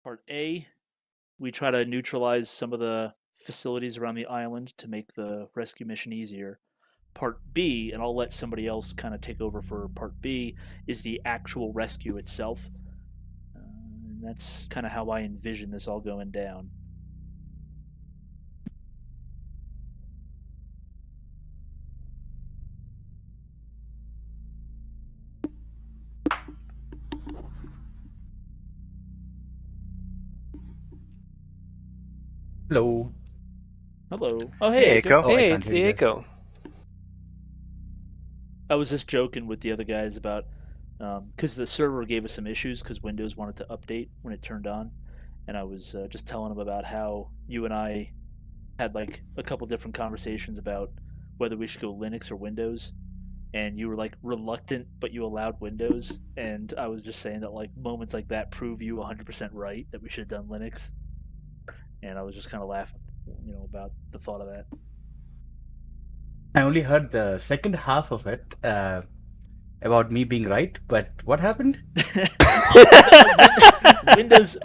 Part A, we try to neutralize some of the facilities around the island to make the rescue mission easier. Part B, and I'll let somebody else kind of take over for Part B, is the actual rescue itself. And that's kind of how I envision this all going down. Hello. Hello. Oh, Hey, hey, Echo. Oh, I Hey, can't it's hear the you guys. Echo. I was just joking with the other guys about because the server gave us some issues because Windows wanted to update when it turned on, and I was just telling them about how you and I had like a couple different conversations about whether we should go Linux or Windows, and you were like reluctant, but you allowed Windows, and I was just saying that like moments like that prove you 100% right that we should have done Linux, and I was just kind of laughing, about the thought of that. I only heard the second half of it about me being right, but what happened? Windows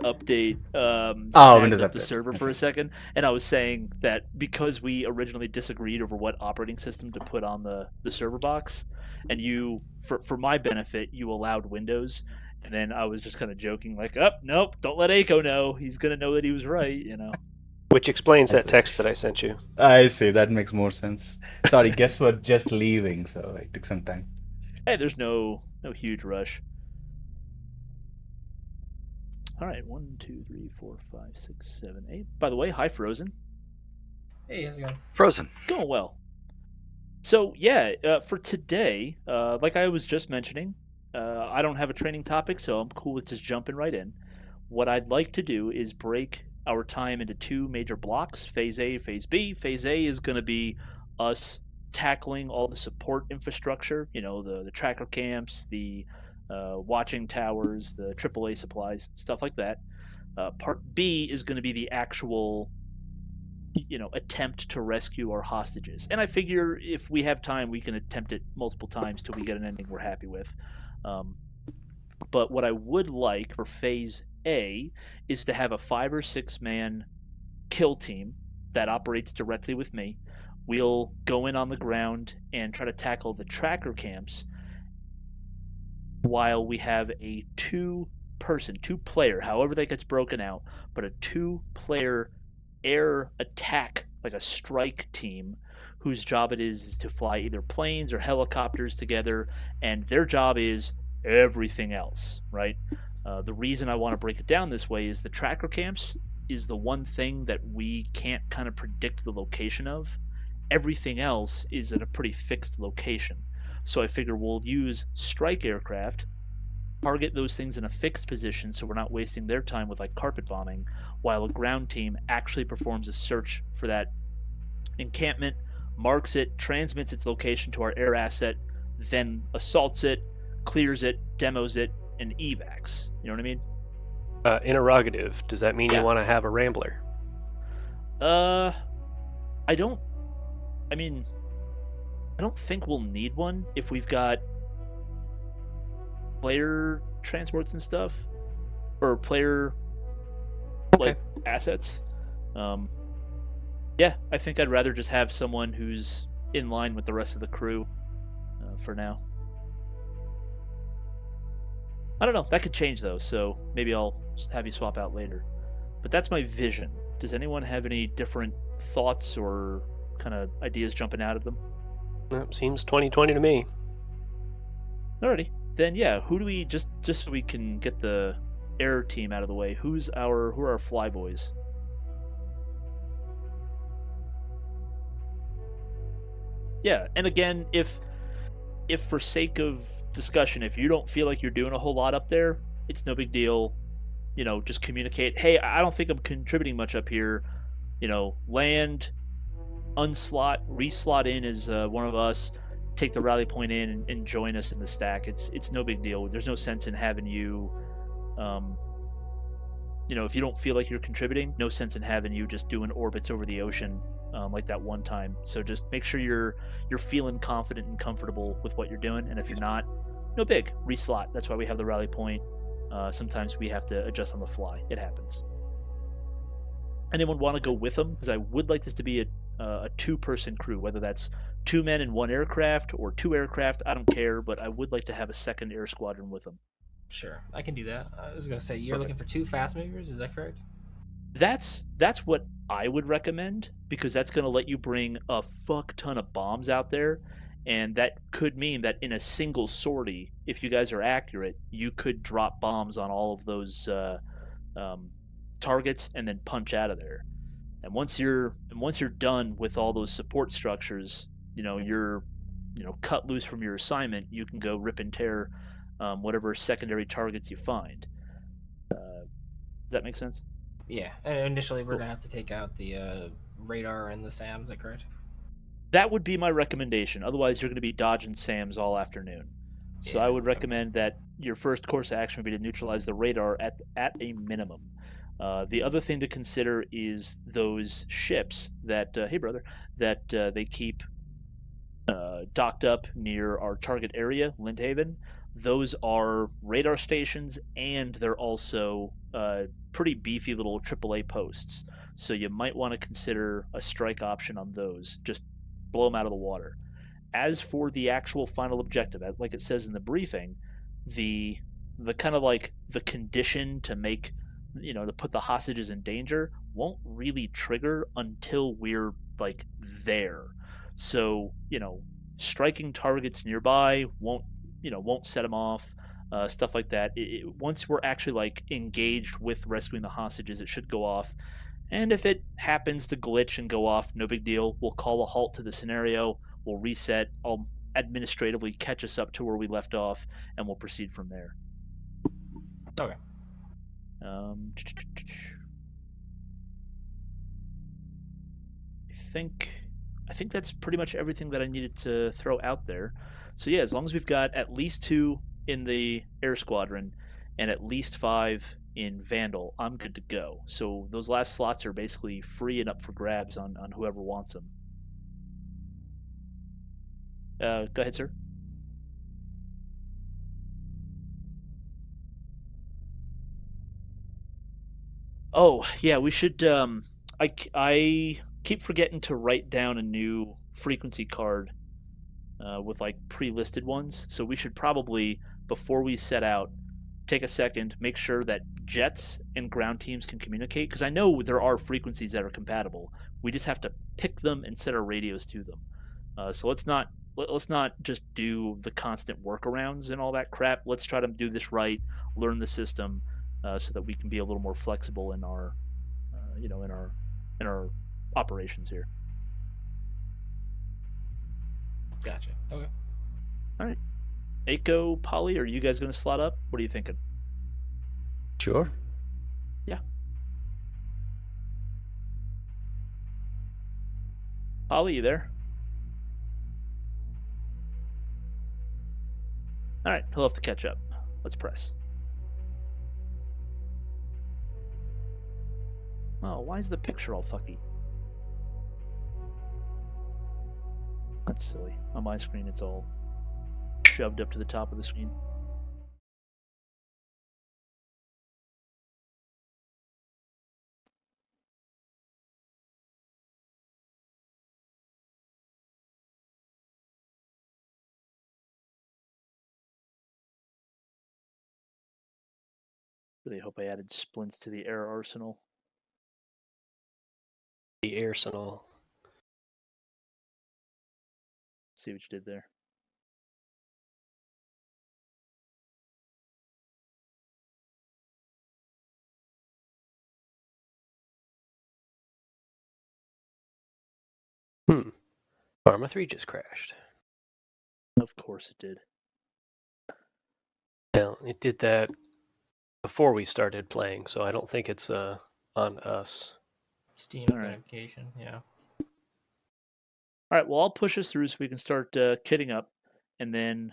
update Oh, snagged Windows up the update. server for a Okay. second, and I was saying that because we originally disagreed over what operating system to put on the server box, and you, for my benefit, you allowed Windows, and then I was just kind of joking like, "Oh, nope, don't let Aiko know. He's gonna know that he was right." Which explains I that see. text that I sent you. I see. That makes more sense. Sorry, guests were just leaving, so it took some time. Hey, there's no huge rush. All right, 1, 2, 3, 4, 5, 6, 7, 8. By the way, hi Frozen. Hey, how's it going? Frozen. Going well. So yeah, for today, like I was just mentioning, I don't have a training topic, so I'm cool with just jumping right in. What I'd like to do is break our time into two major blocks: Phase A, Phase B. Phase A is going to be us tackling all the support infrastructure, the tracker camps, the watching towers, the AAA supplies, stuff like that. Part B is going to be the actual attempt to rescue our hostages. And I figure if we have time, we can attempt it multiple times till we get an ending we're happy with. But what I would like for Phase A is to have a 5 or 6 man kill team that operates directly with me. We'll go in on the ground and try to tackle the tracker camps while we have a two-player, however that gets broken out, but a 2-player air attack, like a strike team, whose job it is to fly either planes or helicopters together, and their job is everything else, right? The reason I want to break it down this way is the tracker camps is the one thing that we can't kind of predict the location of. Everything else is at a pretty fixed location. So I figure we'll use strike aircraft, target those things in a fixed position so we're not wasting their time with like carpet bombing, while a ground team actually performs a search for that encampment, marks it, transmits its location to our air asset, then assaults it, clears it, demos it, and evacs. You know what I mean? Interrogative. Does that mean Yeah. you want to have a Rambler? I don't think we'll need one if we've got player transports and stuff, or player Okay. assets. Yeah, I think I'd rather just have someone who's in line with the rest of the crew for now. I don't know. That could change though, so maybe I'll have you swap out later. But that's my vision. Does anyone have any different thoughts or kind of ideas jumping out of them? Seems 2020 to me. Alrighty. Then yeah, who do we just so we can get the air team out of the way? Who are our fly boys? Yeah, and again, if for sake of discussion, if you don't feel like you're doing a whole lot up there, it's no big deal. Just communicate, hey, I don't think I'm contributing much up here. Land, unslot, reslot in as one of us, take the rally point in and join us in the stack. It's no big deal. There's no sense in having you, if you don't feel like you're contributing, no sense in having you just doing orbits over the ocean like that one time. So just make sure you're feeling confident and comfortable with what you're doing, and if you're not, no big, reslot. That's why we have the rally point. Sometimes we have to adjust on the fly. It happens. Anyone want to go with them? Because I would like this to be a two-person crew, whether that's 2 men in 1 aircraft or 2 aircraft. I don't care, but I would like to have a second air squadron with them. Sure, I can do that. I was gonna say you're Perfect. looking for 2 fast movers. Is that correct? That's what I would recommend, because that's going to let you bring a fuck ton of bombs out there, and that could mean that in a single sortie, if you guys are accurate, you could drop bombs on all of those um, targets and then punch out of there. And once you're done with all those support structures, you're cut loose from your assignment. You can go rip and tear whatever secondary targets you find. Does that make sense? Yeah. And initially, we're gonna have to take out the radar and the SAM. Is that correct? That would be my recommendation. Otherwise, you're going to be dodging SAMs all afternoon. So Yeah, I would okay. recommend that your first course of action would be to neutralize the radar at a minimum. The other thing to consider is those ships that, hey brother, that they keep docked up near our target area, Lindhaven. Those are radar stations, and they're also pretty beefy little AAA posts. So you might want to consider a strike option on those. Just blow them out of the water. As for the actual final objective, like it says in the briefing, the kind of like the condition to make, to put the hostages in danger won't really trigger until we're like there. So striking targets nearby won't set them off. Stuff like that. Once we're actually like engaged with rescuing the hostages, it should go off. And if it happens to glitch and go off, no big deal. We'll call a halt to the scenario. We'll reset. I'll administratively catch us up to where we left off, and we'll proceed from there. Okay. I think that's pretty much everything that I needed to throw out there. So yeah, as long as we've got at least 2 in the air squadron and at least 5 in Vandal, I'm good to go. So those last slots are basically free and up for grabs on whoever wants them. Go ahead, sir. Oh yeah, we should. I keep forgetting to write down a new frequency card with like pre-listed ones. So we should probably, before we set out, take a second, make sure that jets and ground teams can communicate, because I know there are frequencies that are compatible. We just have to pick them and set our radios to them. So let's not just do the constant workarounds and all that crap. Let's try to do this right, learn the system, so that we can be a little more flexible in our, in our operations here. Gotcha. Okay. All right, Aiko, Polly, are you guys going to slot up? What are you thinking? Sure. Yeah. Polly, you there? All right, he'll have to catch up. Let's press. Oh, why is the picture all fucky? That's silly. On my screen, it's all shoved up to the top of the screen. Really hope I added splints to the air arsenal. The arsenal. See what you did there. Arma 3 just crashed. Of course it did. Well, it did that before we started playing, so I don't think it's on us. Steam All right. authentication. Yeah. All right, well, I'll push us through so we can start kitting up, and then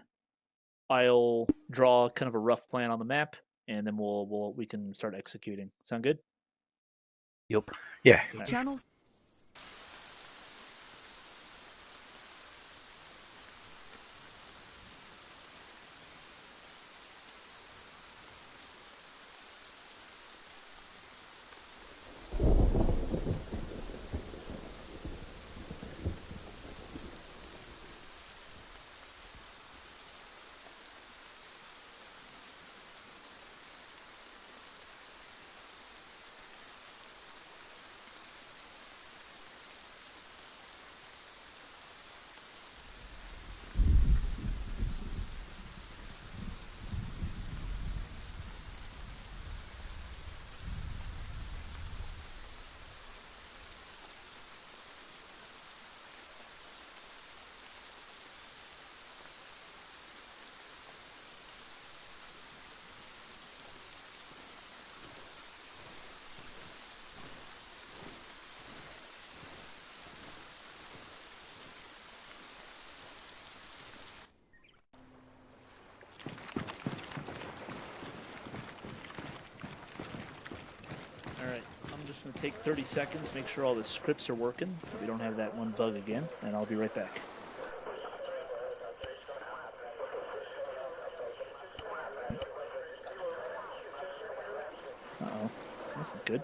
I'll draw kind of a rough plan on the map, and then we can start executing. Sound good? Yup. Yeah. All right. Channels. I'm just going to take 30 seconds, make sure all the scripts are working. We don't have that one bug again, and I'll be right back. Uh-oh. This is good.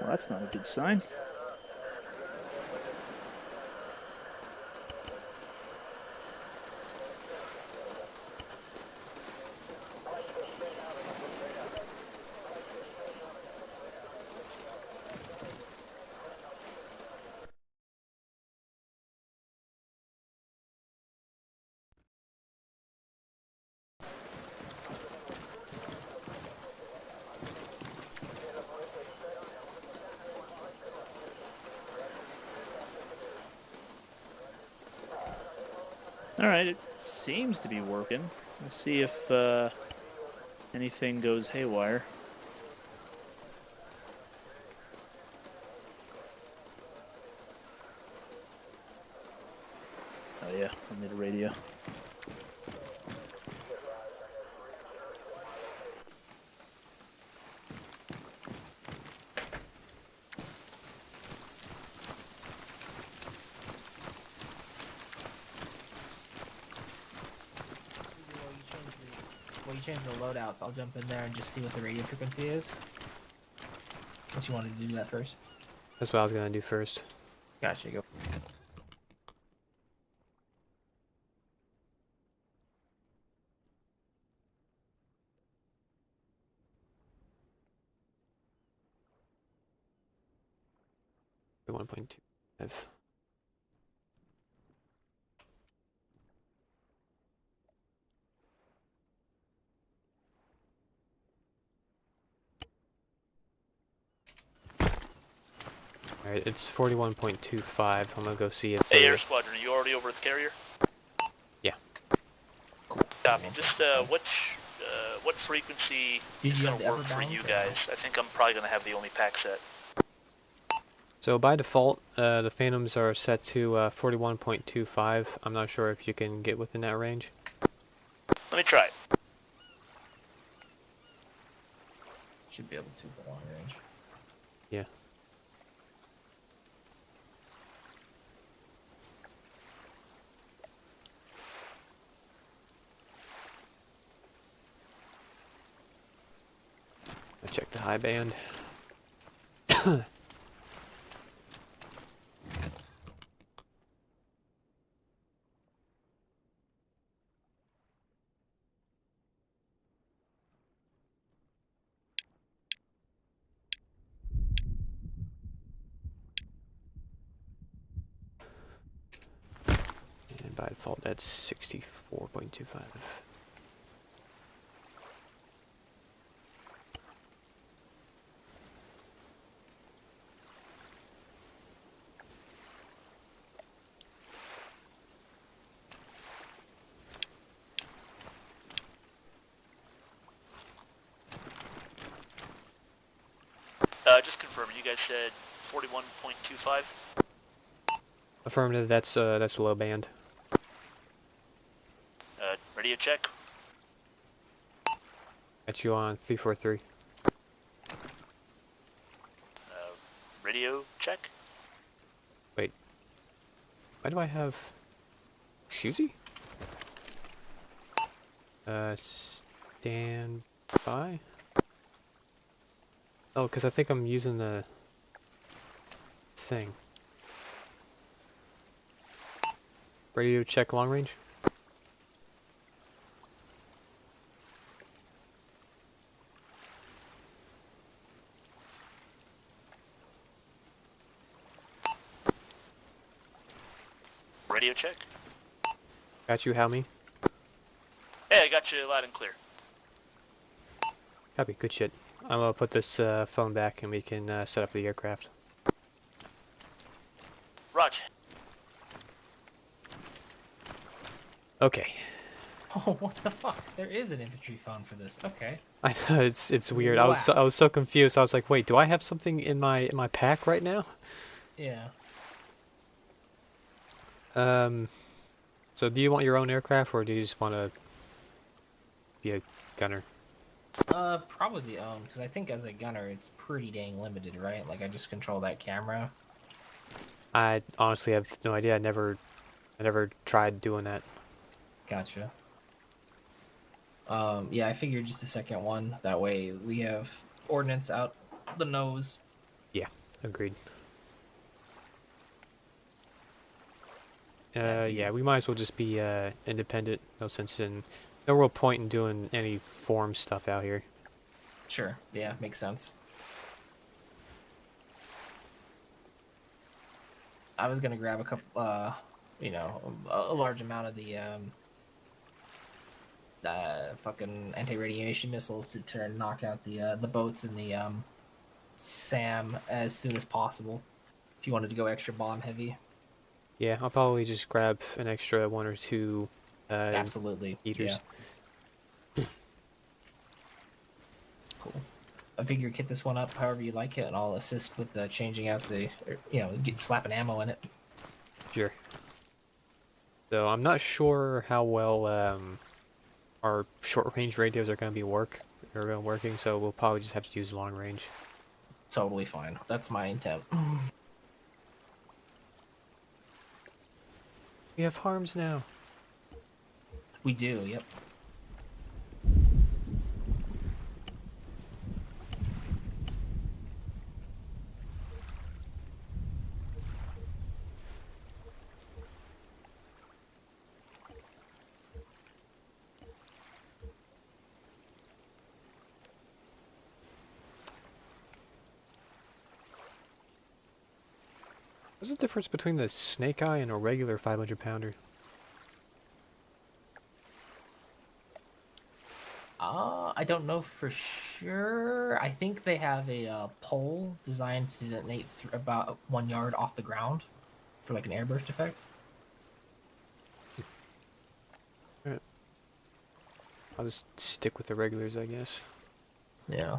Well, that's not a good sign. All right, it seems to be working. Let's see if anything goes haywire. Oh yeah, I made a radio. Well, you change the loadouts. I'll jump in there and just see what the radio frequency is. Unless you wanted to do that first. That's what I was gonna do first. Gotcha. Go. Okay, 1.25. Alright, it's 41.25. I'm gonna go see if Hey, Air Squadron, are you already over at the carrier? Yeah. Copy. Just what frequency is going to work for you guys? I think I'm probably going to have the only pack set. So by default, the Phantoms are set to 41.25. I'm not sure if you can get within that range. Let me try it. Should be able to for long range. Yeah. I checked the high band. And by default, that's 64.25. Just confirming, you guys said 41.25? Affirmative, that's low band. Radio check? Got you on 343. Radio check? Wait. Why do I have... Excuse me? Stand by? Oh, because I think I'm using the thing. Radio check long range? Radio check? Got you, how me? Hey, I got you loud and clear. Copy, good shit. I'm gonna put this phone back and we can set up the aircraft. Roger. Okay. Oh, what the fuck? There is an infantry phone for this. Okay. I know it's weird. Wow. I was so confused. I was like, wait, do I have something in my pack right now? Yeah. So do you want your own aircraft, or do you just want to be a gunner? Probably the own, because I think as a gunner, it's pretty dang limited, right? Like I just control that camera. I honestly have no idea. I never tried doing that. Gotcha. Yeah, I figured just a second one. That way we have ordnance out the nose. Yeah, agreed. Yeah, Yeah, we might as well just be independent. No real point in doing any form stuff out here. Sure. Yeah, makes sense. I was gonna grab a couple, a large amount of the fucking anti-radiation missiles to try and knock out the boats and the SAM as soon as possible. If you wanted to go extra bomb heavy. Yeah, I'll probably just grab an extra 1 or 2 Absolutely. eaters. Yeah. Cool. I figure kit this one up however you like it, and I'll assist with changing out slapping ammo in it. Sure. So I'm not sure how well our short-range radios are going to be working, so we'll probably just have to use long range. Totally fine. That's my intent. We have harms now. We do, yep. What's the difference between the Snake Eye and a regular 500-pounder? I don't know for sure. I think they have a pole designed to detonate about 1 yard off the ground for like an airburst effect. Alright. I'll just stick with the regulars, I guess. Yeah.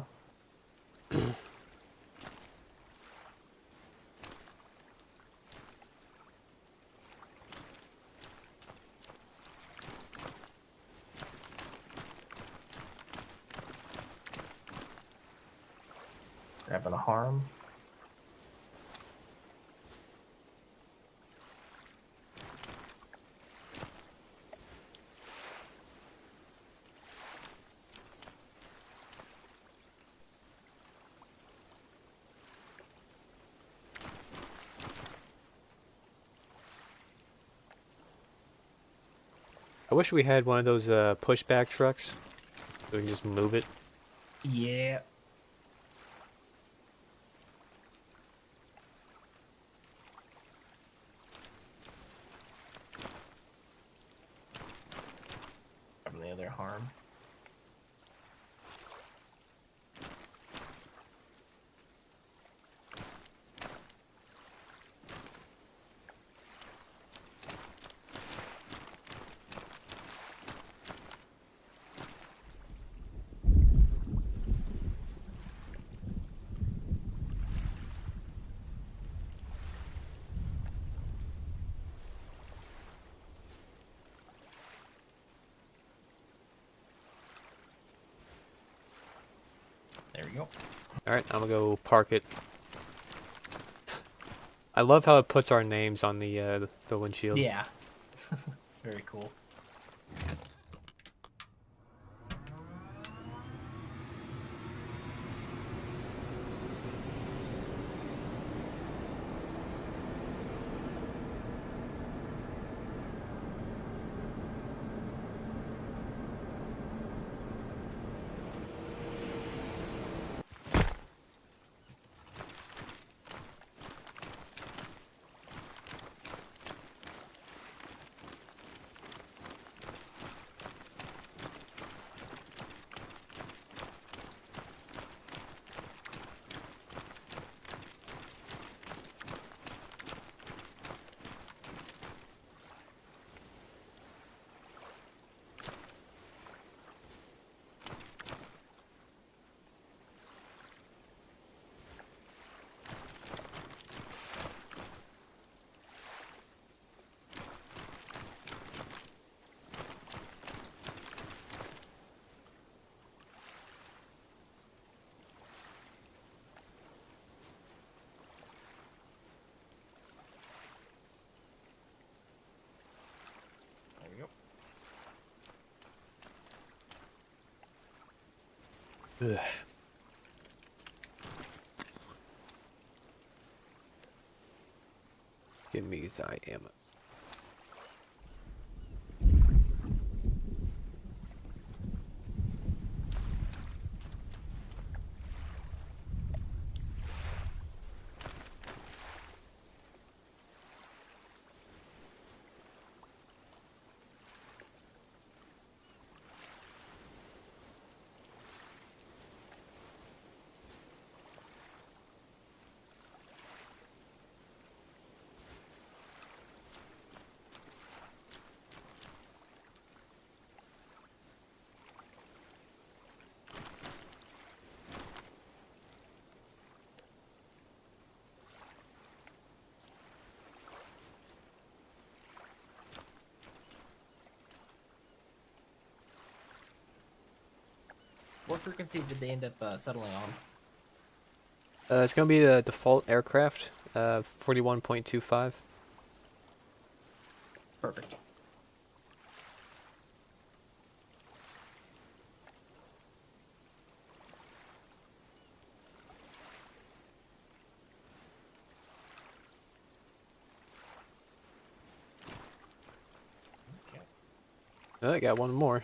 Grabbing a harm. I wish we had one of those pushback trucks, so we can just move it. Yeah. Grabbing the other harm. There we go. Alright, I'm gonna go park it. I love how it puts our names on the windshield. Yeah. It's very cool. Ugh. Give me thy ammo. What frequency did they end up settling on? It's gonna be the default aircraft, 41.25. Perfect. Okay. Oh, I got one more.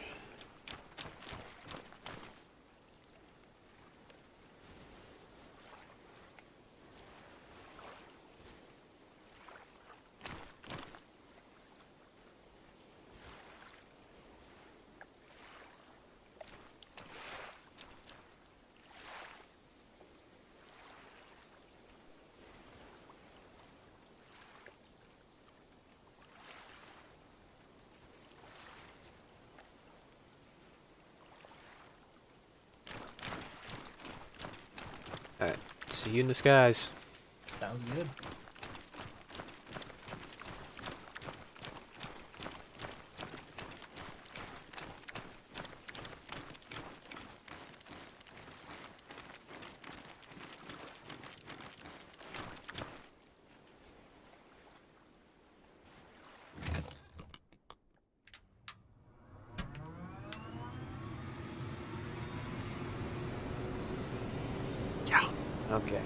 Alright, see you in the skies. Sounds good. Yeah. Okay.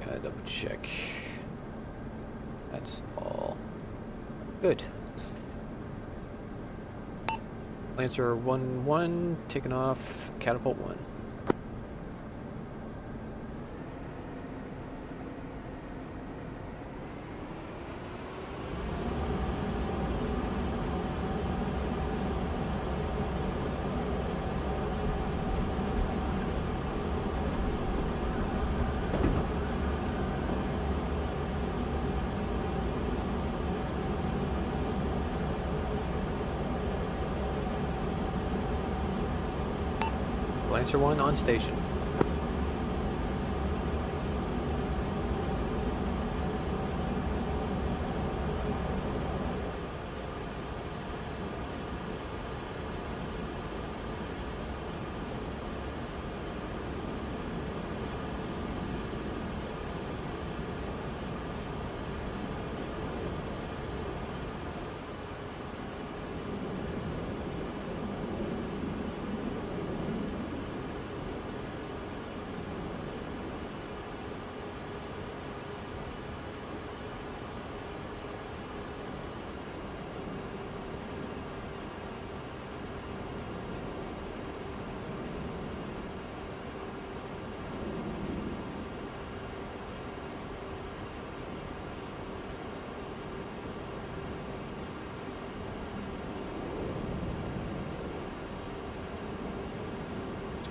Gotta double check. That's all good. Lancer 1-1, taking off, catapult 1. Lancer 1 on station.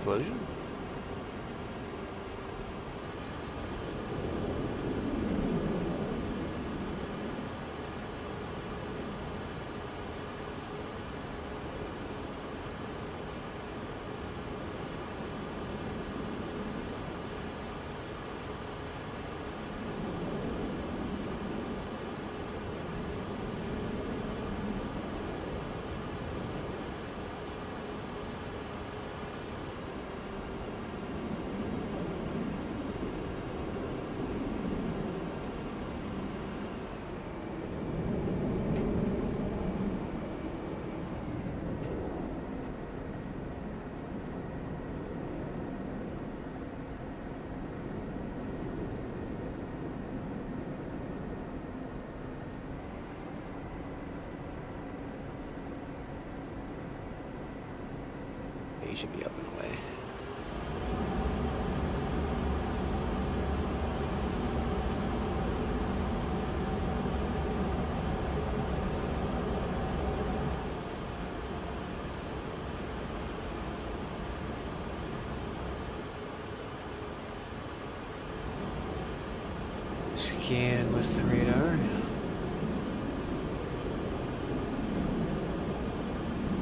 explosion? He should be up and away. Scan with the radar.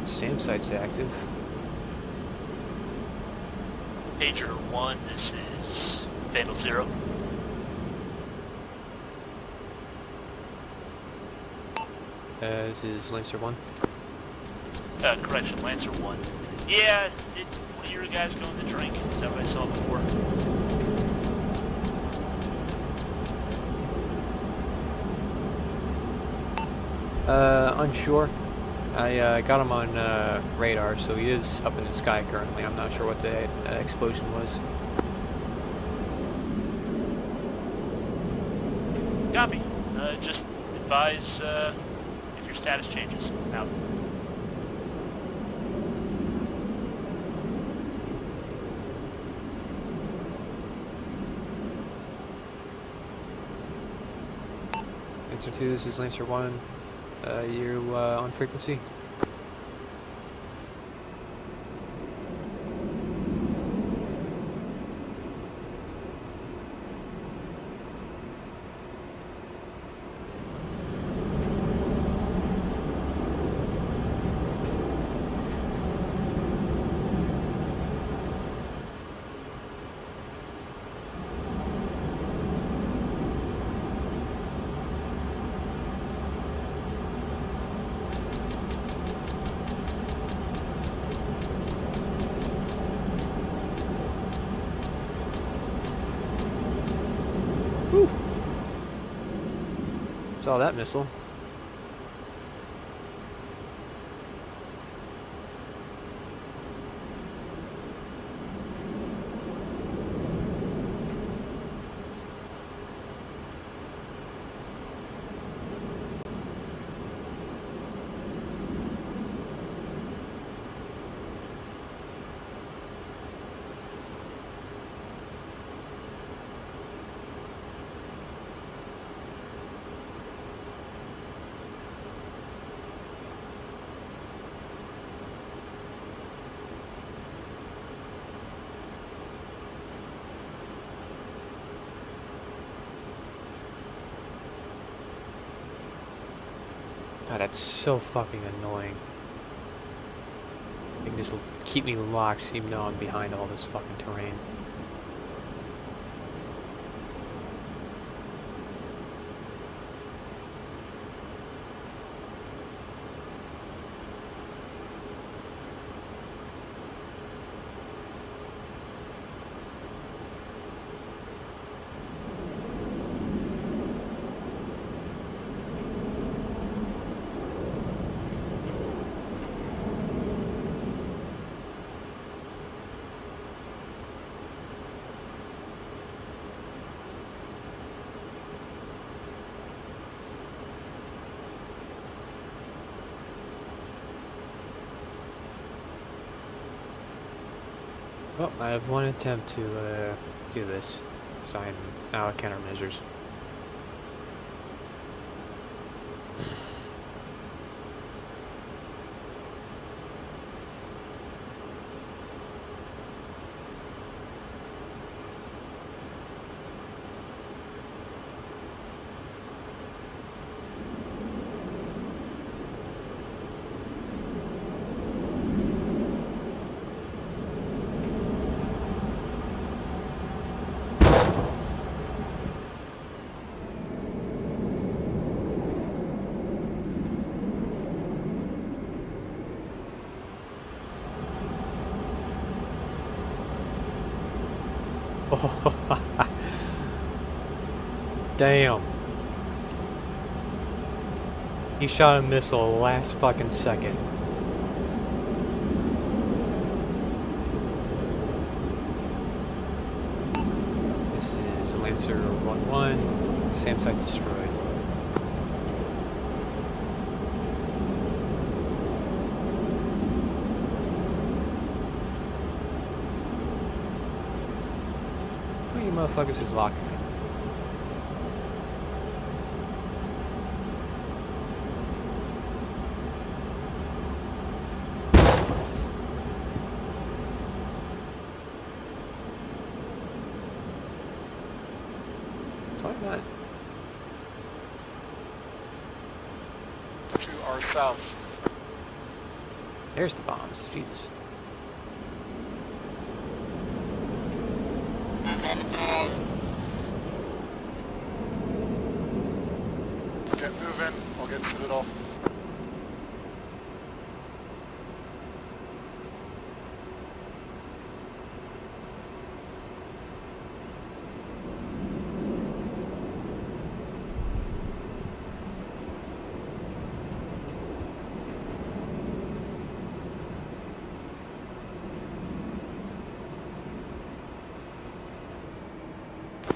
SAM site's active. Pager 1, this is Vandal 0. This is Lancer 1. Correction, Lancer 1. Yeah, did one of your guys go in the drink? Is that what I saw before? Unsure. I got him on radar, so he is up in the sky currently. I'm not sure what the explosion was. Copy. Just advise if your status changes. Out. Lancer 2, this is Lancer 1. You on frequency? Whew. Saw that missile. God, that's so fucking annoying. They can just keep me locked even though I'm behind all this fucking terrain. Well, I have one attempt to do this, so I'm out of countermeasures. Damn. He shot a missile last fucking second. This is Lancer 1-1. SAM site destroyed. Which one of you motherfuckers is locking me? Why not? To our south. There's the bombs. Jesus. Get moving. I'll get Citadel.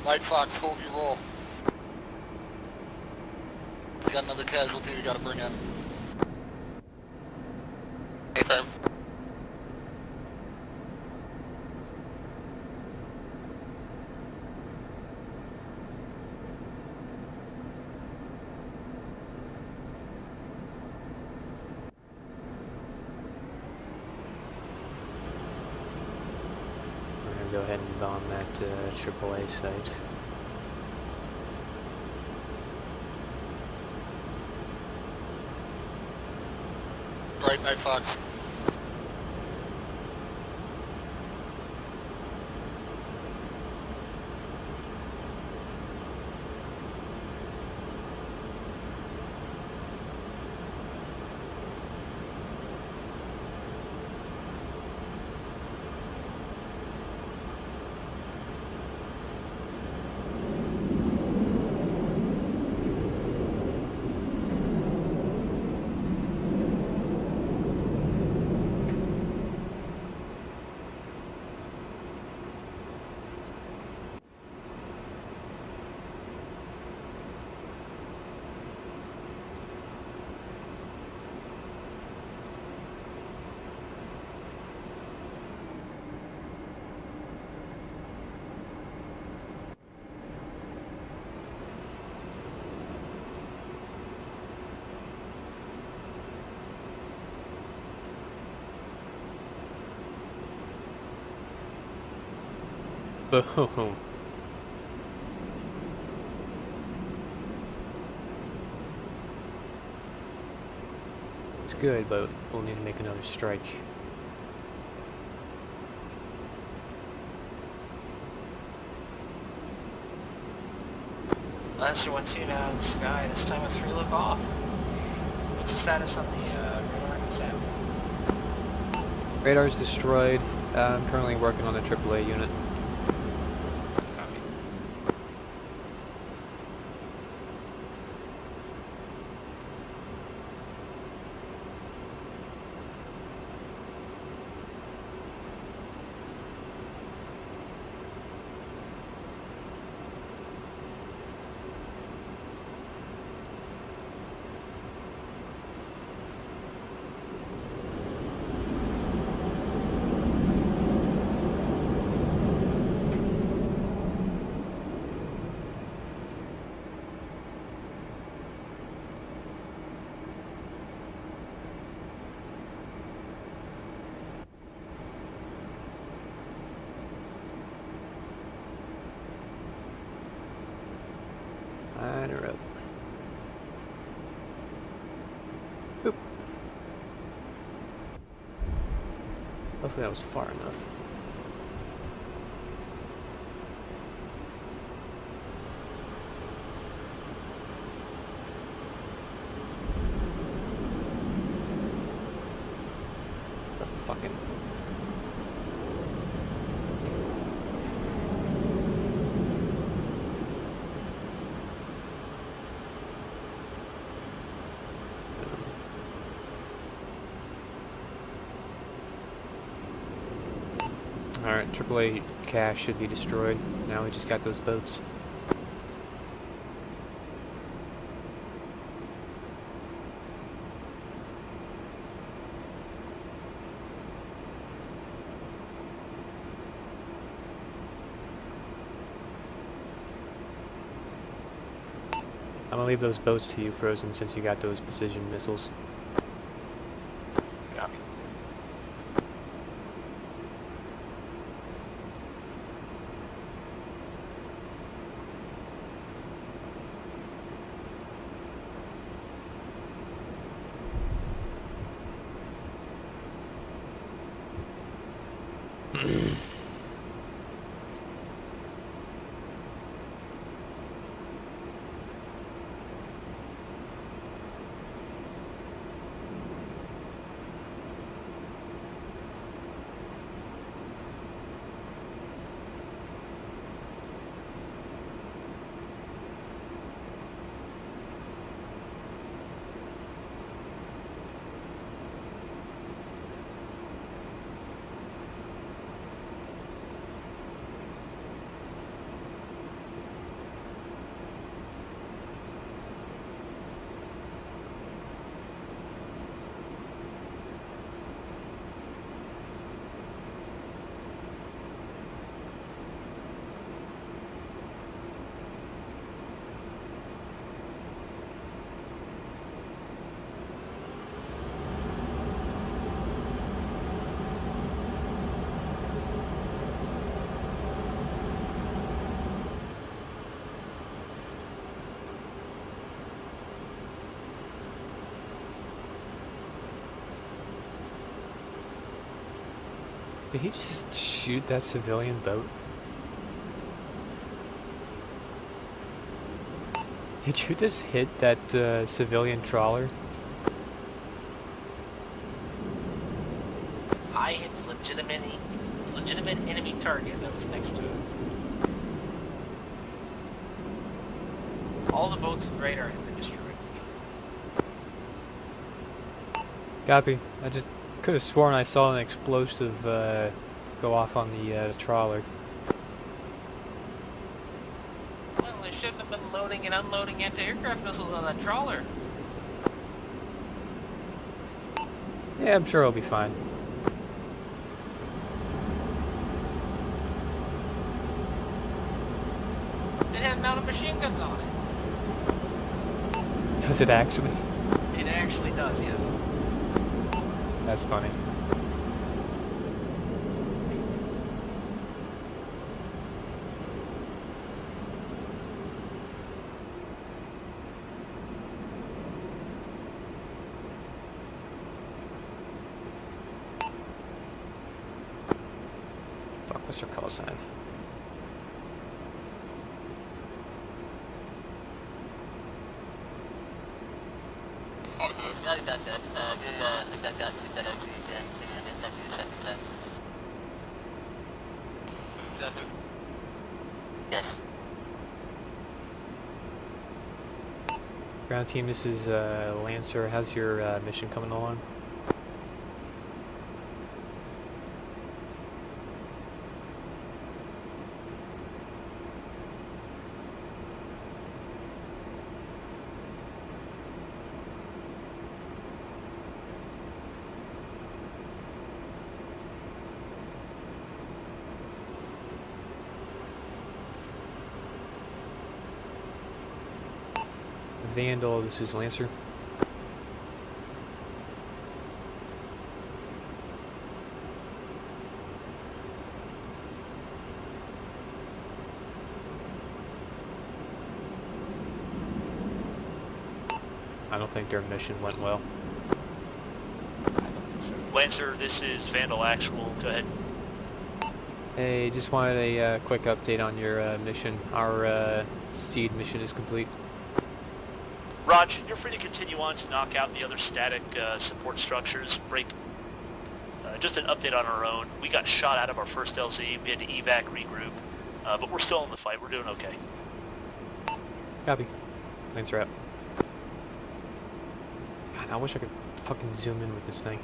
Light Fox, hold your roll. We got another casualty we gotta bring in. Okay. We're gonna go ahead and bomb that AAA site. Right, Night Fox. Boom. It's good, but we'll need to make another strike. Lancer 1-2 now in the sky, this time with 3 look off. What's the status on the radar and SAM? Radar's destroyed. I'm currently working on the AAA unit. Copy. Line her up. Boop. Hopefully that was far enough. The fucking... Alright, AAA cash should be destroyed. Now we just got those boats. I'm gonna leave those boats to you, Frozen, since you got those precision missiles. Copy. Did he just shoot that civilian boat? Did you just hit that civilian trawler? I hit legitimate enemy target that was next to it. All the boats with radar have been destroyed. Copy. I just could have sworn I saw an explosive go off on the trawler. Well, they shouldn't have been loading and unloading anti-aircraft missiles on that trawler. Yeah, I'm sure it'll be fine. It has mounted machine guns on it. Does it actually? It actually does, yes. That's funny. Fuck, what's her call sign? Ground team, this is Lancer. How's your mission coming along? Vandal, this is Lancer. I don't think their mission went well. Lancer, this is Vandal Actual. Go ahead. Hey, just wanted a quick update on your mission. Our seed mission is complete. Raj, you're free to continue on to knock out the other static support structures. Just an update on our own. We got shot out of our first LZ. We had to evac, regroup, but we're still in the fight. We're doing okay. Copy. Lancer out. God, I wish I could fucking zoom in with this thing.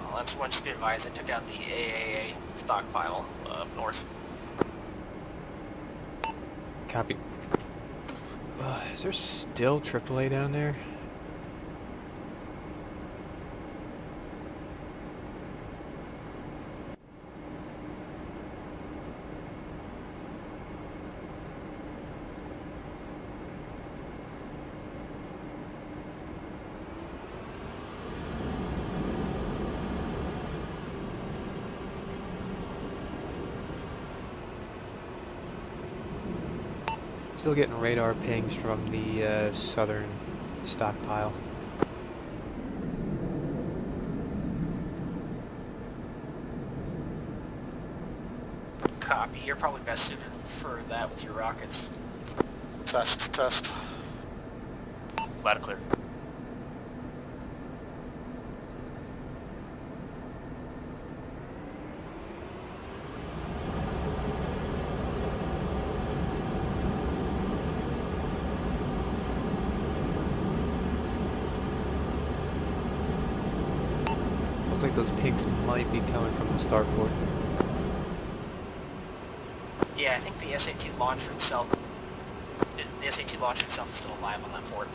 Oh, That's once be advised. I took out the AAA stockpile up north. Copy. Is there still AAA down there? Still getting radar pings from the southern stockpile. Copy. You're probably best suited for that with your rockets. Test. Loud and clear. Looks like those pings might be coming from the star fort. Yeah, I think the SA-2 launcher itself, the SA-2 launcher itself is still alive on that fort.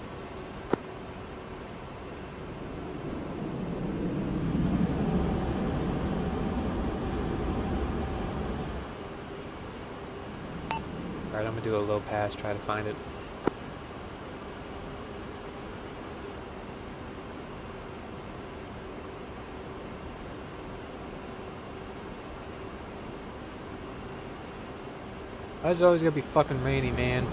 Alright, I'm gonna do a low pass, try to find it. Why is it always gonna be fucking rainy, man?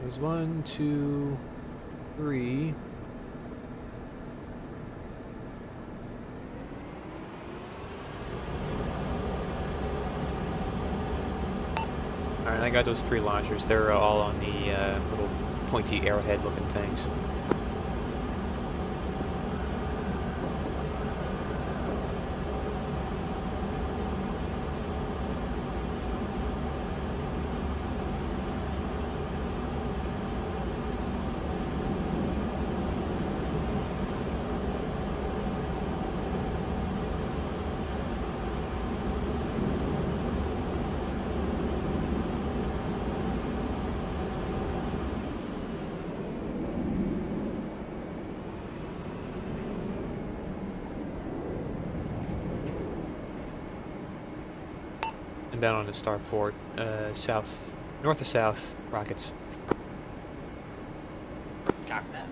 There's 1, 2, 3. Alright, I got those 3 launchers. They're all on the little pointy arrowhead looking things. Down on the star fort, south, north of south, rockets. Copy that.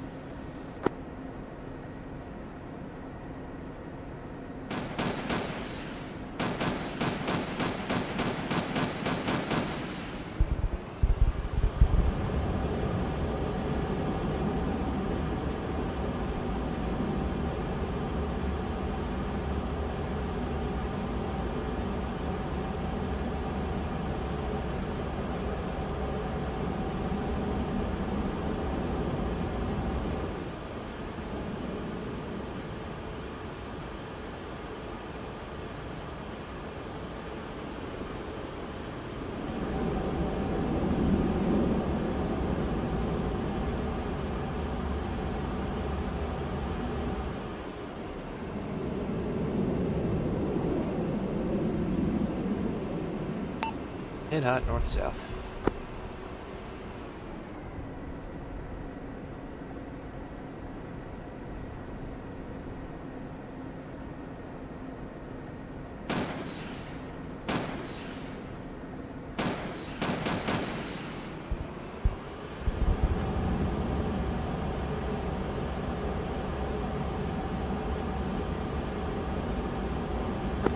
And hot north-south.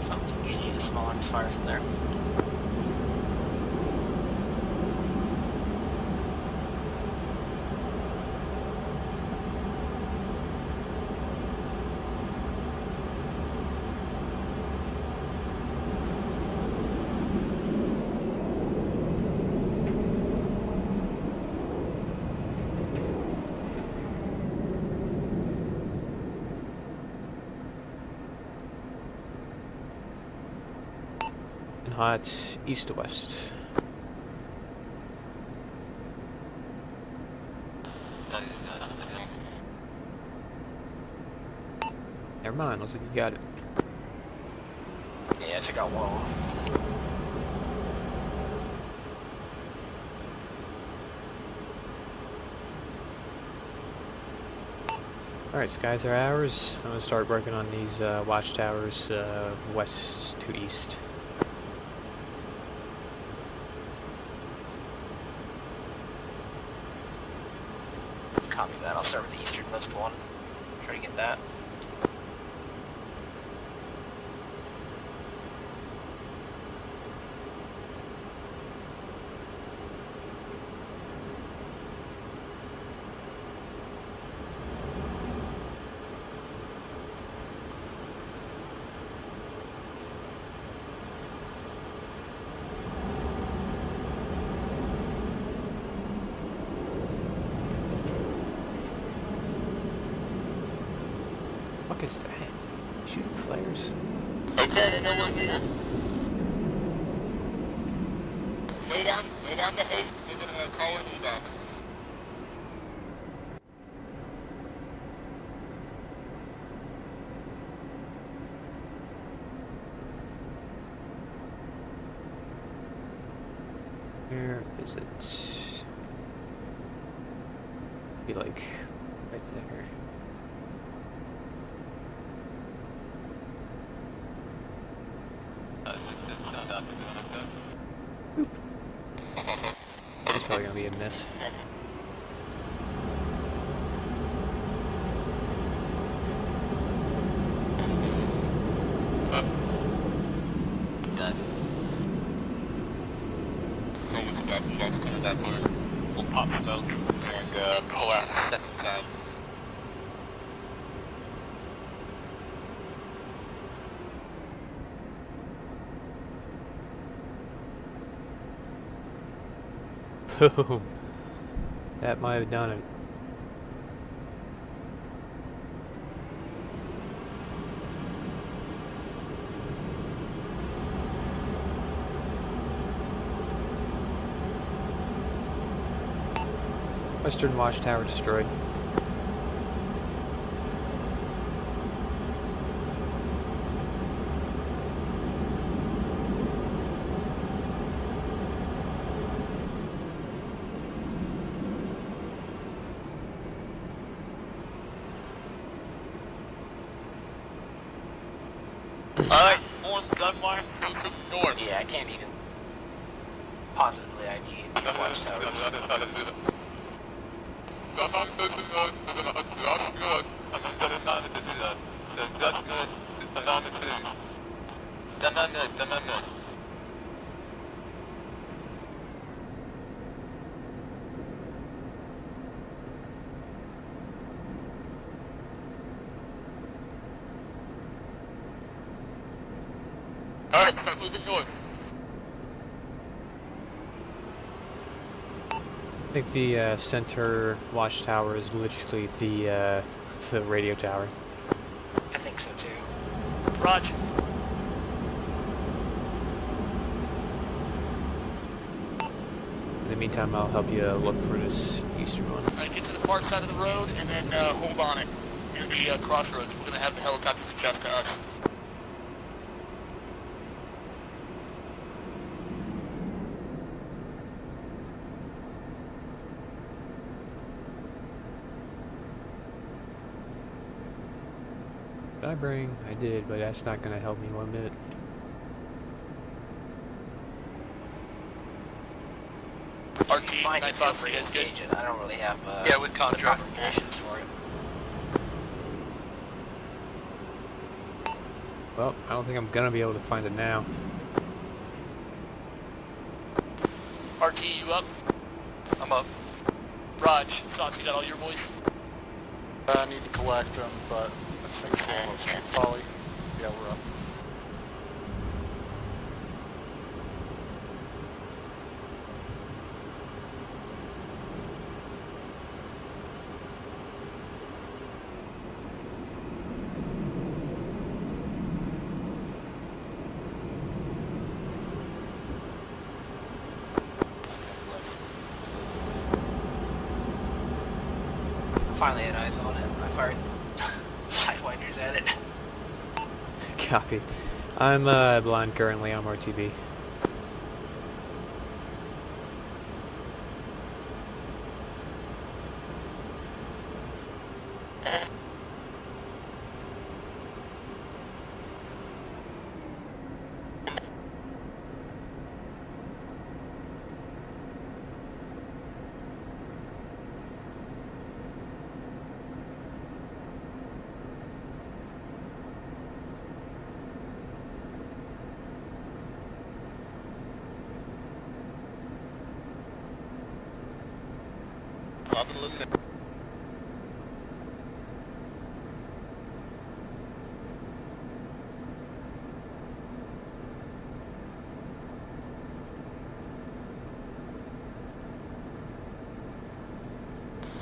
So, you need a small arms fire from there. hot east to west. Never mind, looks like you got it. Yeah, I took out one. Alright, skies are ours. I'm gonna start working on these watchtowers west to east. Copy that. I'll start with the easternmost one. Try to get that. What is that? Shooting flares. Okay, no one here. Lay down the hay. We're gonna call it back. Where is it? Be like right there. It's probably gonna be a miss. We'll pop smoke and pull out the second time. Boom. That might have done it. Western watchtower destroyed. Alright, on gunfire, facing north. Yeah, I can't even positively ID the watchtower. Alright, start moving north. I think the center watchtower is literally the radio tower. I think so too. Roger. In the meantime, I'll help you look for this eastern one. Alright, get to the far side of the road and then hold on it. Near the crossroads. We're gonna have the helicopters adjust to us. Did I bring? I did, but that's not gonna help me one bit. RT, Find it, I feel thought free we to had good. engage it. I don't really have Yeah, with the contract. proper conditions for it. Well, I don't think I'm gonna be able to find it now. RT, you up? I'm up. Raj, Sauce, you got all your boys? I need to collect them, but I think we're okay. Polly, yeah, we're up. finally had eyes on it. I fired sidewinders at it. Copy. I'm blind currently. I'm RTB.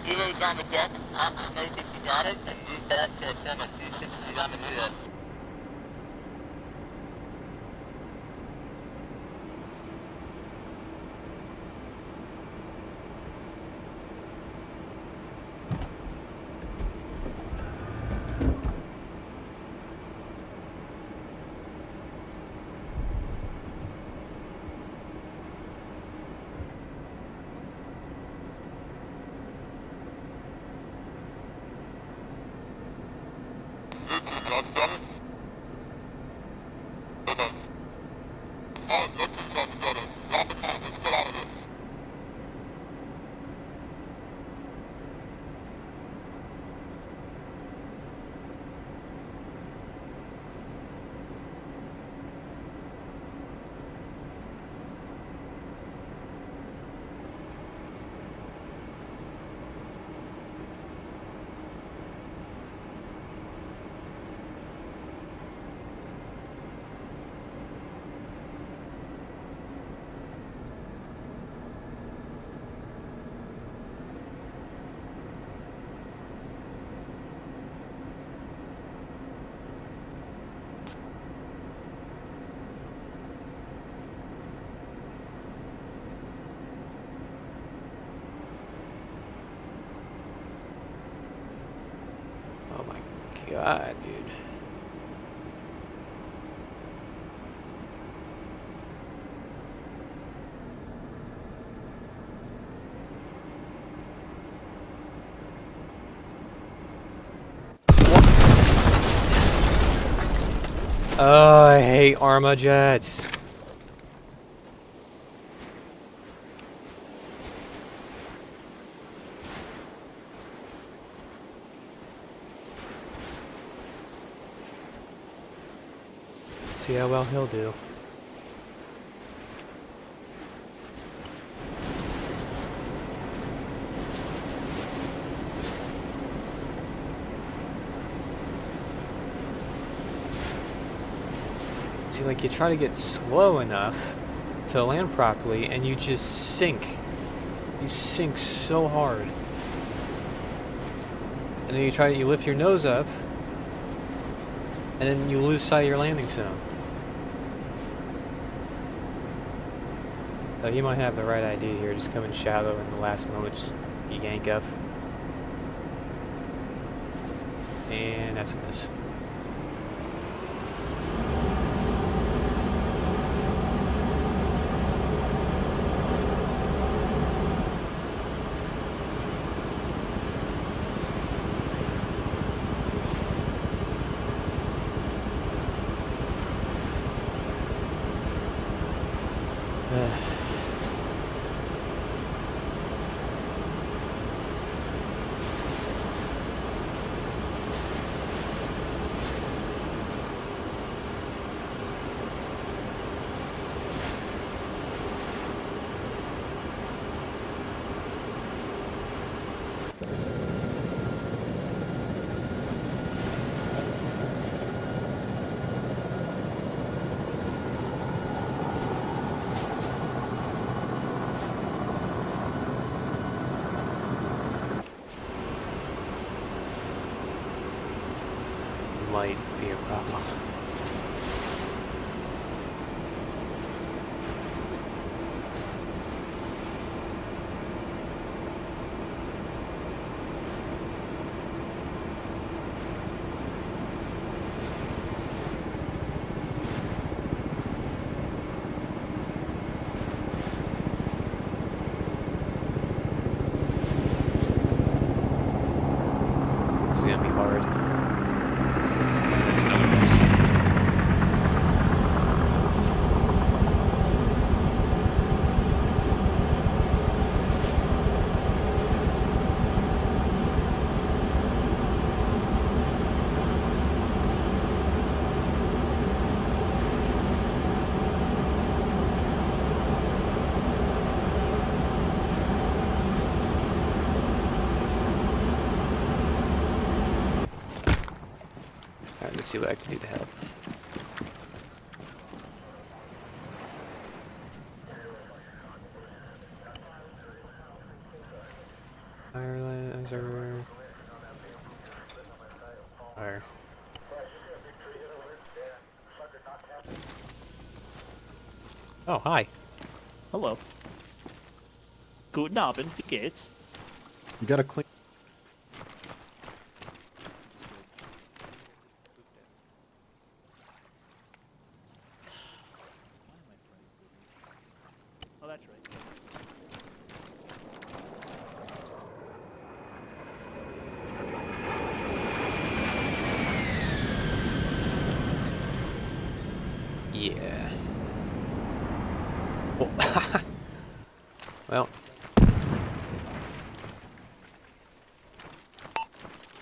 Helo's on the deck. I think you got it, and move back to channel 260 on the net. Oh my god, dude. Oh, I hate Arma jets. See how well he'll do. See, like, you try to get slow enough to land properly, and you just sink. You sink so hard. And then you lift your nose up, and then you lose sight of your landing zone. So he might have the right idea here, just come in shallow in the last moment, just yank up. And that's a miss. Might be a problem. This is gonna be hard. It's numbers. Alright, let's see what I can do to help. Fire. Fire. Oh, hi. Hello. Guten Abend, wie geht's? You gotta clean. Oh, that's right. Yeah. Oh. Well.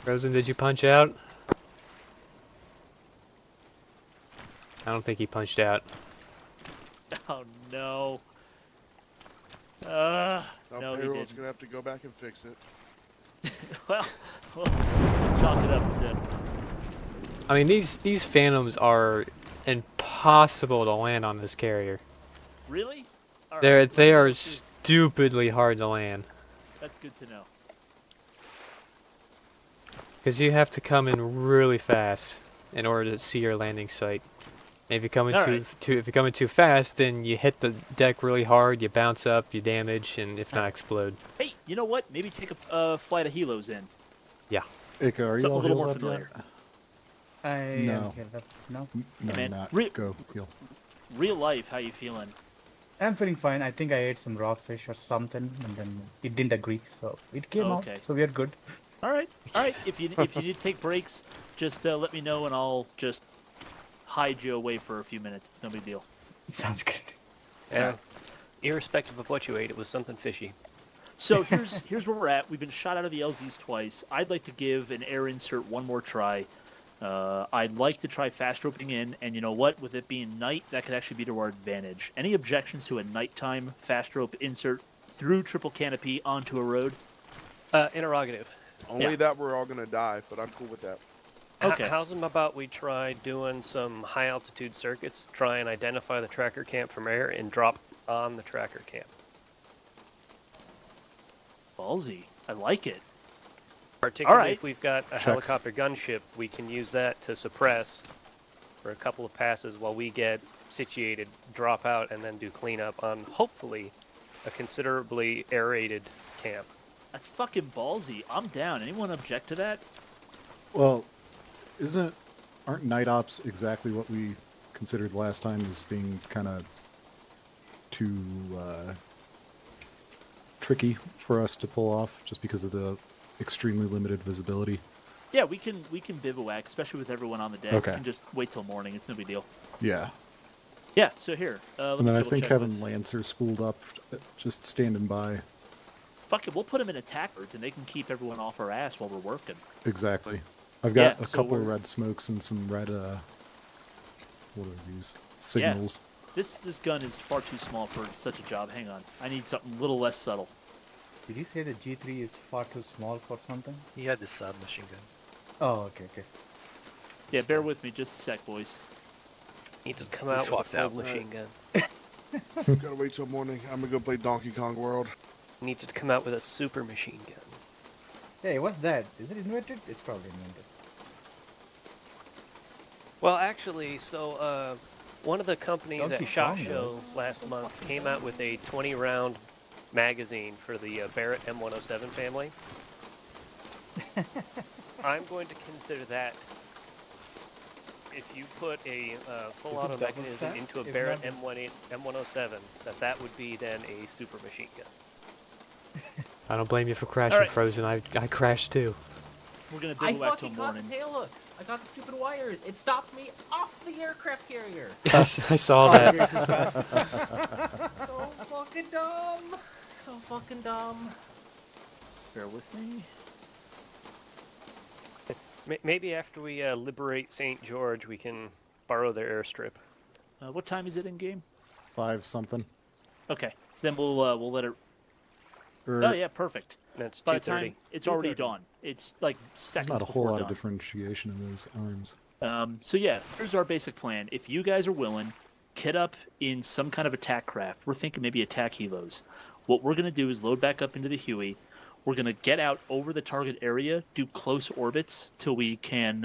Rosen, did you punch out? I don't think he punched out. Oh no. Now No, he payroll's didn't. gonna have to go back and fix it. well, chalk it up to. I mean, these Phantoms are impossible to land on this carrier. Really? All They right, let are me just- stupidly hard to land. That's good to know. Because you have to come in really fast in order to see your landing site. And if you come in if you come in too fast, then you hit the deck really hard, you bounce up, you damage, and if not, explode. Hey, you know what? Maybe take a flight of helos in. Yeah. Ika, are you Something all a little healed more up familiar. yet? I No. am here. No, No, man, not. re- Go heal. Real life, how you feeling? I'm feeling fine. I think I ate some raw fish or something, and then it didn't agree, so it came out. Okay. So we are good. All right. If you need to take breaks, just let me know and I'll just hide you away for a few minutes. It's no big deal. Sounds good. Yeah. Irrespective of what you ate, it was something fishy. So here's where we're at. We've been shot out of the LZs twice. I'd like to give an air insert one more try. I'd like to try fast roping in, and you know what? With it being night, that could actually be to our advantage. Any objections to a nighttime fast rope insert through triple canopy onto a road? Interrogative. Only Yeah. that we're all gonna die, but I'm cool with that. Okay. How's them about we try doing some high altitude circuits, try and identify the tracker camp from air, and drop on the tracker camp? Ballsy. I like it. Particularly right. if we've got a helicopter gunship, we can use that to suppress for a couple of passes while we get situated, drop out, and then do cleanup on hopefully a considerably aerated camp. That's fucking ballsy. I'm down. Anyone object to that? Well, aren't night ops exactly what we considered last time as being kind of too tricky for us to pull off, just because of the extremely limited visibility? Yeah, we can bivouac, especially with everyone on the deck. Okay. We can just wait till morning. It's no big deal. Yeah. Yeah. So here. Let And me then I double think check having with- Lancer spooled up, just standing by. Fuck it, we'll put them in attackers, and they can keep everyone off our ass while we're working. Exactly. I've got Yeah, a so couple of we're- red smokes and some red, what are these? Signals. This gun is far too small for such a job. Hang on. I need something a little less subtle. Did you say the G3 is far too small for something? He had the submachine gun. Oh, okay. Yeah, bear with me just a sec, boys. Needs to come out with a swapped full out. machine gun. Gotta wait till morning. I'm gonna go play Donkey Kong World. Needs to come out with a super machine gun. Hey, what's that? Is it invented? It's probably invented. Well, actually, so one of the companies Donkey at SHOT Kong Show last month came out with a 20-round magazine for the Barrett M107 family. I'm going to consider that if you put a full Is it auto double mechanism stack? into a If Barrett not- M107, that would be then a super machine gun. I don't blame you for crashing, right. Frozen. I crashed too. We're gonna I bivouac till fucking got the morning. tail hooks. I got the stupid wires. It stopped me off the aircraft carrier. Yes, I saw that. So fucking dumb. So fucking dumb. Bear with me. Maybe after we liberate St. George, we can borrow their airstrip. What time is it in game? 5 something. Okay, so then we'll let it. Or, Oh yeah, perfect. That's By the 2:30. time it's already dawn. It's like there's seconds not a before whole lot dawn. of differentiation in those arms. So yeah, here's our basic plan. If you guys are willing, kit up in some kind of attack craft. We're thinking maybe attack helos. What we're gonna do is load back up into the Huey. We're gonna get out over the target area, do close orbits till we can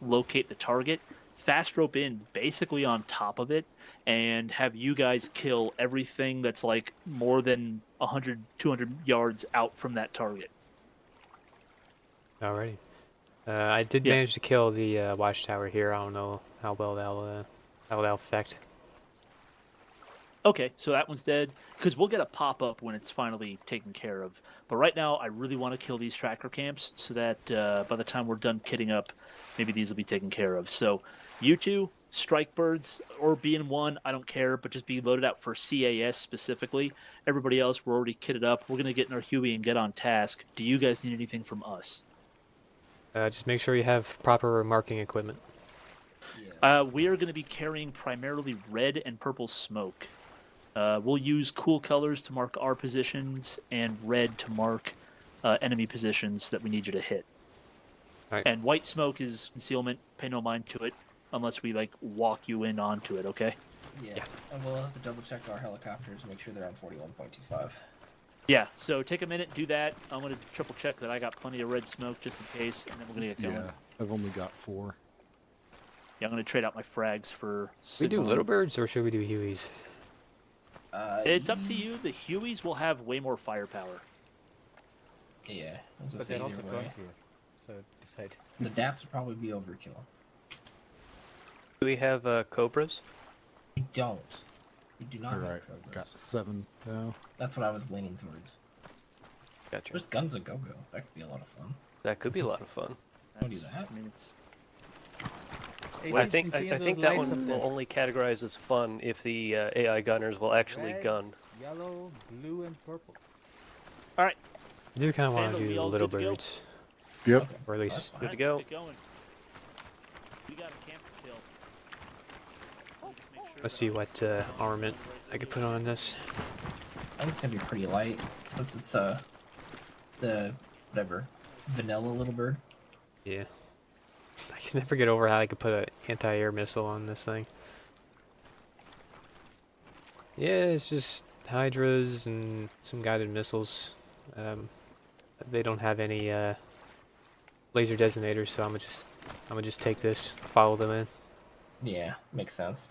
locate the target, fast rope in basically on top of it, and have you guys kill everything that's like more than 100, 200 yards out from that target. Alrighty. I did Yeah. manage to kill the watchtower here. I don't know how well that'll affect. Okay, so that one's dead, because we'll get a pop-up when it's finally taken care of. But right now, I really want to kill these tracker camps so that by the time we're done kitting up, maybe these will be taken care of. So you two, strike birds, or BN1, I don't care, but just be loaded out for CAS specifically. Everybody else, we're already kitted up. We're going to get in our Huey and get on task. Do you guys need anything from us? Just make sure you have proper marking equipment. We are going to be carrying primarily red and purple smoke. We'll use cool colors to mark our positions and red to mark enemy positions that we need you to hit. Right. And white smoke is concealment. Pay no mind to it unless we like walk you in onto it, okay? Yeah. And we'll have to double check our helicopters, make sure they're on 41.25. Yeah, so take a minute, do that. I'm going to triple check that I got plenty of red smoke just in case, and then we're going to get going. Yeah, I've only got 4. Yeah, I'm going to trade out my frags for Should we do signal. little birds or should we do Hueys? It's up to you. The Hueys will have way more firepower. Yeah. I was gonna But say they're either also way. clunkier. So decide. The DAPs would probably be overkill. Do we have Cobras? We don't. We do not Alright, have Cobras. got 7 now. That's what I was leaning towards. Gotcha. There's Guns a Go-Go. That could be a lot of fun. That could be a lot of fun. I'll do that. I mean, it's... I think that one will only categorize as fun if the AI gunners will actually Red, gun. Yellow, blue, and purple. All right. I do kind of want Vandal, to we do all little good to go? birds, Yep. Okay. or at That's least fine. Good to go. Let's get going. We got a camper kill. We'll just make sure let's that see our what signal armament is I could put on this. I think it's gonna be pretty light since it's the whatever vanilla little bird. Yeah. I can never get over how I could put an anti-air missile on this thing. Yeah, it's just Hydras and some guided missiles. They don't have any laser detonators, so I'm gonna just take this, follow them in. Yeah, makes sense.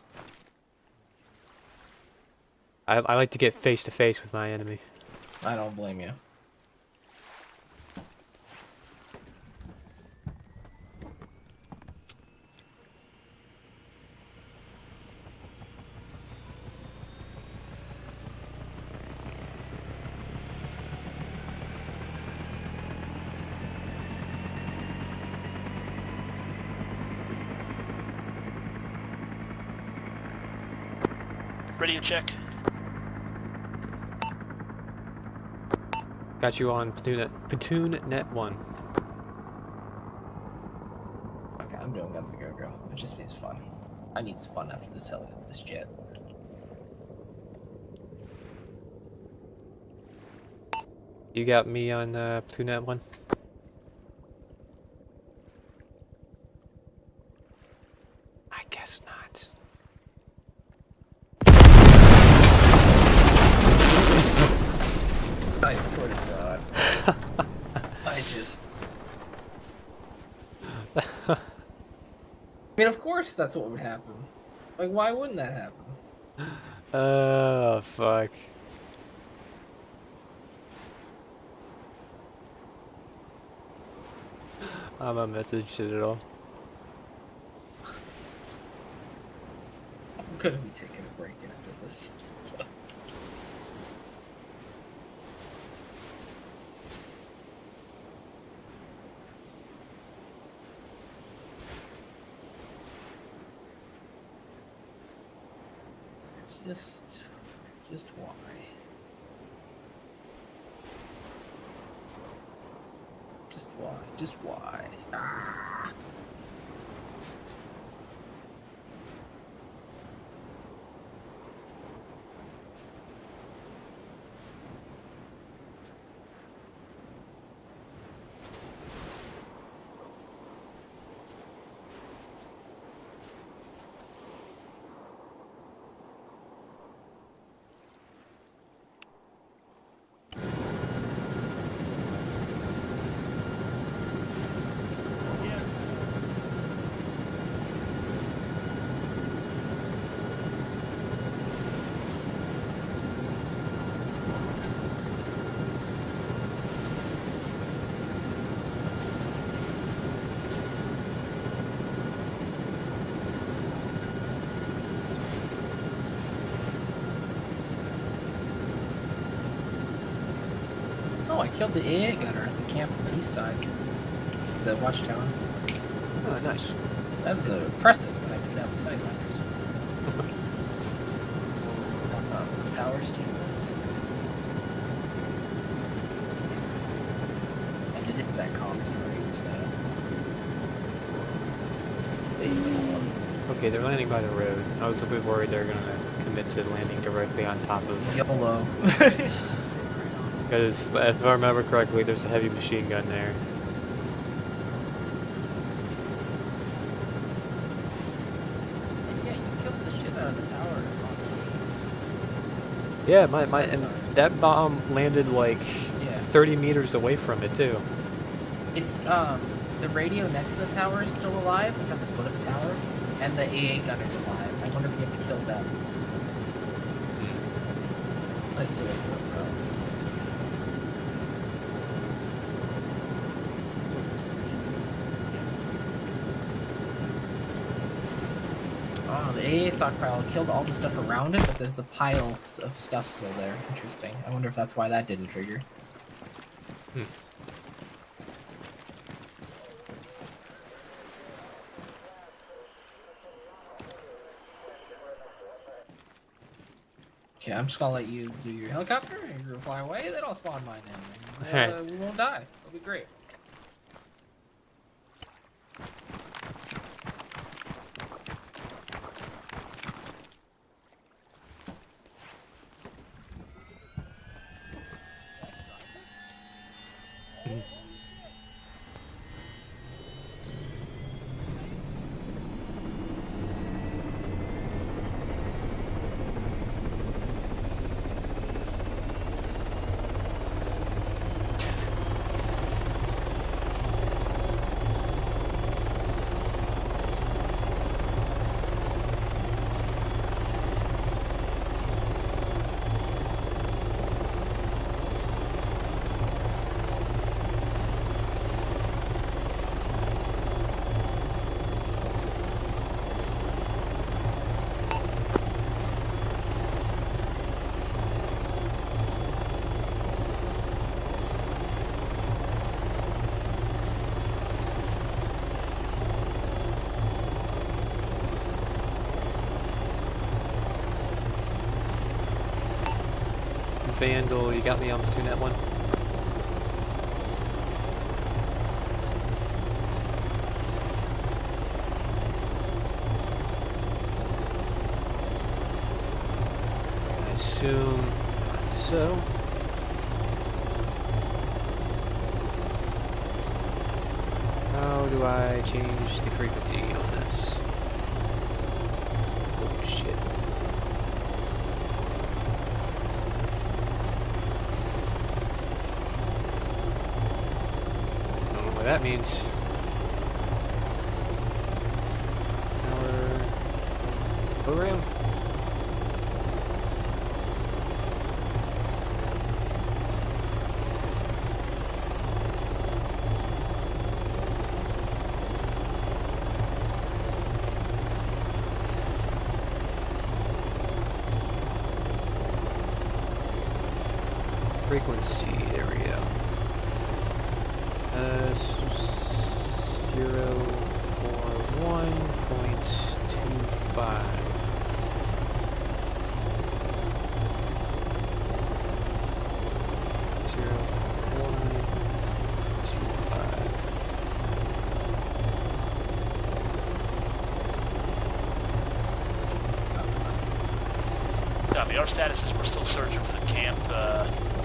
I like to get face to face with my enemy. I don't blame you. Ready to check? Got you on platoon net 1. Okay, I'm doing Guns a Go-Go. It just means fun. I need some fun after this this jet. You got me on platoon net 1. I guess not. I swear to God. I just. I mean, of course that's what would happen. Like, why wouldn't that happen? Oh, fuck. I'm not messaged it at all. I'm gonna be taking a break after this. Just why? Just why? Just why? Ah. Oh, I killed the AA gunner at the camp on the east side. The watchtower. Oh, nice. That was impressive when I did that with Sidelanders. Towers to and it is that common Okay, they're landing by the road. I was a bit worried they're gonna commit to landing directly on top of... YOLO. Because if I remember correctly, there's a heavy machine gun there. And yeah, you killed the shit out of the tower. Yeah, and that bomb landed like Yeah. 30 meters away from it too. It's the radio next to the tower is still alive. It's at the foot of the tower, and the AA gunner's alive. I wonder if you have to kill them. Let's see. That's how it's. Oh, the AA stockpile killed all the stuff around it, but there's the piles of stuff still there. Interesting. I wonder if that's why that didn't trigger. Okay, I'm just gonna let you do your helicopter, and you're gonna fly away, then I'll spawn mine in. And, we won't die. It'll be great. Vandal, you got me on platoon that one? I assume not so. How do I change the frequency on this? Oh shit. That means our program. Frequency, there we go. 041.25. Copy. Our status is we're still searching for the camp.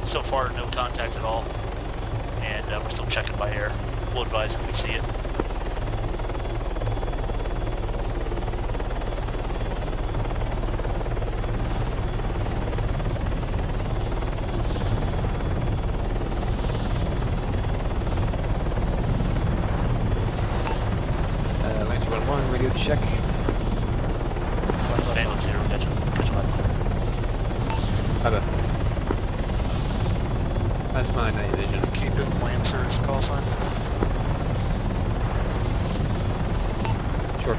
So far, no contact at all. And we're still checking by air. We'll advise if we see it. Lancer 1-1, radio check. Spaniel 0, catch him out. How about that? That's my night vision. Keep it Lancer's call sign. Sure.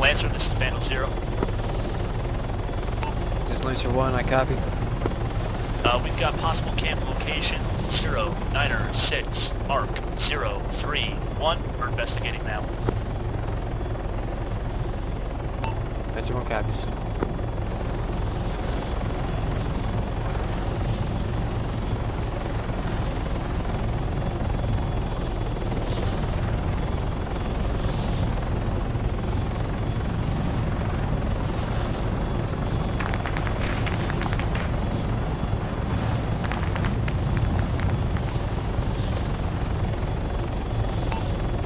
Lancer, this is Vandal 0. This is Lancer 1, I copy. We've got possible camp location 096 Mark 031. We're investigating now. Lancer 1 copies.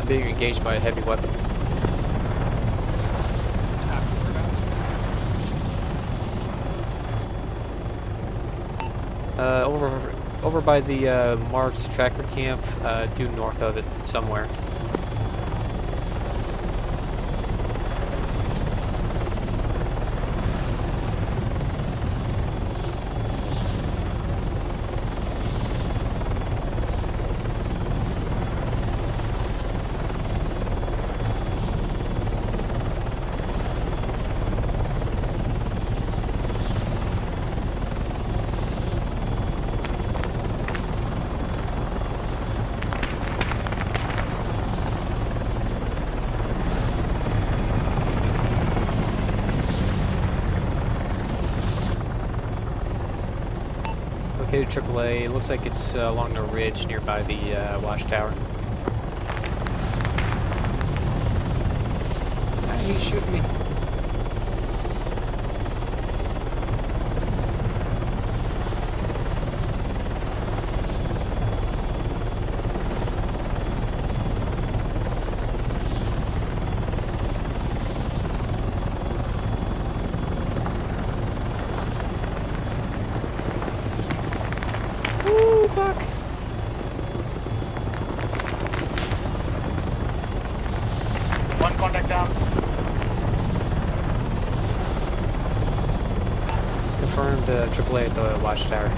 Being engaged by a heavy weapon. Over by the marked tracker camp, due north of it somewhere. Located AAA. It looks like it's along the ridge nearby the watchtower. Ah, he's shooting me. Ooh, fuck. One contact down. confirmed AAA at the watchtower.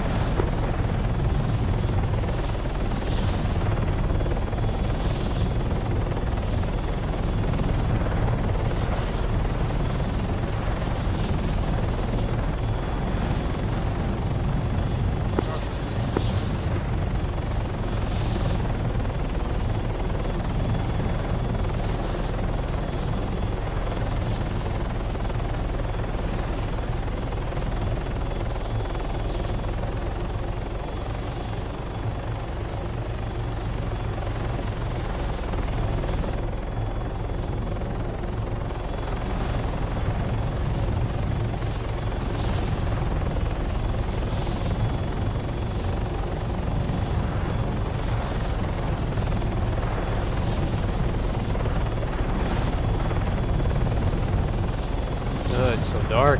It's so dark.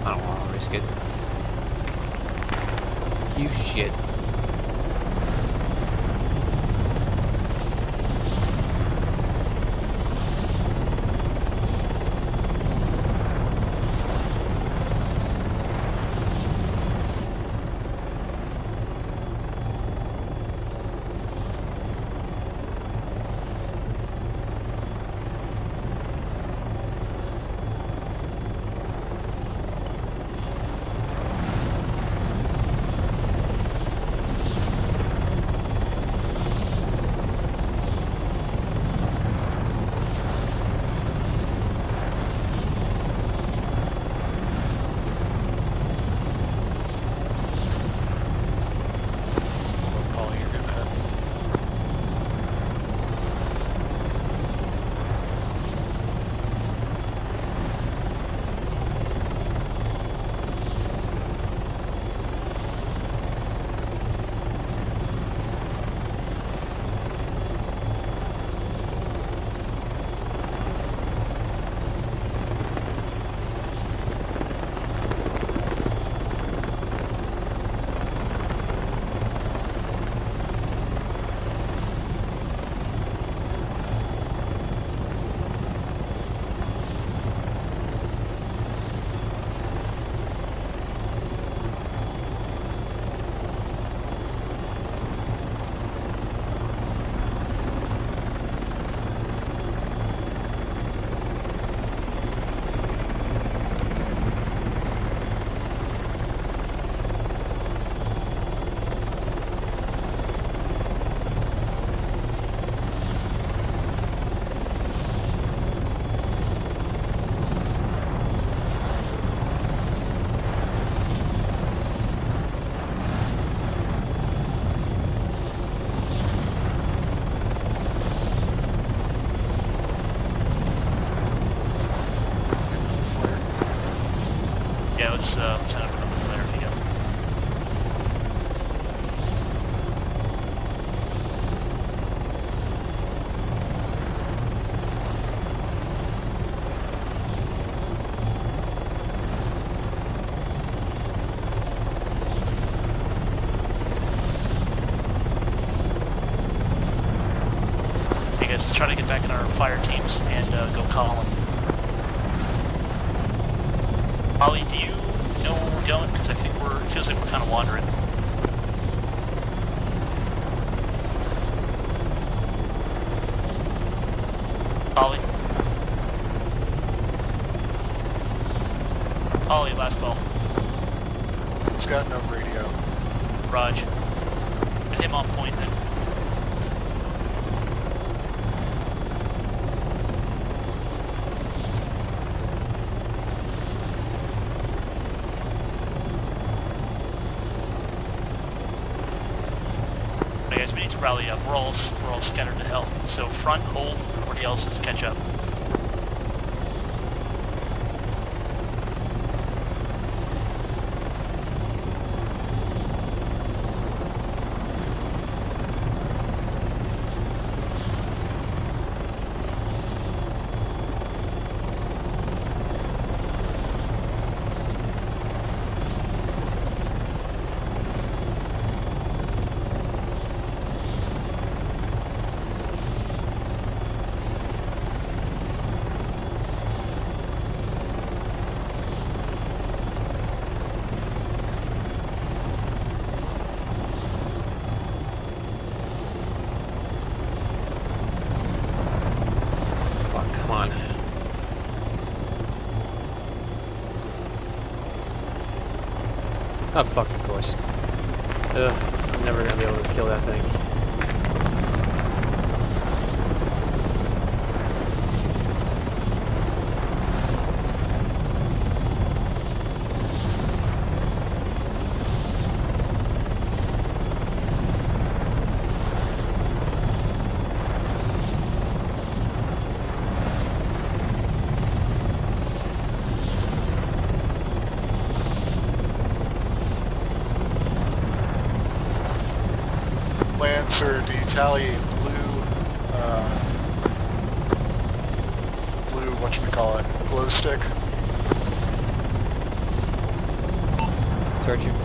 I don't want to risk it. You shit. Set up another flare if you go. Hey guys, let's try to get back in our fire teams and go call them. Ollie, do you know where we're going? Because I think it feels like we're kind of wandering. Ollie? Ollie, last call. He's got no radio. Raj. Get him on point then. Rally up. We're all scattered to hell. So front, hold, everybody else is catch up. Oh, fucking course. Ugh, I'm never gonna be able to kill that thing. Lancer, do you tally blue, whatchamacallit, glow stick? Searching.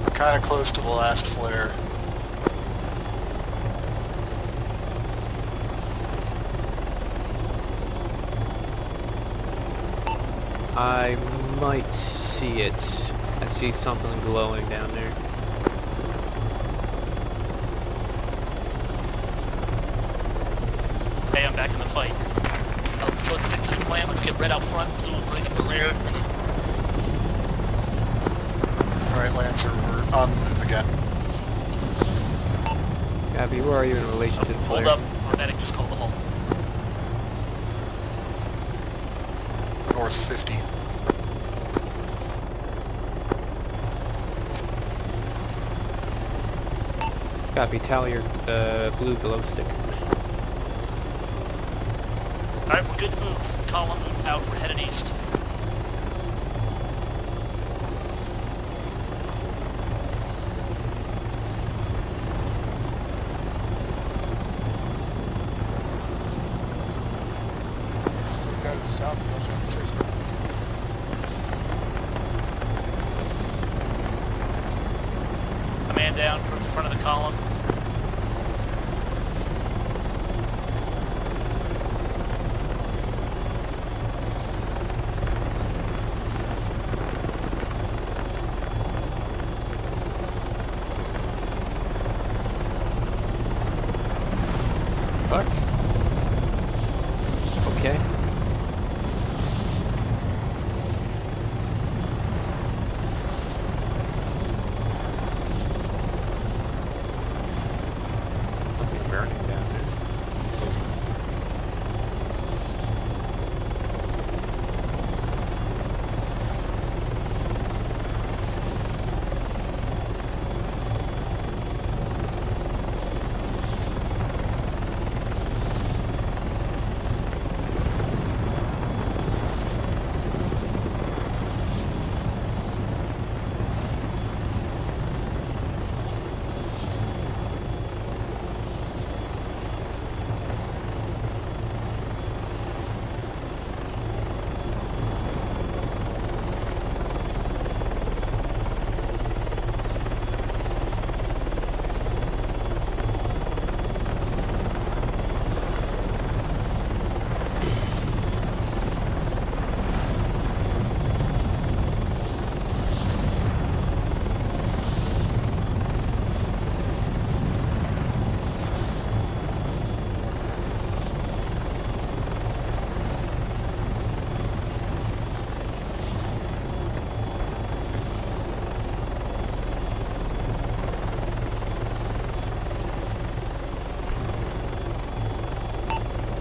I'm kind of close to the last flare. I might see it. I see something glowing down there. Hey, I'm back in the fight. Oh, let's stick to the plan. Let's get red out front, blue will bring it to rear. Alright, Lancer, we're on the move again. Gabby, where are you in relation to the flare? Hold up. Our medic just called the hull. North 50. Copy, tally your blue glow stick. Alright, we're good to move. Column out, we're headed east. Man down towards the front of the column. Fuck. Okay. Something burning down there.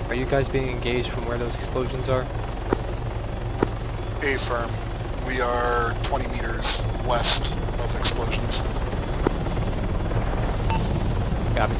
Are you guys being engaged from where those explosions are? A-firm. We are 20 meters west of explosions. Copy.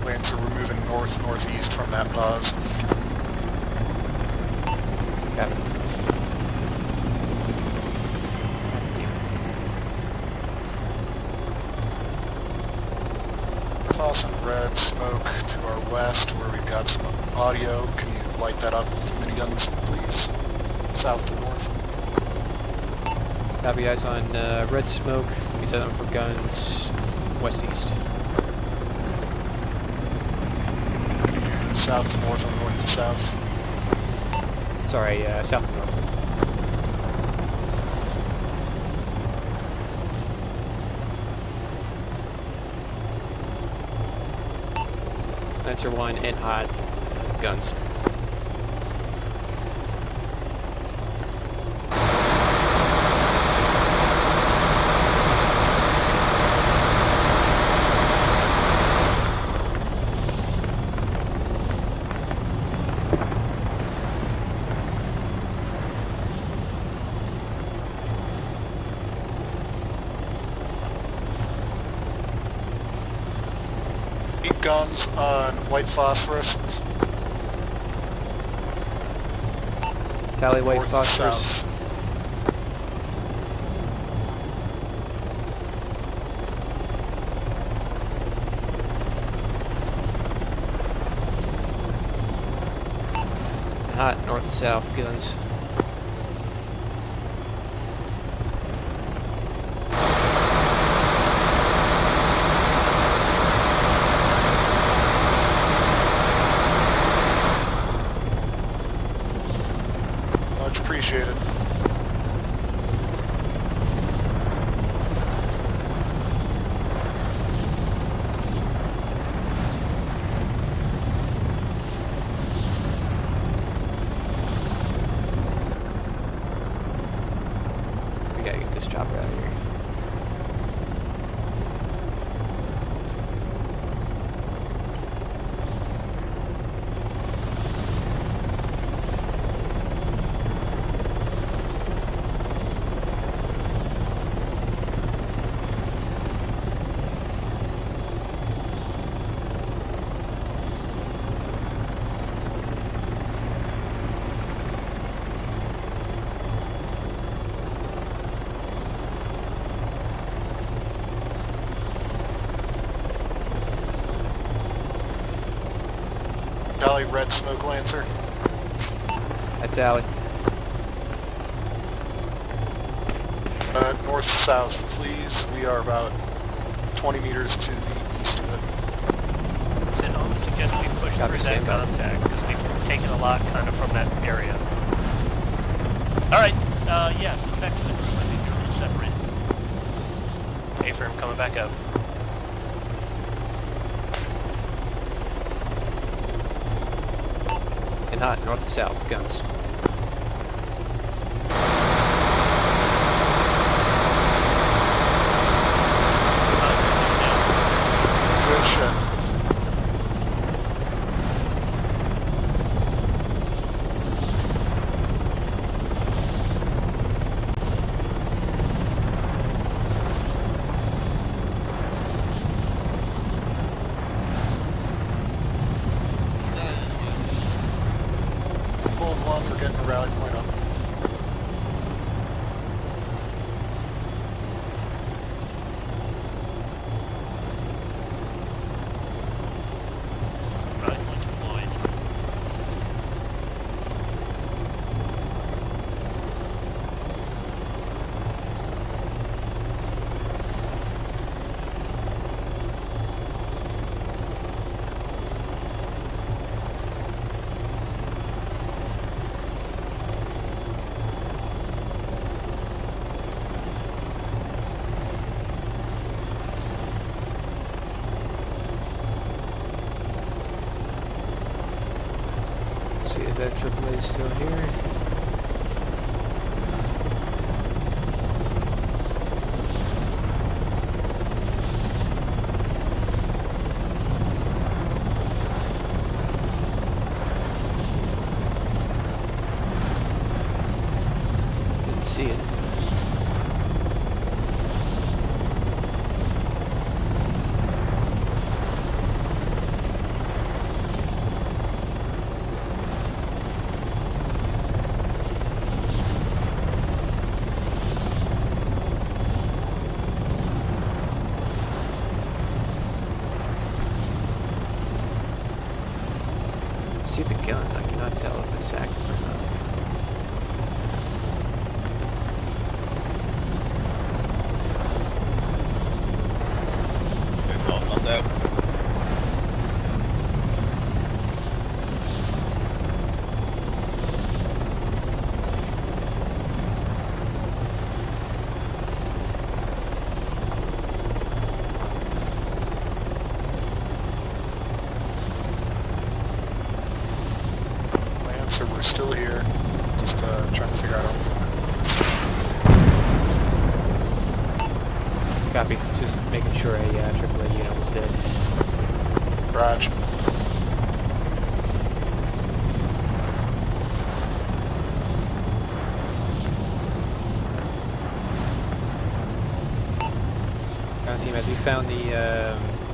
Lancer, we're moving north-northeast from that pause. Got it. Tossing red smoke to our west where we've got some audio. Can you light that up with miniguns, please? South to north. Copy, guys, on red smoke. We set them for guns west-east. South to north or north to south. Sorry, south to north. Lancer 1 in hot, guns. Guns on white phosphorus. Tally white North, phosphorus. south. Hot north-south guns. Much appreciated. We gotta get this chopper out of here. Tally red smoke Lancer. That's Alley. North-south, please. We are about 20 meters to the east of it. Then I'll suggest we push Copy, through that stand by. contact, because we've taken a lot kind of from that area. Alright, yeah, come back to the group. I think you're a little separate. A-firm coming back up. In hot north-south guns. Good shit. Hold one, we're getting a rally point up. Rally point deployed. See if that AAA is still here. Didn't see it. see the gun. I cannot tell if it's active or not. Not that. Lance, we're still here. Just trying to figure out our Copy. Just making sure a AAA unit was dead. Raj. Ground team, have you found the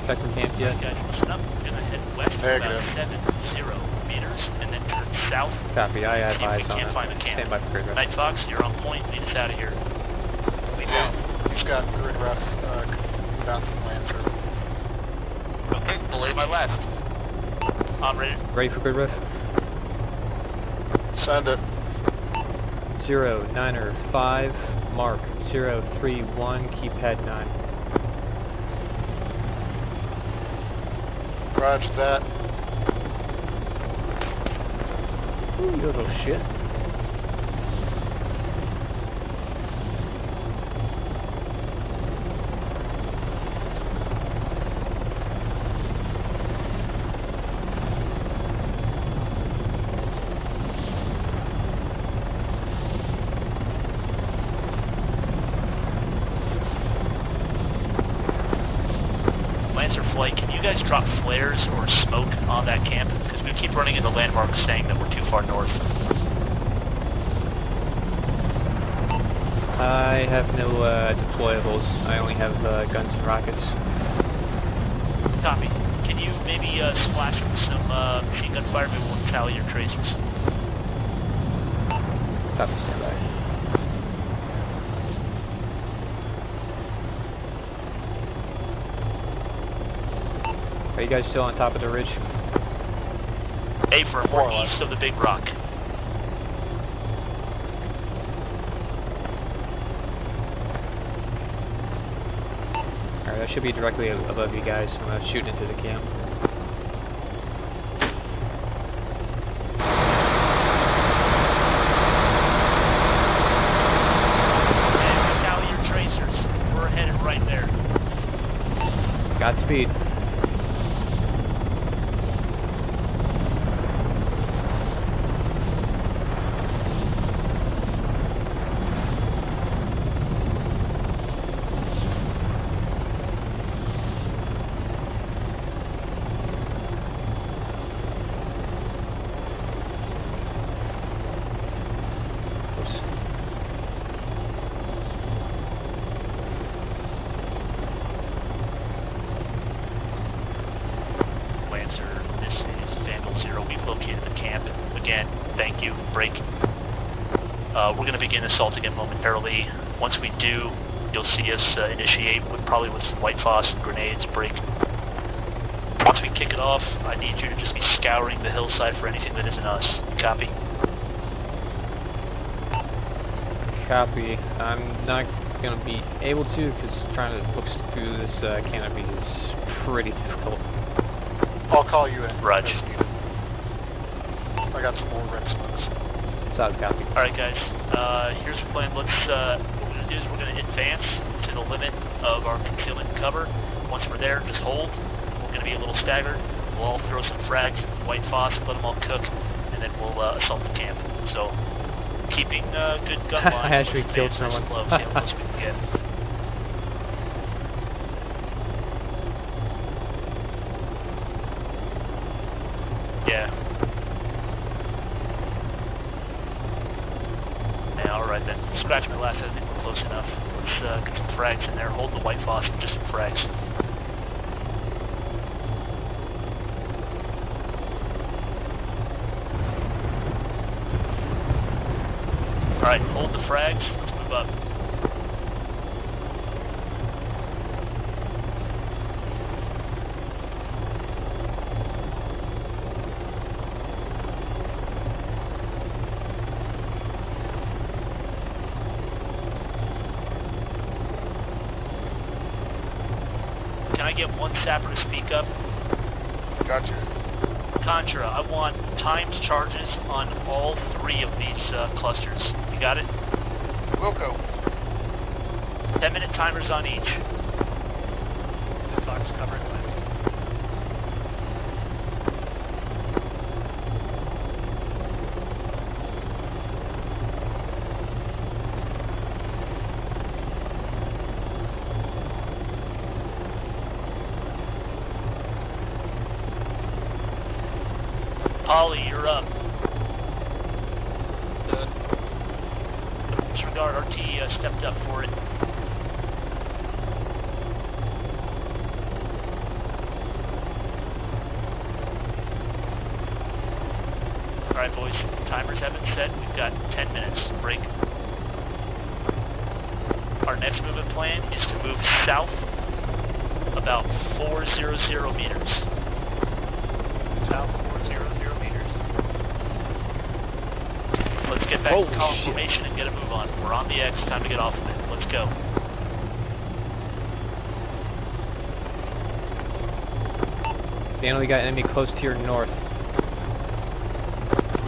tractor camp yet? Guys, listen up. We're gonna head west Negative. about 70 meters and then turn south. Copy. I have See if we eyes on can't find the it. camp. Stand by for grid ref. Night Fox, you're on point. Lead us out of here. Lead down. He's got grid ref down from Lancer. Okay, belay my left. On ready. Ready for grid ref? Send it. 09er 5, mark 031, keypad 9. Roger that. Ooh, you little shit. Lancer flight, can you guys drop flares or smoke on that camp? Because we keep running into landmarks saying that we're too far north. I have no deployables. I only have guns and rockets. Copy. Can you maybe splash with some machine gun fire? Maybe we'll tally your tracers. Copy, stand by. Are you guys still on top of the ridge? A firm, we're east of the big rock. Alright, that should be directly above you guys. I'm gonna shoot into the camp. And tally your tracers. We're headed right there. Godspeed. Oops. Lancer, this is Vandal Zero. We've located the camp. Again, thank you. Break. We're going to begin assault again momentarily. Once we do, you'll see us initiate probably with some white phos and grenades. Break. Once we kick it off, I need you to just be scouring the hillside for anything that isn't us. Copy? Copy. I'm not gonna be able to because trying to look through this canopy is pretty difficult. I'll call you in. Roger. As needed. I got some more red smokes. Solid copy. Alright guys, here's the plan. Let's, what we're going to do is we're going to advance to the limit of our concealment and cover. Once we're there, just hold. We're going to be a little staggered. We'll all throw some frags, white phos, let them all cook, and then we'll assault the camp. So, keeping good gun line. I actually killed someone. Close, yeah, close we can get. Yeah. Yeah, alright then. Scratch my last, I think we're close enough. Let's get some frags in there. Hold the white phos and just some frags. Alright, hold the frags. Let's move up. I get one sapper to speak up? Gotcha. Contra, I want timed charges on all 3 of these clusters. You got it? We'll go. 10-minute timers on each. The box covering left. Polly, you're up. Disregard RT stepped up for it. Alright boys, timers have been set. We've got 10 minutes. Break. Our next movement plan is to move south about 400 meters. South 400 meters. Let's get back to column formation and get a move on. We're on the X, time to get off of it. Let's go. Daniel, we got enemy close to your north.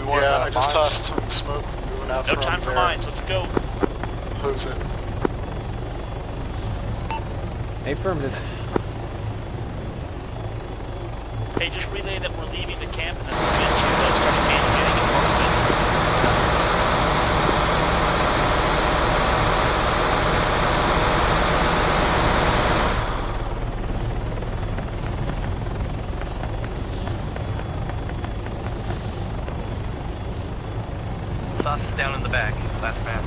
Yeah, I just tossed some smoke moving out No from time for there. mines, let's go. Hose it. Affirmative. Hey, just relay that we're leaving the camp and then we'll get to start engaging in apartment. Sauce is down in the back. Last map.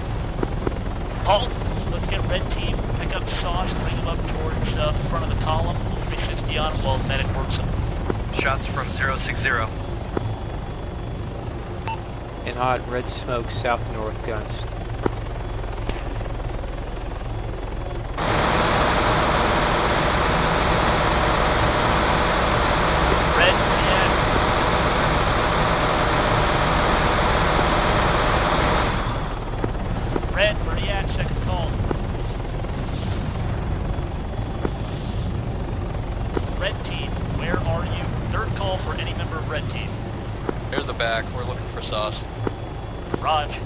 Halt! Let's get red team, pick up sauce, bring them up towards the front of the column. We'll 360 on while the medic works them. Shots from 060. In hot, red smoke, south north guns. Red, yeah. Red, where you at? Second call. Red team, where are you? Third call for any member of red team. Here's the back. We're looking for sauce. Raj.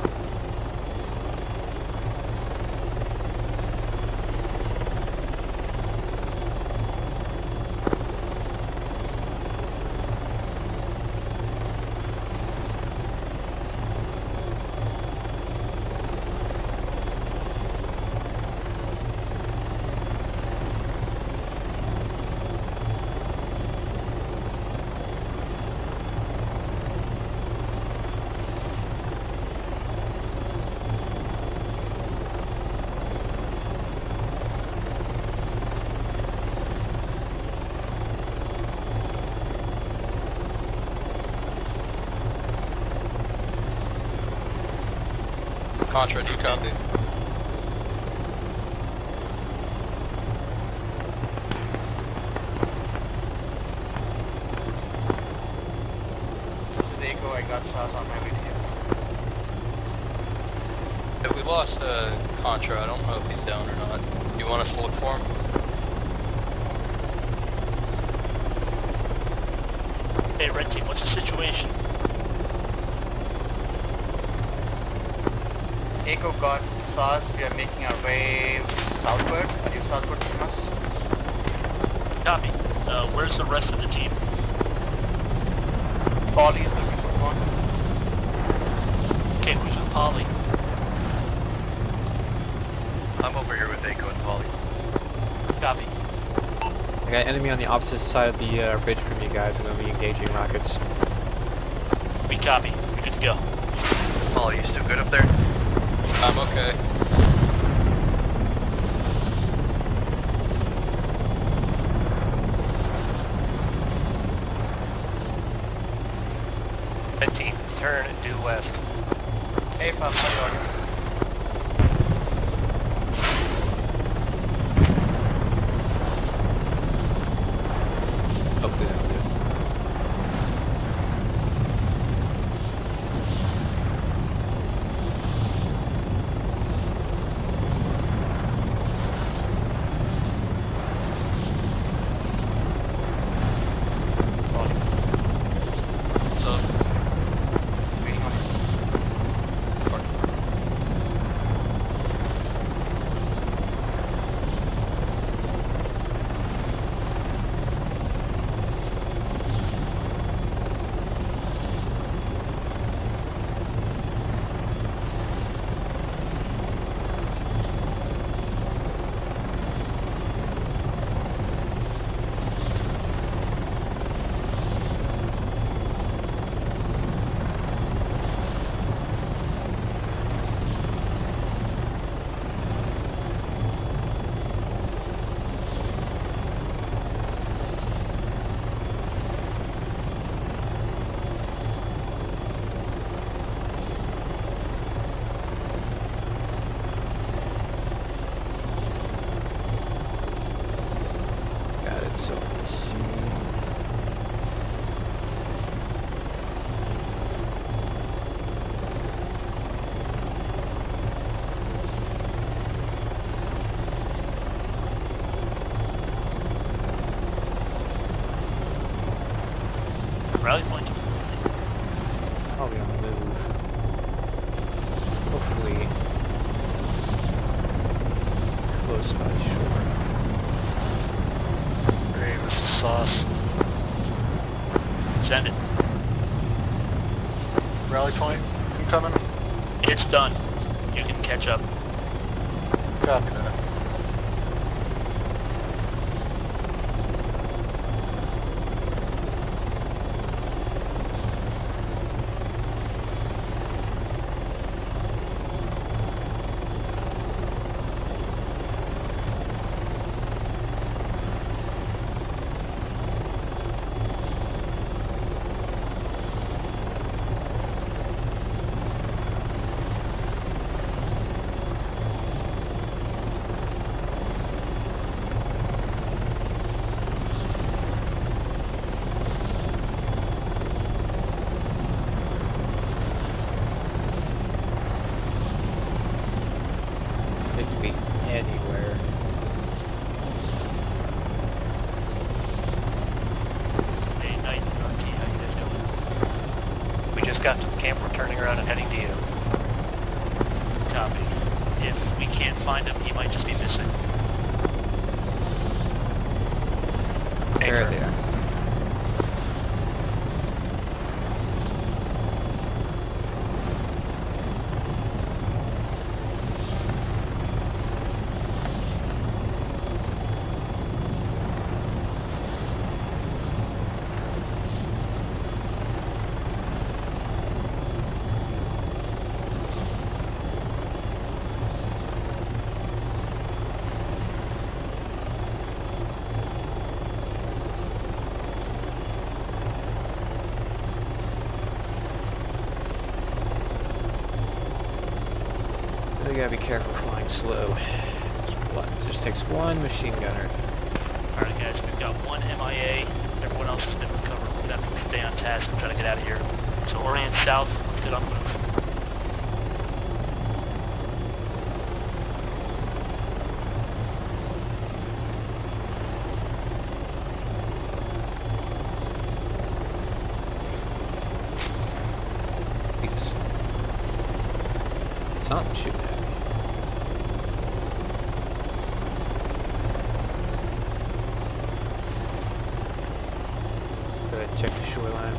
Contra, do you copy? This is Echo, I got sauce on my way to you. Yeah, we lost Contra. I don't know if he's down or not. You want us to look for him? Hey, red team, what's the situation? Echo got sauce, we are making our way southward. Are you southward from us? Copy. Where's the rest of the team? Polly is looking for one. Okay, who's with Polly? I'm over here with Echo and Polly. Copy. I got enemy on the opposite side of the ridge from you guys. I'm going to be engaging rockets. We copy. We're good to go. Polly, you still good up there? I'm okay. Red team, Turn and due west. Hey, Puff, how you doing? Hopefully that'll do it. Rally point. Probably on the move. Hopefully close by shore. Hey, this is Sauce. Send it. Rally point, incoming. It's done. You can catch up. Copy that. It could be anywhere. Hey, night, RT, how you guys doing? We just got to the camp. We're turning around and heading to you. Copy. If we can't find him, he might just be missing. There they are. We gotta be careful flying slow. It just takes one machine gunner. Alright guys, we've got one MIA. Everyone else has been recovered. We're gonna have to stay on task and try to get out of here. So orient south, let's get on the move. Jesus. Something shooting at me. Go ahead and check the shoreline.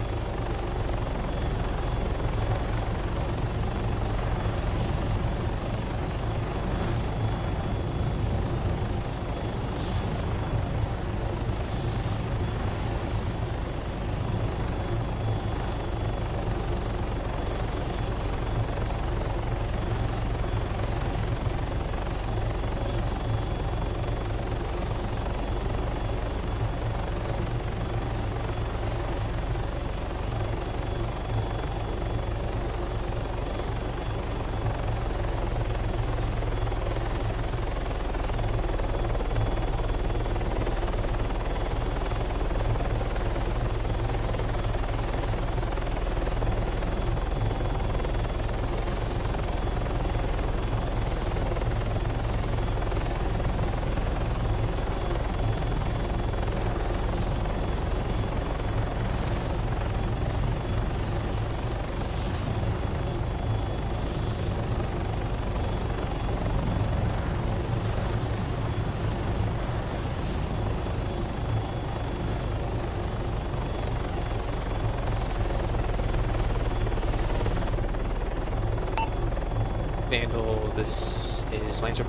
Vandal, this is Lancer.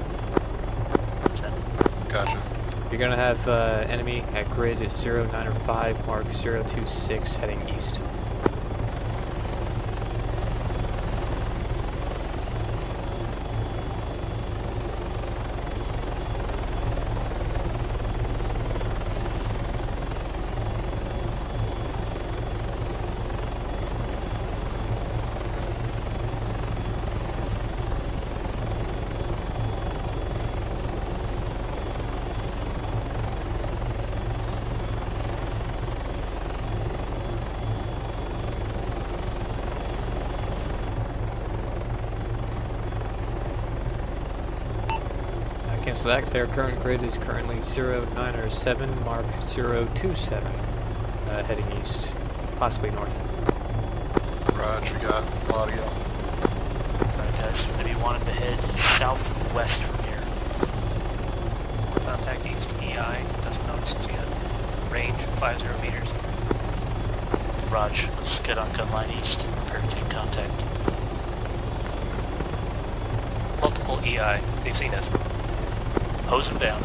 Gotcha. You're gonna have enemy at grid 0905, mark 026, heading east. So that their current grid is currently 0907, mark 027, heading east. possibly north. Roger, we got audio. Alright guys, if you wanted to head southwest from here. Contact east EI, doesn't notice us yet. Range 50 meters. Raj, let's get on gun line east. Prepare to take contact. Multiple EI, they've seen us. Hose them down.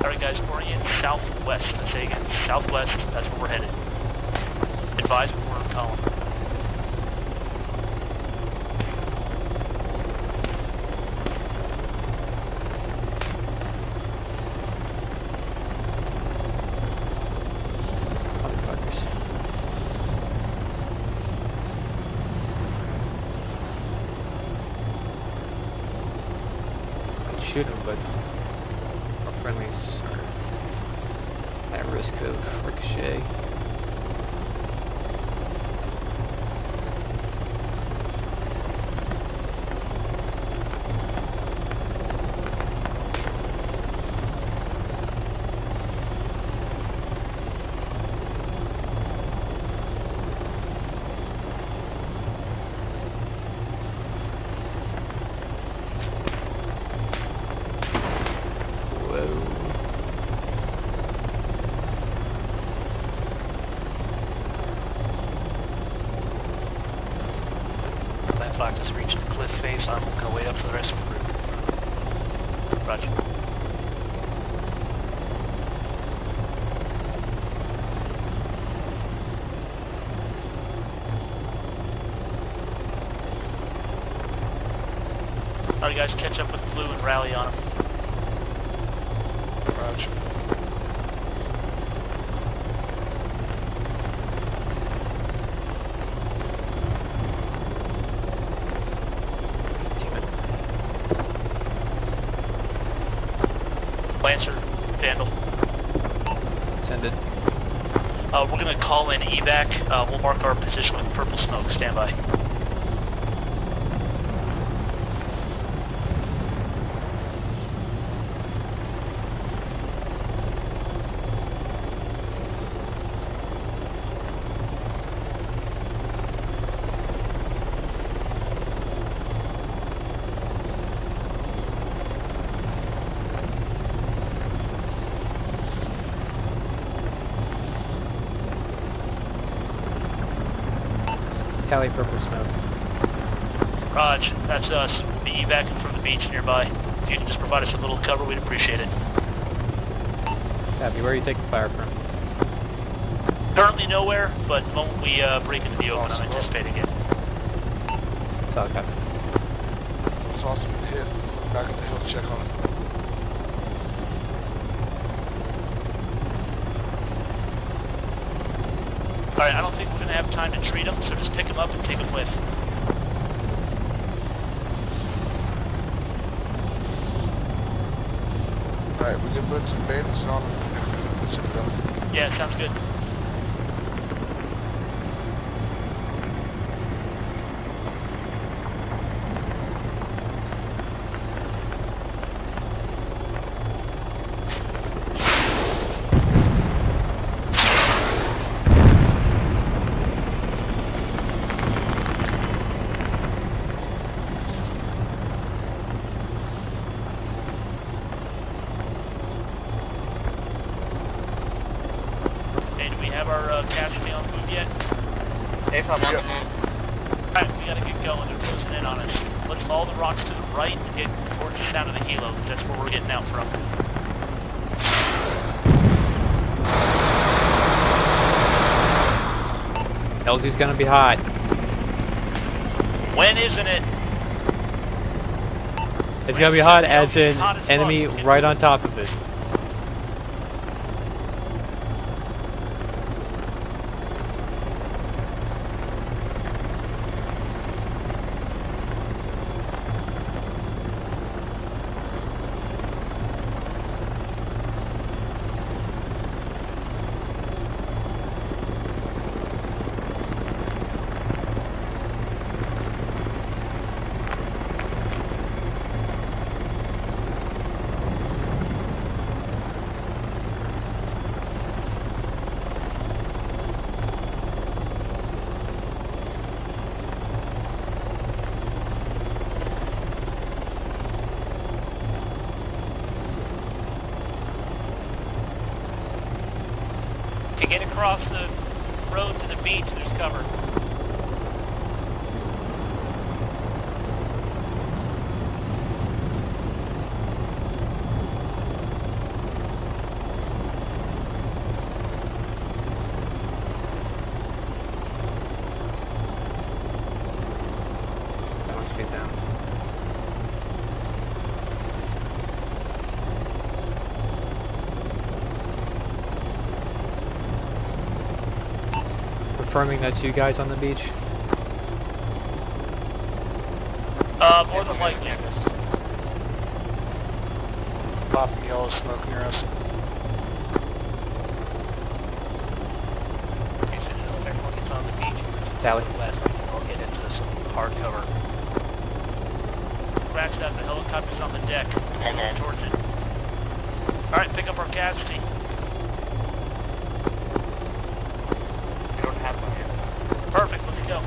Alright guys, orient southwest. I say again, southwest, that's where we're headed. Advise when we're in column. Motherfuckers. Could shoot him, but our friendlies are at risk of ricochet. Landlocked has reached the cliff face. I'm going to wait up for the rest of the group. Roger. Alright guys, catch up with Blue and rally on him. Roger. Damn it. Lancer, Vandal. Send it. We're going to call in evac. We'll mark our position with purple smoke. Stand by. Tally purple smoke. Raj, that's us. Be evacing from the beach nearby. If you can just provide us with a little cover, we'd appreciate it. Abby, where are you taking fire from? Currently nowhere, but the moment we break into the open, I'm anticipating it. Solid copy. It's awesome to hit. Back up the hill to check on it. Alright, I don't think we're going to have time to treat them, so just pick them up and take them with. Alright, we can put some babies on them. Yeah, sounds good. Hey, do we have our casualty on the move yet? Hey, I'm on. Alright, we gotta get going. They're closing in on us. Let's follow the rocks to the right and get towards the sound of the helo. That's where we're getting out from. LZ's gonna be hot. When isn't it? It's gonna be hot as in enemy right on top of it. Hey, get across the road to the beach. There's cover. Balance speed down. Confirming that's you guys on the beach. More than likely. Popping yellow smoke near us. Okay, so everyone gets on the beach. Tally. West, we'll get into some hard cover. Scratched out, the helicopter's on the deck. Heading towards it. Alright, pick up our casualty. We don't have one yet. Perfect, let's go.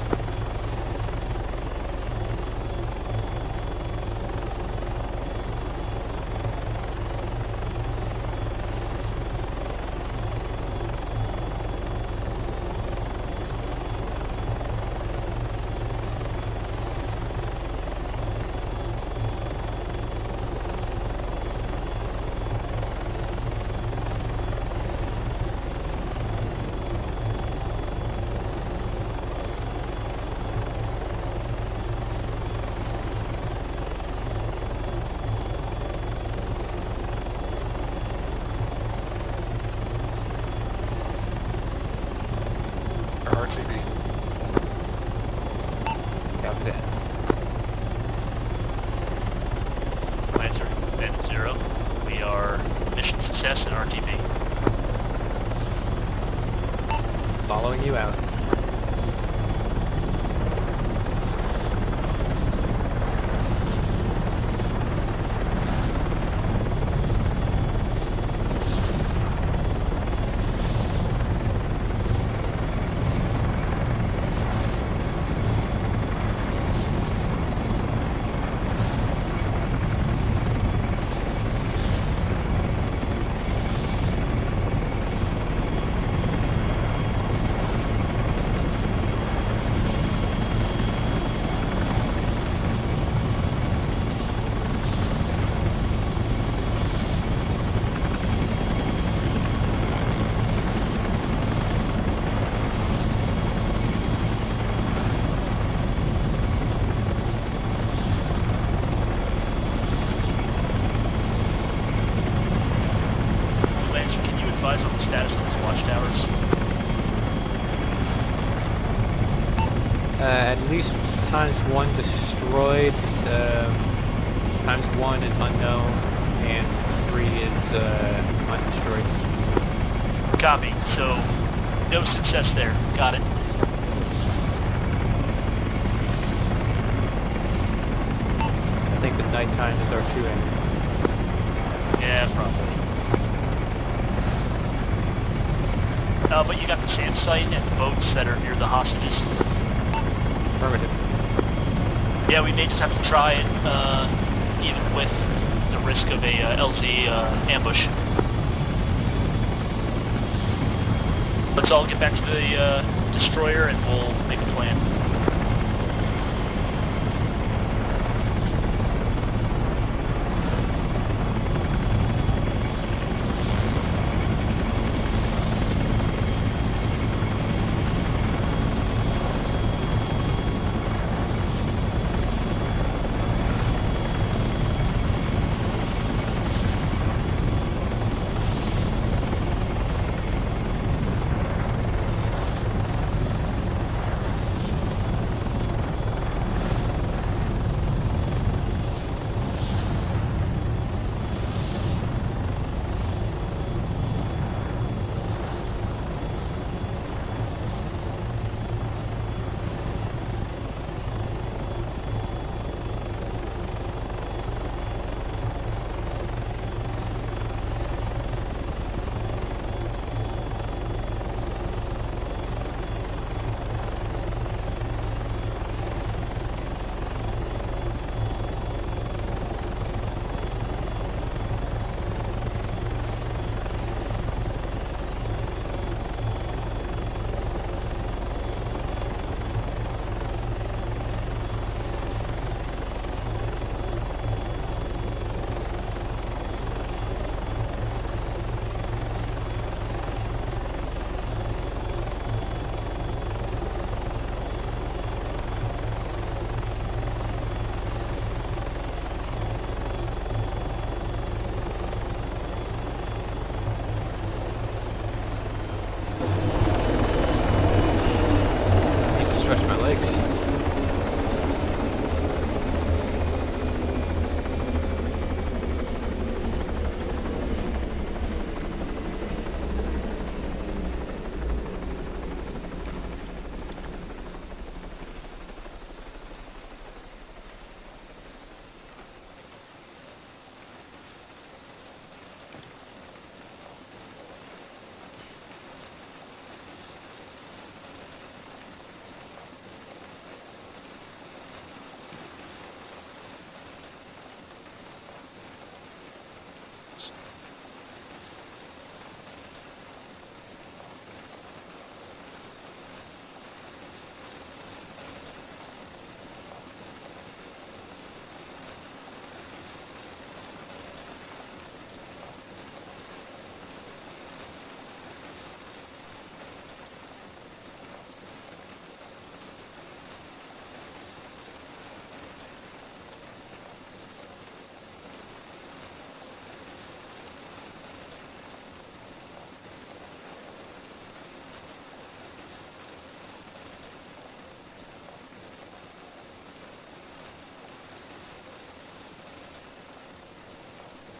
RTB. Copy that. Lancer, Bandit 0. We are mission success in RTB. Following you out. Lancer, can you advise on the status of these watchtowers? At least ×1 destroyed, ×1 is unknown, and 3 is undestroyed. Copy. So, no success there. Got it. I think the nighttime is our true enemy. Yeah, probably. But you got the SAM site and the boats that are near the hostages. Affirmative. Yeah, we may just have to try it, even with the risk of a LZ ambush. Let's all get back to the destroyer and we'll make a plan.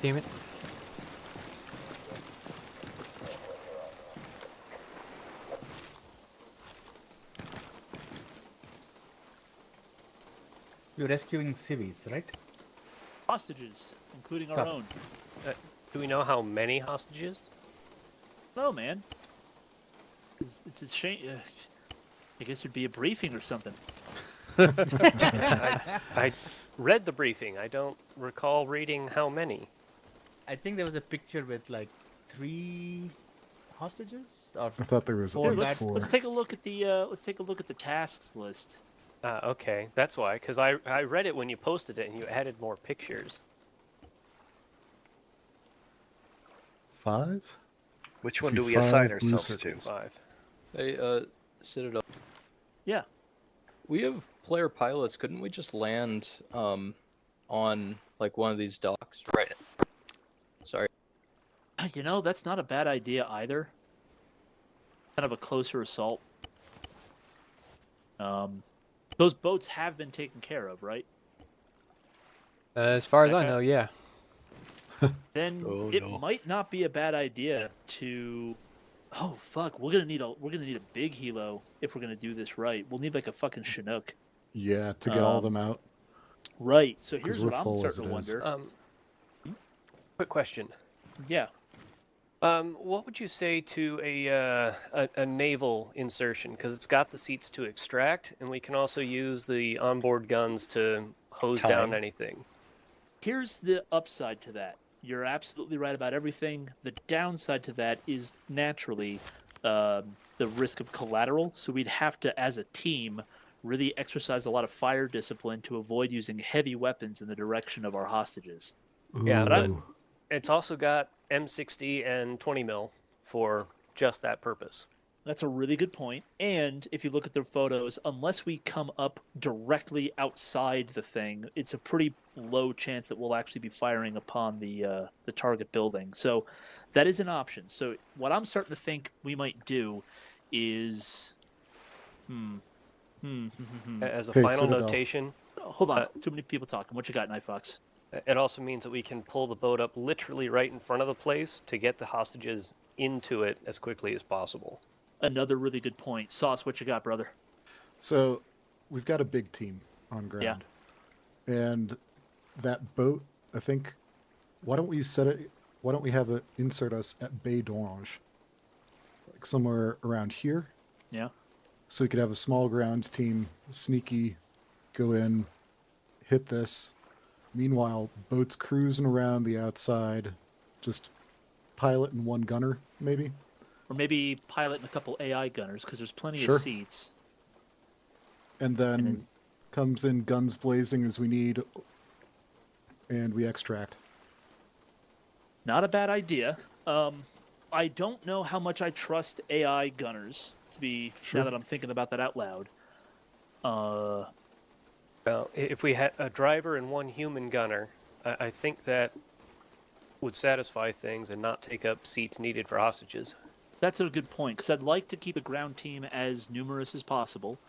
damn it. You're rescuing civvies, right? Hostages, including our Copy. own. Do we know how many hostages? No, man. It's a shame. I guess there'd be a briefing or something. I read the briefing. I don't recall reading how many. I think there was a picture with like 3 hostages or I thought there was at Here, least let's 4. let's take a look at the tasks list. Okay, that's why. Because I read it when you posted it and you added more pictures. 5? Which I one see do we 5 assign blue ourselves to? circles. 5. Hey, Citadel. Yeah. We have player pilots. Couldn't we just land on like one of these docks? Right. Sorry. You know, that's not a bad idea either. Kind of a closer assault. Those boats have been taken care of, right? As far as I Okay. know, yeah. Then Oh, it no. might not be a bad idea to. Oh fuck, we're gonna need a big helo if we're gonna do this right. We'll need like a fucking Chinook. Yeah, to get all of them out. Right. So 'Cause here's we're what I'm full as starting to it is. wonder. Quick question. Yeah. What would you say to a naval insertion? Because it's got the seats to extract, and we can also use the onboard guns to hose down anything. Here's the upside to that. You're absolutely right about everything. The downside to that is naturally the risk of collateral. So we'd have to, as a team, really exercise a lot of fire discipline to avoid using heavy weapons in the direction of our hostages. Yeah, but Ooh. it's also got M60 and 20 mil for just that purpose. That's a really good point. And if you look at the photos, unless we come up directly outside the thing, it's a pretty low chance that we'll actually be firing upon the target building. So that is an option. So what I'm starting to think we might do is, As a Hey, final Citadel. notation, hold on, too many people talking. What you got, Night Fox? it also means that we can pull the boat up literally right in front of the place to get the hostages into it as quickly as possible. Another really good point. Sauce, what you got, brother? So, we've got a big team on ground. And that boat, I think, why don't we have it insert us at Bay d'Orange? Like somewhere around here. Yeah. So we could have a small ground team, sneaky, go in, hit this. Meanwhile, boats cruising around the outside, just pilot and one gunner, maybe. Or maybe pilot and a couple AI gunners, because there's plenty Sure. of seats. And then comes in guns blazing as we need, and we extract. Not a bad idea. I don't know how much I trust AI gunners, to be, Sure. now that I'm thinking about that out loud. Well, if we had a driver and one human gunner, I think that would satisfy things and not take up seats needed for hostages. That's a good point, because I'd like to keep a ground team as numerous as possible.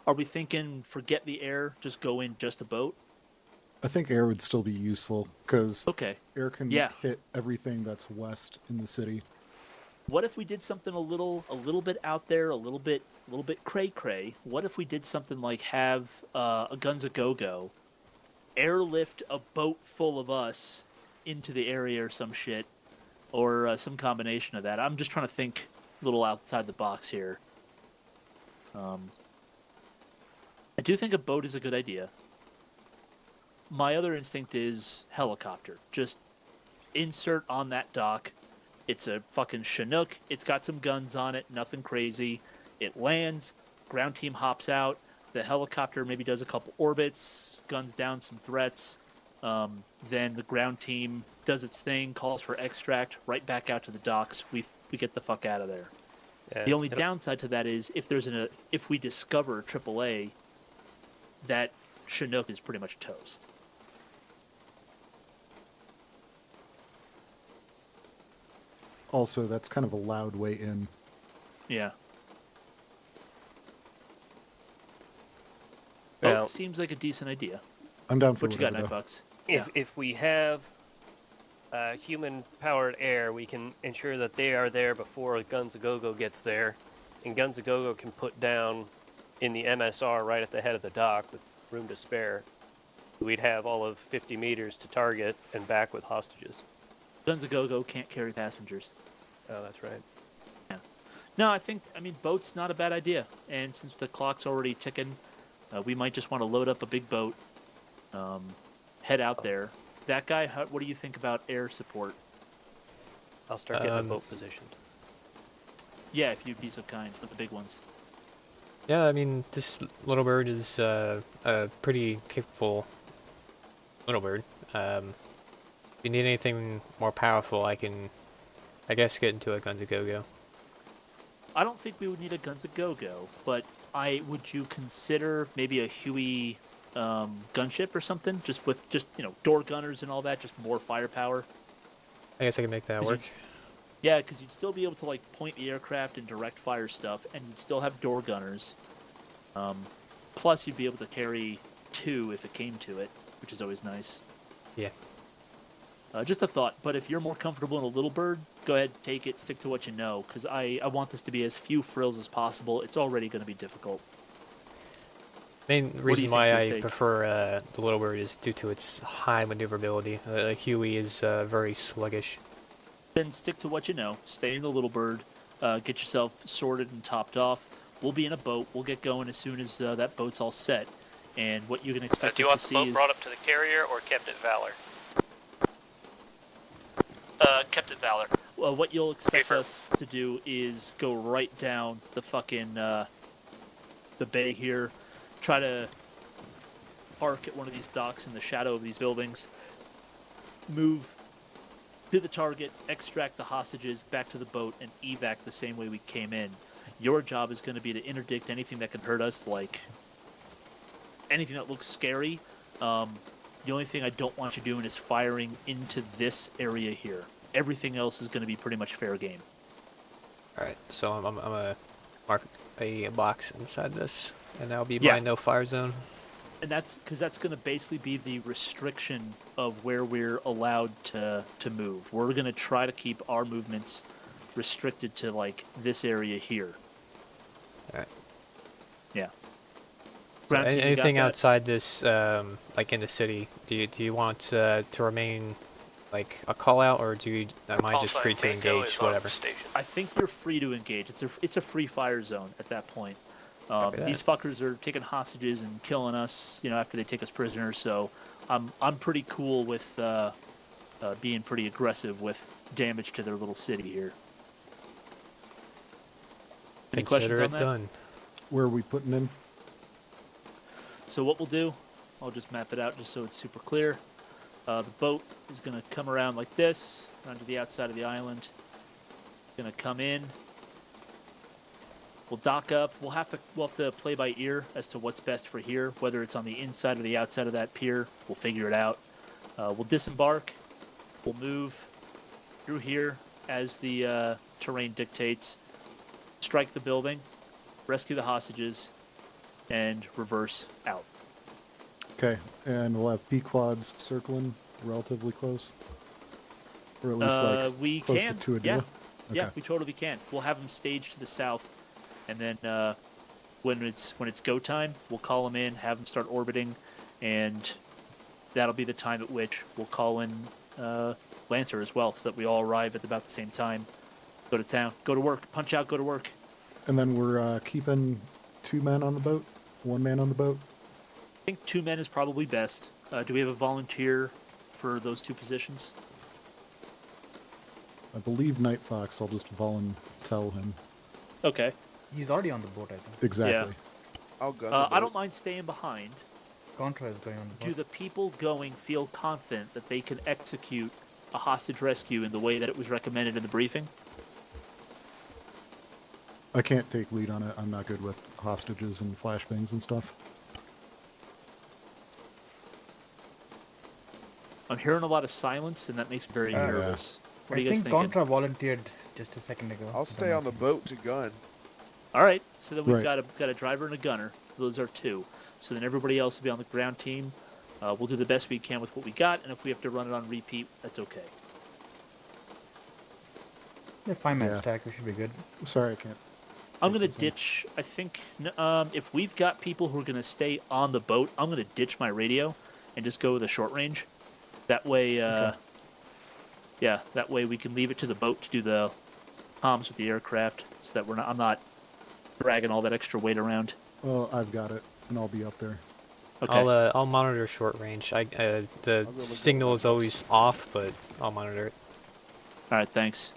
Are we thinking forget the air, just go in just a boat? I think air would still be useful, because Okay. air can Yeah. hit everything that's west in the city. What if we did something a little bit out there, a little bit cray-cray? What if we did something like have a guns a go-go, airlift a boat full of us into the area or some shit, or some combination of that? I'm just trying to think a little outside the box here. I do think a boat is a good idea. My other instinct is helicopter. Just insert on that dock. It's a fucking Chinook. It's got some guns on it. Nothing crazy. It lands. Ground team hops out. The helicopter maybe does a couple orbits. Guns down some threats. Then the ground team does its thing. Calls for extract. Right back out to the docks. We get the fuck out of there. Yeah. The only downside to that is if we discover AAA, that Chinook is pretty much toast. Also, that's kind of a loud way in. Yeah. Well- Oh, seems like a decent idea. I'm down for What you got, whatever, Night though. Fox? If we have human-powered air, we can ensure that they are there before Guns A Go-Go gets there, and Guns A Go-Go can put down in the MSR right at the head of the dock with room to spare. We'd have all of 50 meters to target and back with hostages. Guns A Go-Go can't carry passengers. Oh, that's right. Yeah. No, I mean, boat's not a bad idea. And since the clock's already ticking, we might just want to load up a big boat, head out there. That guy, what do you think about air support? I'll start getting the boat positioned. Yeah, if you'd be so kind, for the big ones. Yeah, I mean, this little bird is a pretty capable little bird. If you need anything more powerful, I can, I guess, get into a Guns A Go-Go. I don't think we would need a Guns A Go-Go, but would you consider maybe a Huey gunship or something, just with door gunners and all that, just more firepower? I guess I can make that work. Yeah, because you'd still be able to point the aircraft and direct fire stuff, and you'd still have door gunners. Plus, you'd be able to carry 2 if it came to it, which is always nice. Yeah. Just a thought, but if you're more comfortable in a little bird, go ahead, take it, stick to what you know, because I want this to be as few frills as possible. It's already going to be difficult. Main reason why I prefer the little bird is due to its high maneuverability. Huey is very sluggish. Then stick to what you know. Stay in the little bird. Get yourself sorted and topped off. We'll be in a boat. We'll get going as soon as that boat's all set. And what you can expect do you us want to the see boat is... brought up to the carrier or kept at Valor? Kept at Valor. Well, what you'll expect us to do is go right down the fucking the bay here. Try to park at one of these docks in the shadow of these buildings. Move to the target, extract the hostages back to the boat, and evac the same way we came in. Your job is going to be to interdict anything that can hurt us, like anything that looks scary. The only thing I don't want you doing is firing into this area here. Everything else is going to be pretty much fair game. Alright, so I'm going to mark a box inside this, and that'll be my no-fire zone. And that's because that's going to basically be the restriction of where we're allowed to move. We're going to try to keep our movements restricted to, this area here. Alright. Yeah. So anything outside this, in the city, do you want to remain a call out, or am I just free to engage, whatever? I think you're free to engage. It's a free fire zone at that point. These fuckers are taking hostages and killing us, after they take us prisoners. So I'm pretty cool with being pretty aggressive with damage to their little city here. Any questions on that? Done. Where are we putting in? So what we'll do, I'll just map it out just so it's super clear. The boat is going to come around like this, around to the outside of the island. Going to come in. We'll dock up. We'll have to play by ear as to what's best for here, whether it's on the inside or the outside of that pier. We'll figure it out. We'll disembark. We'll move through here as the terrain dictates. Strike the building, rescue the hostages, and reverse out. Okay, and we'll have Pequods circling relatively close, or at least we close can. to Tuadilla. Yeah, okay. yeah, we totally can. We'll have them staged to the south, and then when it's go time, we'll call them in, have them start orbiting, and that'll be the time at which we'll call in Lancer as well, so that we all arrive at about the same time. Go to town, go to work, punch out, go to work. And then we're keeping 2 men on the boat, 1 man on the boat. I think 2 men is probably best. Do we have a volunteer for those 2 positions? I believe Night Fox. I'll just tell him. Okay. He's already on the boat, I think. Exactly. Yeah. I'll go. I don't mind staying behind. Contra is going on the boat. Do the people going feel confident that they can execute a hostage rescue in the way that it was recommended in the briefing? I can't take lead on it. I'm not good with hostages and flashbangs and stuff. I'm hearing a lot of silence, and that makes me very nervous. What are you guys thinking? I think Contra volunteered just a second ago. I'll stay on the boat to gun. All right. So then we've Right. got a driver and a gunner. So those are 2. So then everybody else will be on the ground team. We'll do the best we can with what we got, and if we have to run it on repeat, that's okay. Yeah, 5-man Yeah. stack. We should be good. Sorry, I can't. I'm gonna this one. ditch. I think if we've got people who are gonna stay on the boat, I'm gonna ditch my radio and just go with a short range. That way, yeah, that way we can leave it to the boat to do the comms with the aircraft, so that I'm not dragging all that extra weight around. Well, I've got it, and I'll be up there. Okay. I'll monitor short range. The signal is always off, but I'll monitor it. All right. Thanks.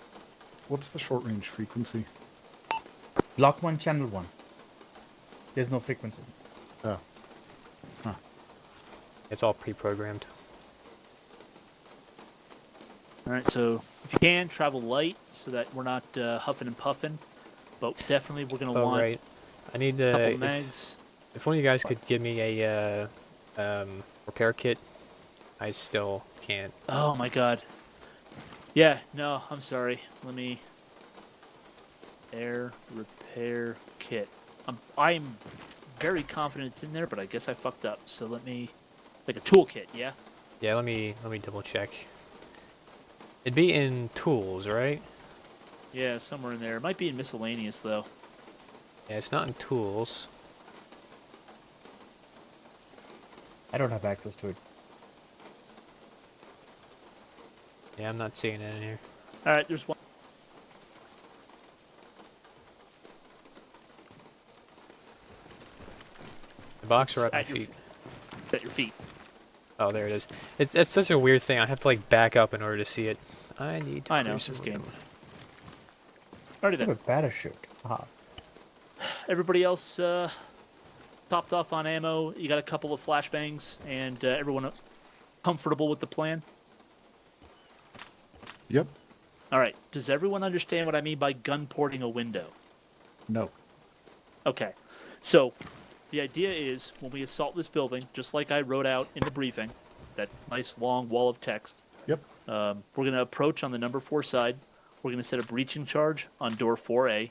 What's the short range frequency? Block 1, channel 1. There's no frequency. Oh. Huh. It's all pre-programmed. All right. So if you can, travel light so that we're not huffing and puffing. But definitely, we're gonna want right. I need a couple to. of mags. If one of you guys could give me a repair kit, I still can't. Oh my god. Yeah, no, I'm sorry. Let me... Air repair kit. I'm very confident it's in there, but I guess I fucked up. So let me... Like a toolkit, yeah? Yeah, let me double check. It'd be in tools, right? Yeah, somewhere in there. It might be in miscellaneous, though. Yeah, it's not in tools. I don't have access to it. Yeah, I'm not seeing it in here. Alright, there's one. The box or at my At your feet? At your feet. Oh, there it is. It's such a weird thing. I have to like back up in order to see it. I need to I clear know, some this game. room. Alrighty I have a then. parachute. Aha. Everybody else topped off on ammo. You got a couple of flashbangs, and everyone comfortable with the plan? Yep. Alright, does everyone understand what I mean by gun porting a window? No. Okay, so the idea is when we assault this building, just like I wrote out in the briefing, that nice long wall of text. Yep. We're going to approach on the number 4 side. We're going to set a breaching charge on door 4A.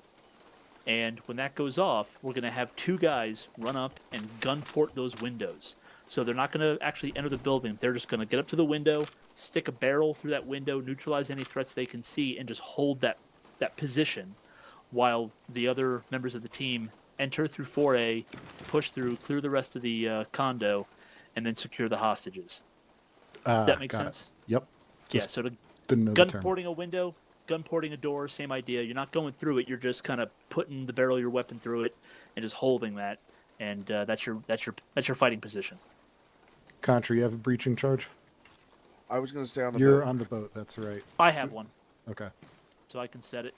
And when that goes off, we're going to have 2 guys run up and gun port those windows. So they're not going to actually enter the building. They're just going to get up to the window, stick a barrel through that window, neutralize any threats they can see, and just hold that position while the other members of the team enter through 4A, push through, clear the rest of the condo, and then secure the hostages. That makes sense? Yep. Yeah, Just so to didn't know the gun term. porting a window, gun porting a door, same idea. You're not going through it. You're just kind of putting the barrel of your weapon through it and just holding that, and that's your fighting position. Contra, you have a breaching charge? I was gonna stay on the You're boat. on the boat, that's right. I have one, Okay. so I can set it.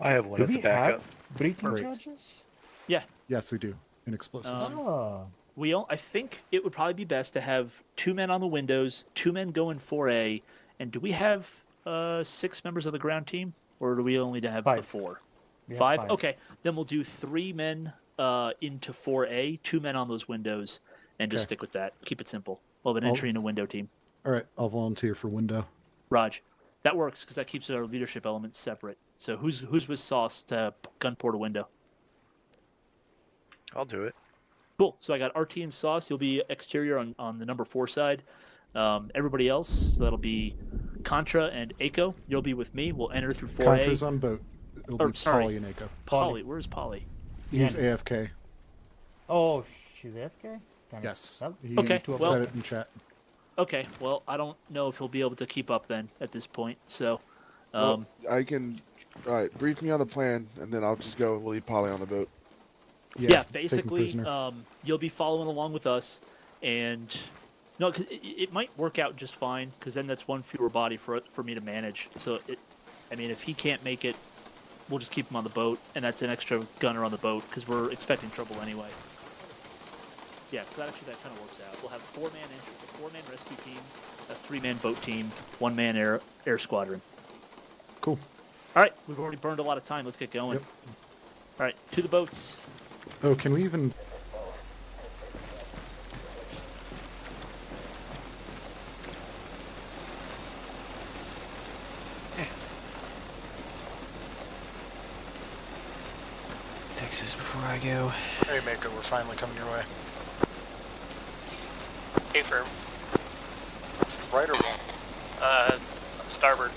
I have one Do as a we backup. have breaching Great. charges? Yeah. Yes, we do. In explosives. Oh. I think it would probably be best to have 2 men on the windows, 2 men go in 4A, and do we have 6 members of the ground team, or do we only have the 5. 4? We have 5? 5. Okay, then we'll do 3 men into 4A, 2 men on those windows, and just Okay. stick with that. Keep it simple. We'll have an entry and a window team. All right, I'll volunteer for window. Raj, that works because that keeps our leadership elements separate. So who's with Sauce to gun port a window? I'll do it. Cool. So I got RT and Sauce. You'll be exterior on the number 4 side. Everybody else, so that'll be Contra and Aiko. You'll be with me. We'll enter through 4A. Contra's on boat. It'll Or, be sorry. Polly and Aiko. Polly. Where's Polly? He's Yeah. AFK. Oh, she's AFK? Damn it. Yes. Well, He Okay, said well- it in chat. Okay. Well, I don't know if he'll be able to keep up then at this point. So, Well, I can. All right, brief me on the plan, and then I'll just go. We'll leave Polly on the boat. yeah, take him basically, prisoner. you'll be following along with us, and no, 'cause it might work out just fine because then that's one fewer body for me to manage. So, if he can't make it, we'll just keep him on the boat, and that's an extra gunner on the boat because we're expecting trouble anyway. Yeah, so that kind of works out. We'll have 4-man entry, a 4-man rescue team, a 3-man boat team, 1-man air squadron. Cool. All right, we've already burned a lot of time. Let's get going. Yep. All right, to the boats. Oh, can we even... Fix this before I go. Hey, Mako, we're finally coming your way. Hey, firm. Right or wrong? Starboard.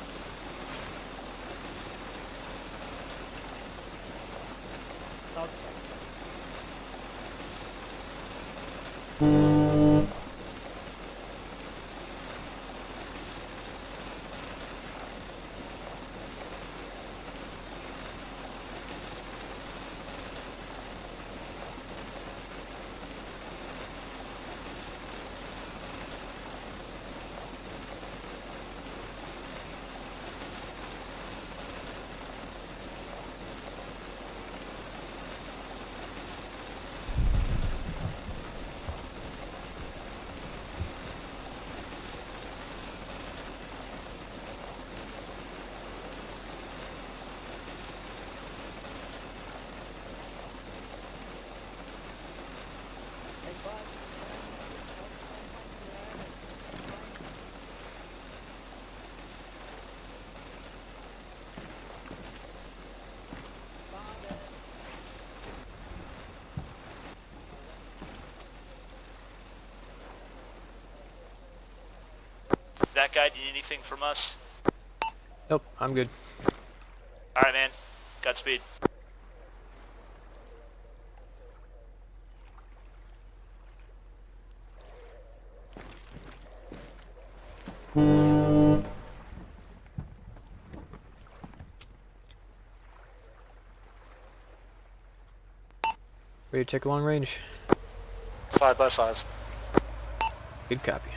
That guy, do you need anything from us? Nope, I'm good. Alright, man. Godspeed. Ready to check long range? 5x5. Good copy.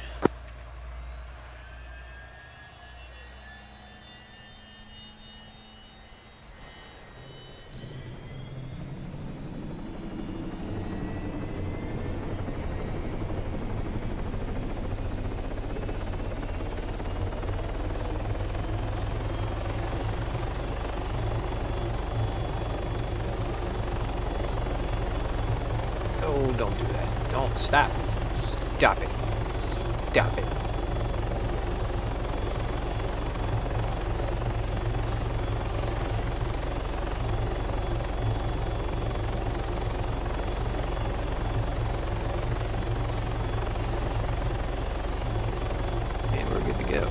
Oh, don't do that. Don't stop. Stop it. Stop it. And we're good to go.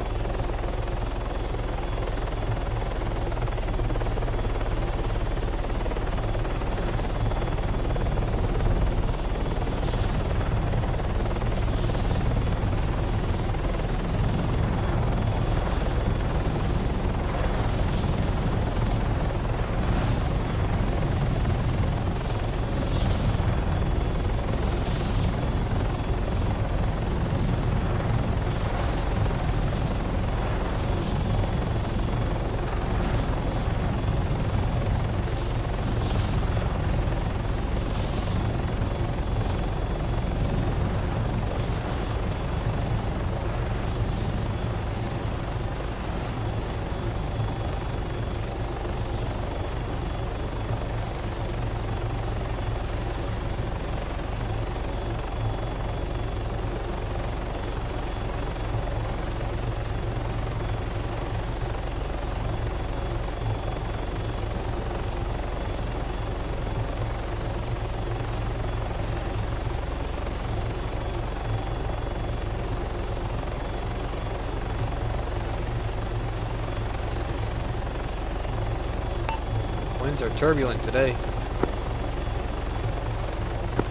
Winds are turbulent today.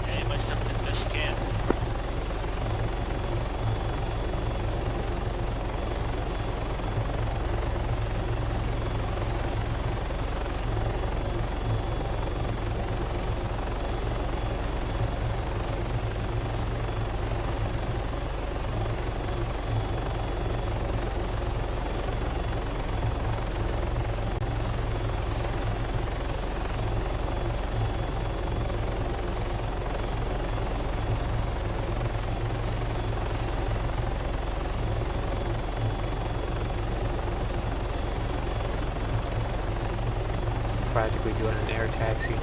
Anybody something to miss again? Practically doing an air taxi.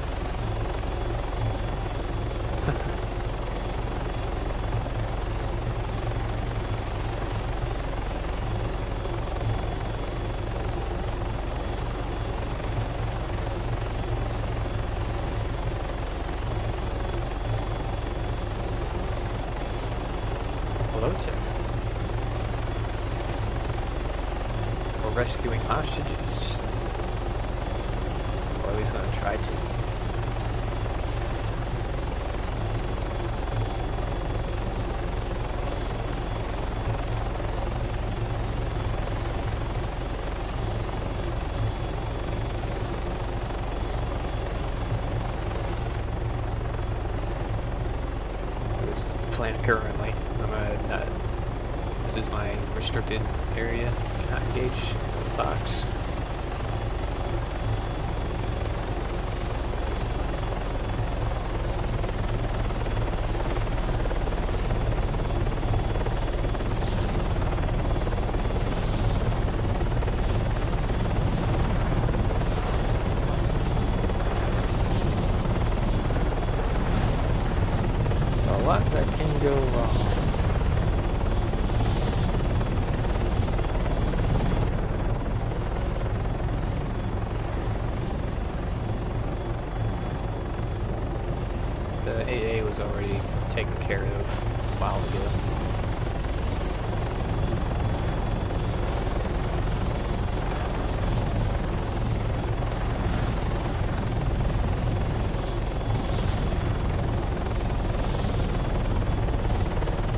Hello, Tiff. We're rescuing hostages. Or at least gonna try to. plan currently. This is my restricted area. Cannot engage box. There's a lot that can go wrong. The AA was already taken care of a while ago.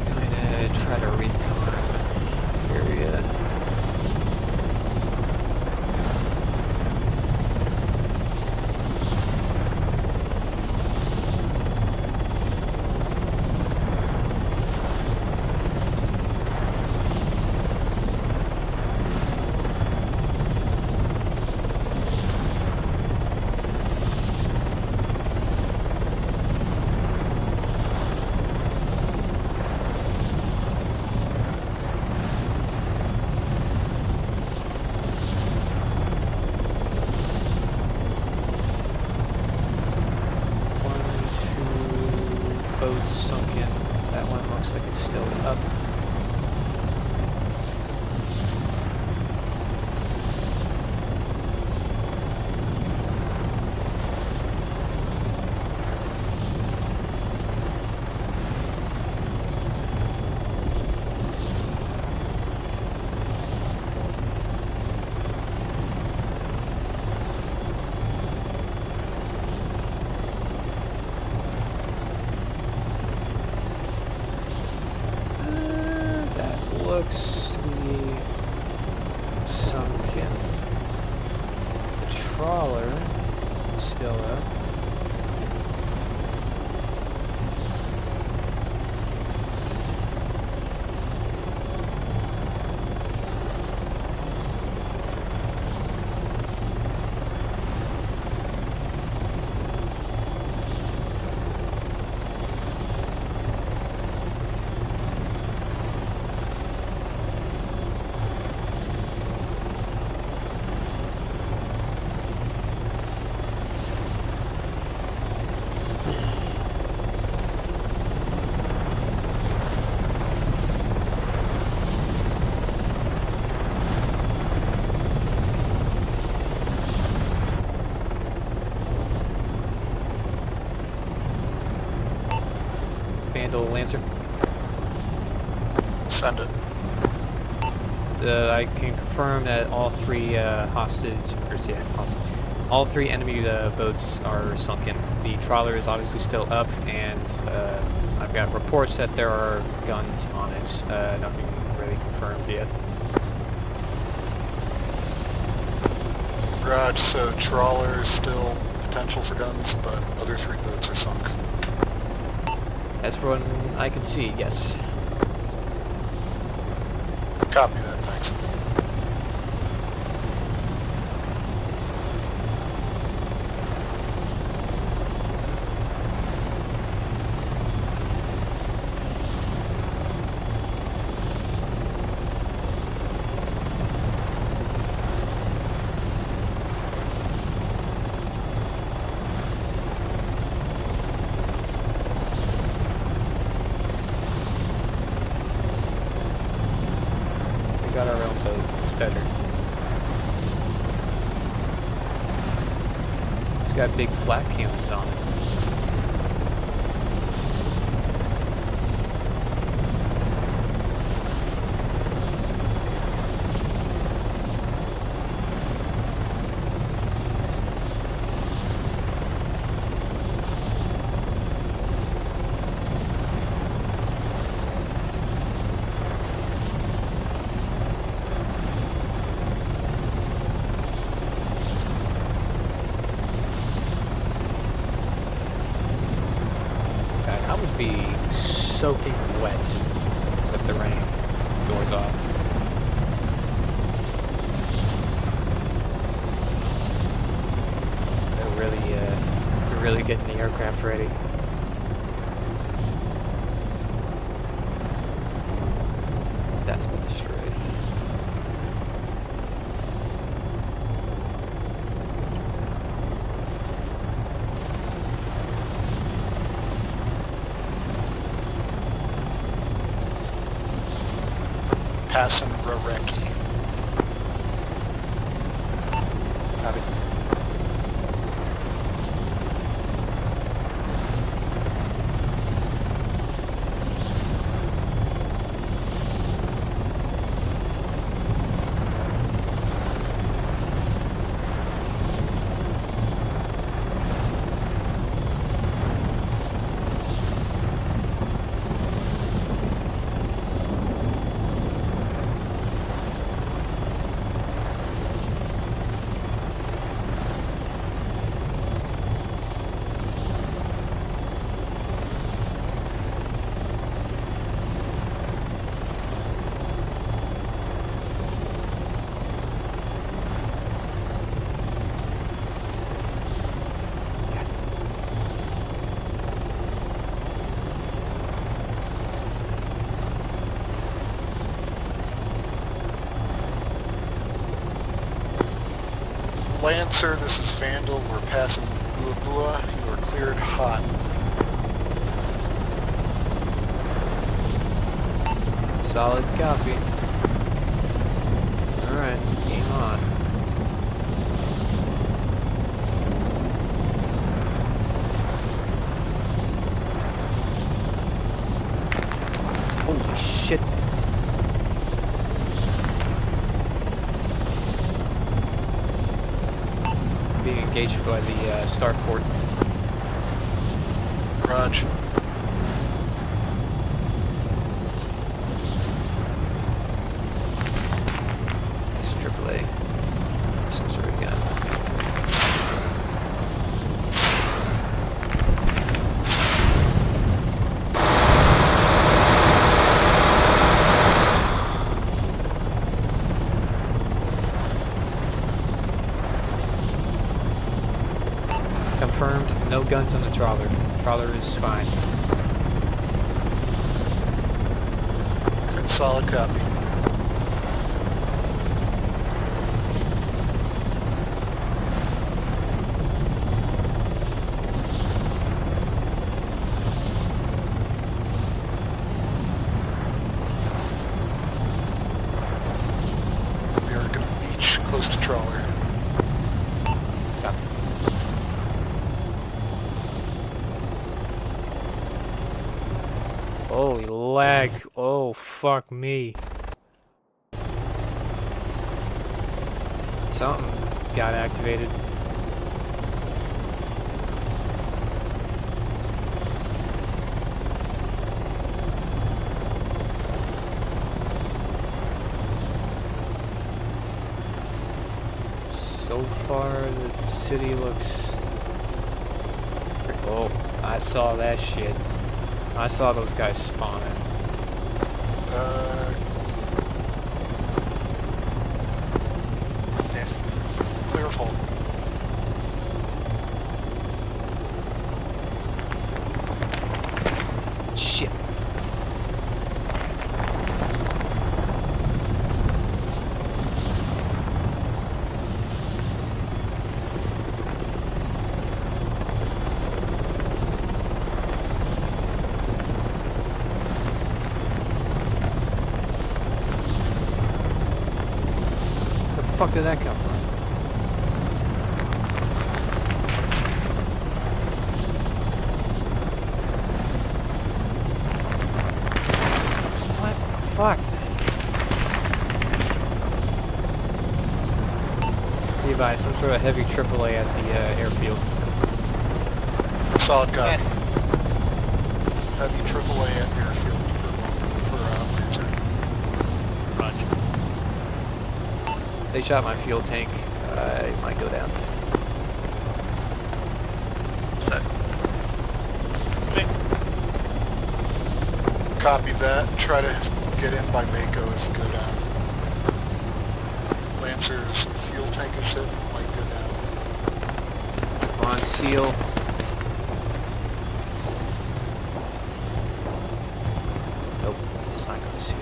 Gonna try to recon area. Boats sunken. That one looks like it's still up. Looks to be sunken. The trawler is still up. Vandal Lancer. Send it. I can confirm that all three all three enemy boats are sunken. The trawler is obviously still up, and I've got reports that there are guns on it. Nothing really confirmed yet. Raj, so trawler is still potential for guns, but other 3 boats are sunk. As for what I can see, yes. Copy that, thanks. Got our own boat. It's better. It's got big flat cannons on it. Be soaking wet with the rain. Doors off. They're really getting the aircraft ready. That's been destroyed. Passing Roreki. Copy. Lancer, this is Vandal. We're passing Bua Bua. You are cleared hot. Solid copy. Alright, game on. Holy shit. Being engaged by the Star Fort. Roger. It's AAA. Some sort of gun. Confirmed, no guns on the trawler. Trawler is fine. Good, solid copy. We are going to beach close to trawler. Copy. Holy lag. Oh, fuck me. Something got activated. So far, the city looks... Oh, I saw that shit. I saw those guys spawning. Yeah. Clear full. Shit. Where the fuck did that come from? What the fuck? Levi, some sort of heavy AAA at the airfield. Solid copy. Heavy AAA at airfield for Roger. They shot my fuel tank. It might go down. Set. Okay. Copy that. Try to get in by Mako as you go down. Lancer's fuel tank is hit. Might go down. We're on seal. Nope, it's not going to seal.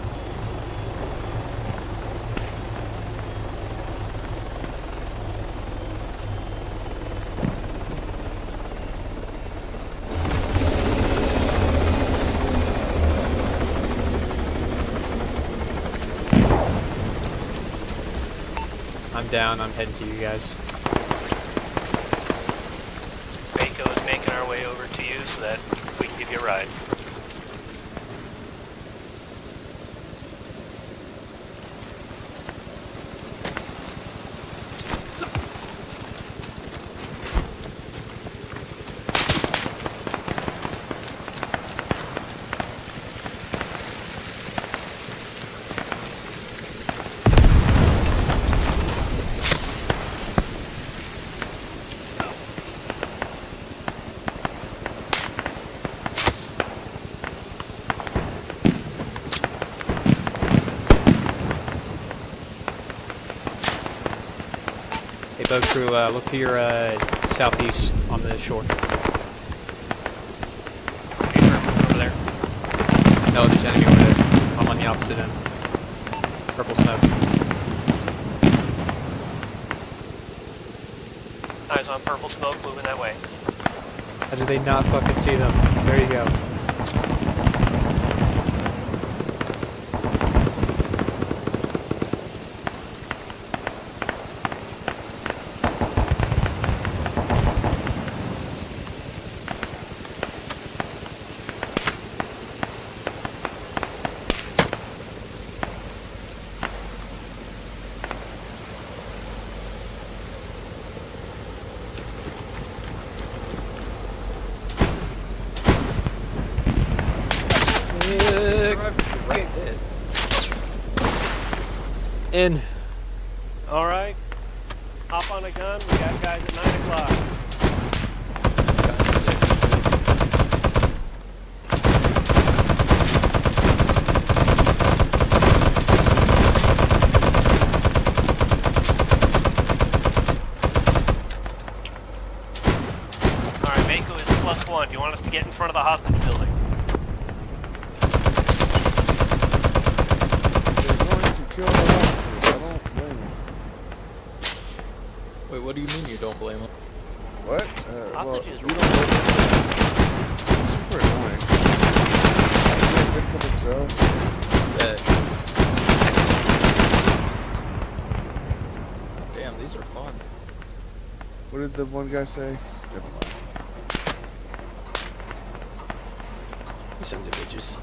I'm down, I'm heading to you guys. Mako is making our way over to you so that we can give you a ride. Boat crew, look to your southeast on the shore. Over there. No, there's enemy over there. I'm on the opposite end. Purple smoke. Eyes on purple smoke, moving that way. How did they not fucking see them? There you go. In. Alright. Hop on a gun. We got guys at 9 o'clock. Alright, Mako is +1. Do you want us to get in front of the hostage building? Wait, what do you mean you don't blame him? What? Hostages Well, you don't blame him. Super annoying. Good for themselves. Yeah. Damn, these are fun. What did the one guy say? Never mind. You sons of bitches.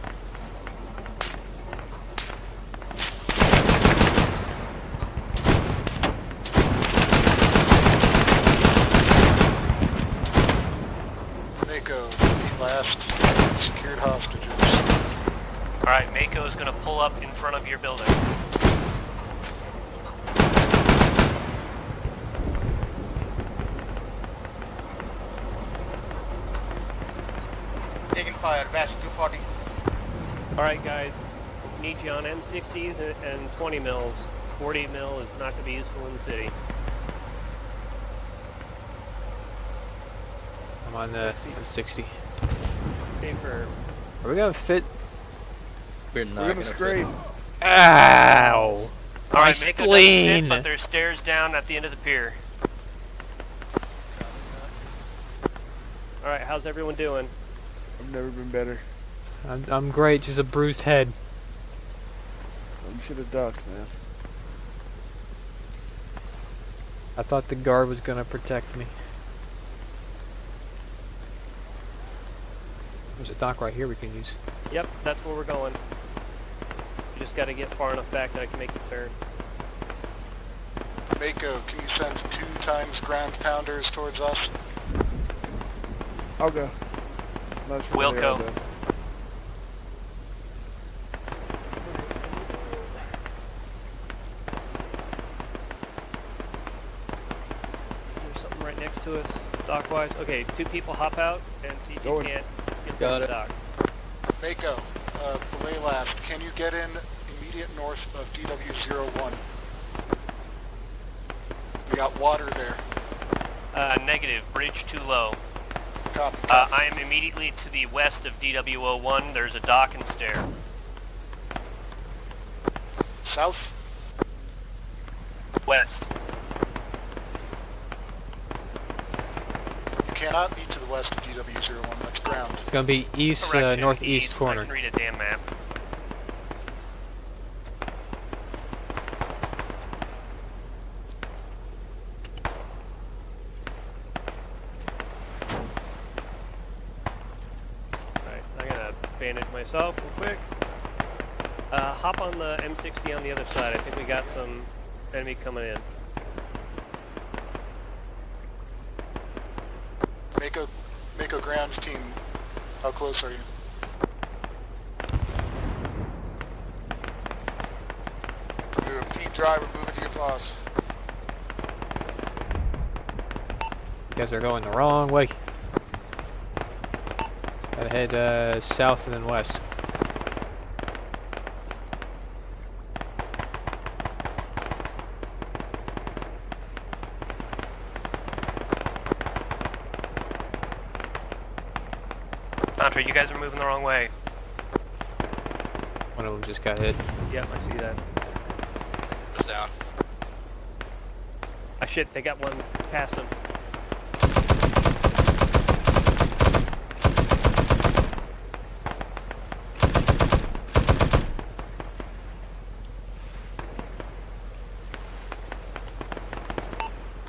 Mako, last secured hostages. Alright, Mako is going to pull up in front of your building. Taking fire, West 240. Alright guys, need you on M60s and 20 mils. 40 mil is not going to be useful in the city. I'm on the M60. Okay, for... Are we gonna fit? We're not We're gonna scrape. Ow! My Alright, Mako doesn't spleen! fit, but there's stairs down at the end of the pier. Alright, how's everyone doing? I've never been better. I'm great, just a bruised head. You should have ducked, man. I thought the guard was gonna protect me. There's a dock right here we can use. Yep, that's where we're going. You just got to get far enough back that I can make the turn. Mako, can you send 2 times ground pounders towards us? I'll go. Not sure where they are, Wilco. though. Is there something right next to us, dockwise? Okay, 2 people hop out and see if Going. you can't get Got to the it. dock. Mako, belay last. Can you get in immediate north of DW01? We got water there. Negative. Bridge too low. Copy. I am immediately to the west of DW01. There's a dock and stair. South? West. You cannot be to the west of DW01. That's ground. It's going to be east, Correction, northeast east. corner. I can read a damn map. Alright, I'm gonna bandage myself real quick. Hop on the M60 on the other side. I think we got some enemy coming in. Mako ground team. How close are you? Team driver moving to your boss. You guys are going the wrong way. Gotta head south and then west. Contra, you guys are moving the wrong way. One of them just got hit. Yep, I see that. Goes down. Ah, shit, they got one past them.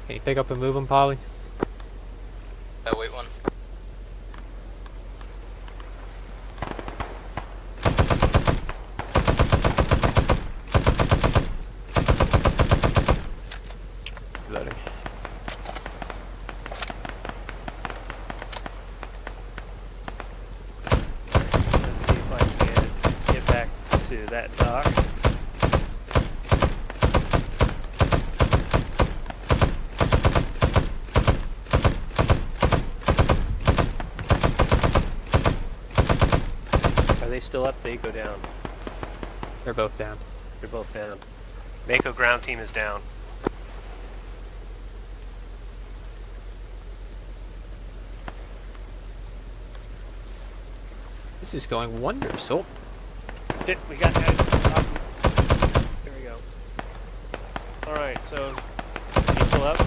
Can you pick up and move them, Polly? Wait one. Loading. Let's see if I can get back to that dock. Are they still up? They go down. They're both down. They're both down. Mako ground team is down. This is going wonders. Oh, Shit, we got guys. There we go. Alright, so you still up?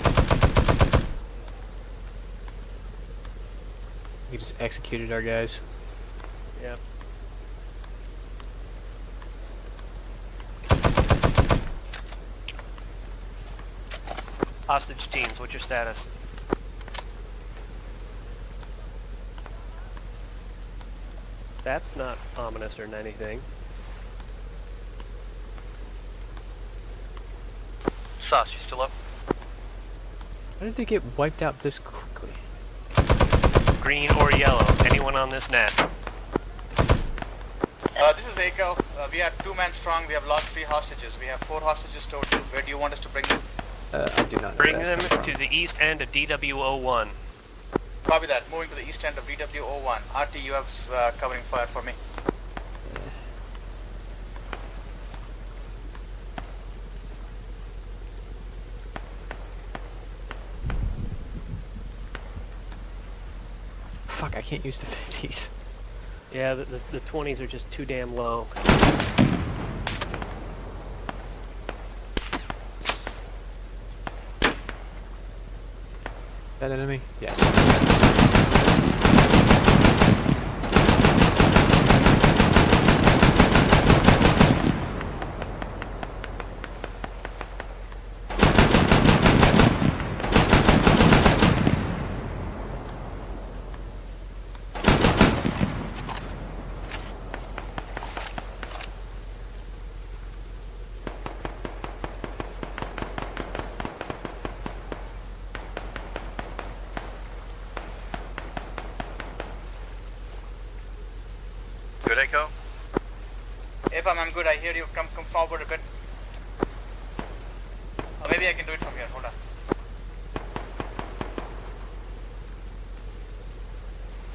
we just executed our guys. Yeah. Hostage teams, what's your status? That's not ominous or anything. Sauce, you still up? How did they get wiped out this quickly? Green or yellow? Anyone on this net? This is Echo. We are 2 men strong. We have lost 3 hostages. We have 4 hostages total. Where do you want us to bring them? I do not know Bring where them that's come to from. the east end of DW01. Copy that. Moving to the east end of DW01. RT, you have covering fire for me. Fuck, I can't use the 50s. Yeah, the 20s are just too damn low. That enemy? Yes. Good, Echo? I'm good. I hear you. Come forward a bit. Or maybe I can do it from here. Hold on.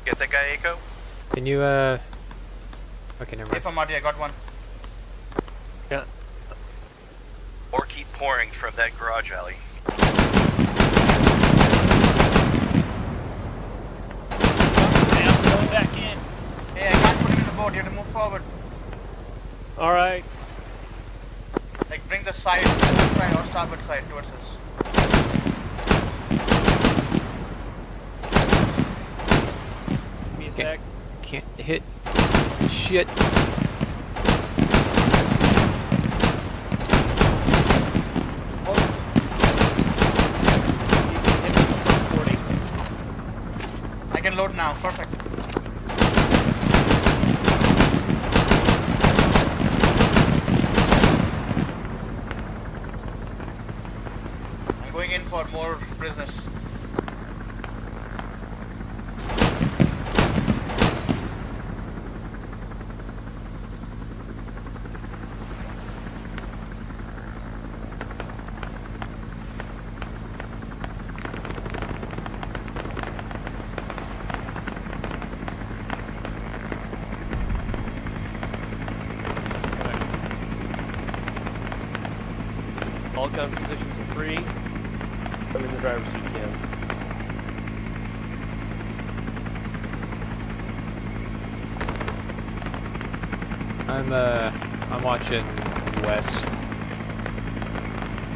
Get that guy, Echo? Can you, Okay, never Hey, mind. from Marty, I got one. Yeah. Or keep pouring from that garage alley. Hey, I'm going back in. Hey, I can't put it in the boat. You have to move forward. All right. Like, bring the side or starboard side towards us. Give me a Okay. sec. Can't hit. Shit. I can load now. Perfect. I'm going in for more prisoners. All gun positions are free. I'm in the driver's seat again. I'm watching west.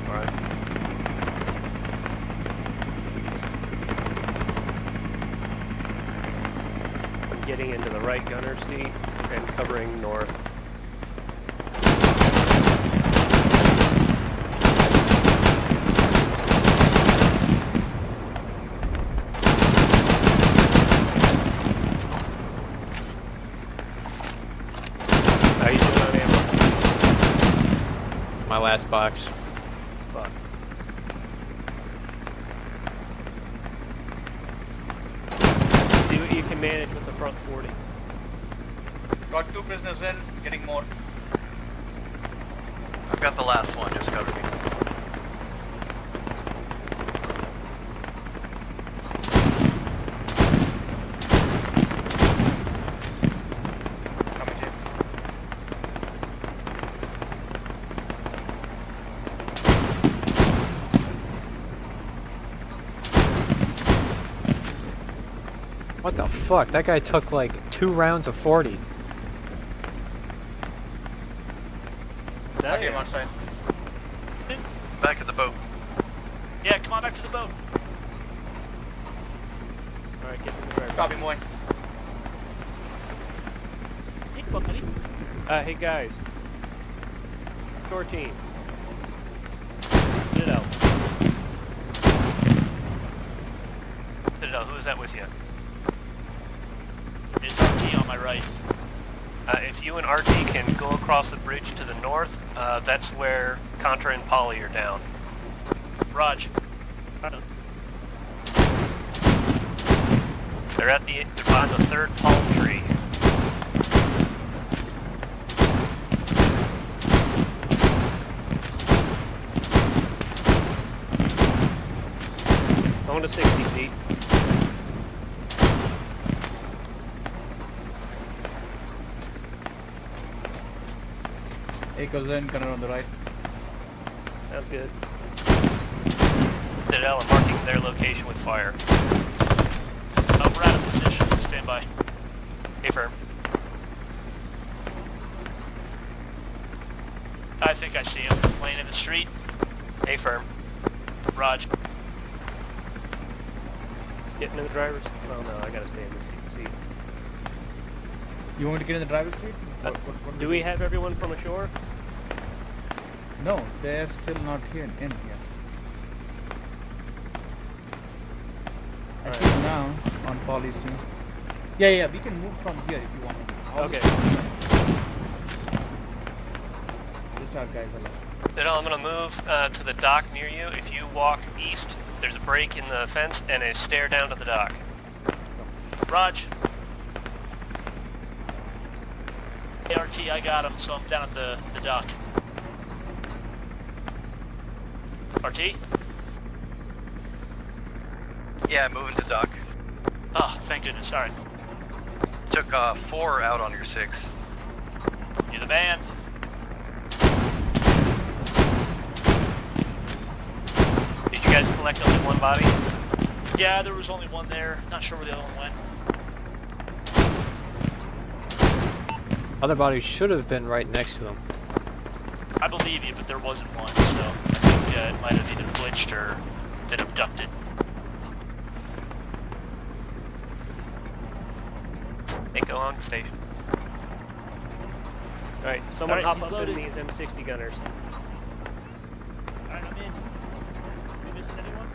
All right. I'm getting into the right gunner seat and covering north. How you doing on ammo? It's my last box. Fuck. See what you can manage with the front 40. Got 2 prisoners in, getting more. I've got the last one, just cover me. Coming to you. What the fuck? That guy took like 2 rounds of 40. Okay, I'm outside. Back at the boat. Yeah, come on back to the boat. All right, get in the driver's Copy, moving. Hey, buddy. Hey guys. Shore team. Get it out. Who is that with you? It's RT on my right. If you and RT can go across the bridge to the north, that's where Contra and Polly are down. Raj. They're behind the 3rd palm tree. Going to 60 feet. Echoes in, gunner on the right. Sounds good. Citadel, I'm marking their location with fire. We're out of position. Stand by. Hey, firm. I think I see him laying in the street. Hey, firm. Raj. Getting in the driver's... Oh, no, I gotta stay in the seat. You want me to get in the driver's seat? What Do we have everyone from ashore? No, they're still not here in here. I Alright. think now on Polly's team. Yeah, we can move from here if you want. Okay. Just our guys are left. Then I'm gonna move to the dock near you. If you walk east, there's a break in the fence and a stair down to the dock. Raj. ART, I got him, so I'm down at the dock. RT? Yeah, moving to dock. Oh, thank goodness, alright. Took 4 out on your 6. You're the man. Did you guys collect only one body? Yeah, there was only one there. Not sure where the other one went. Other bodies should have been right next to him. I believe you, but there wasn't one, so I think it might have either glitched or been abducted. Take go on station. Alright, someone Alright, hop he's up loaded. in these M60 gunners. Alright, I'm in. You missing anyone?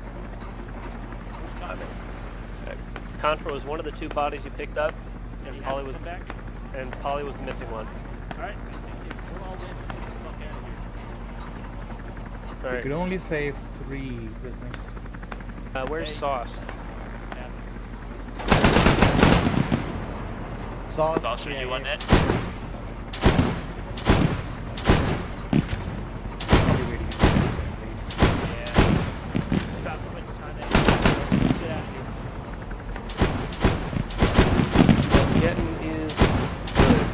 Where's Contra? Contra was one of the two bodies you picked up, and He Polly hasn't was come back? Polly was the missing one. Alright, thank you. We're all in. Get the fuck out of here. We Alright, could only save 3 prisoners. where's Hey. Sauce? Happens. Sauce. Boss, are you on net? Probably waiting in the place. Yeah. It's about the winter time anyway, so let's get out of here. Getting is good.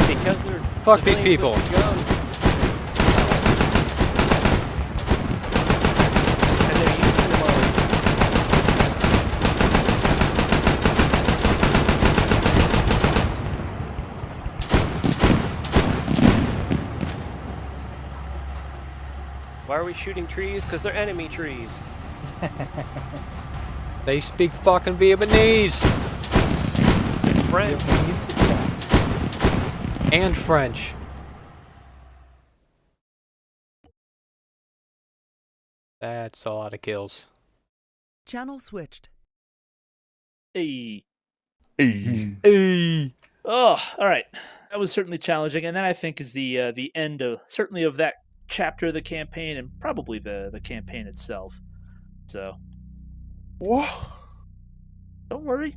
Because they're Fuck these civilians people. with guns. And they're using them on Why are we shooting trees? Because they're enemy trees. They speak fucking Vietnamese French. and French. That's a lot of kills. Channel switched. Hey. Hey. Hey. Oh, all right. That was certainly challenging, and that I think is the end of certainly of that chapter of the campaign, and probably the campaign itself. So What? don't worry,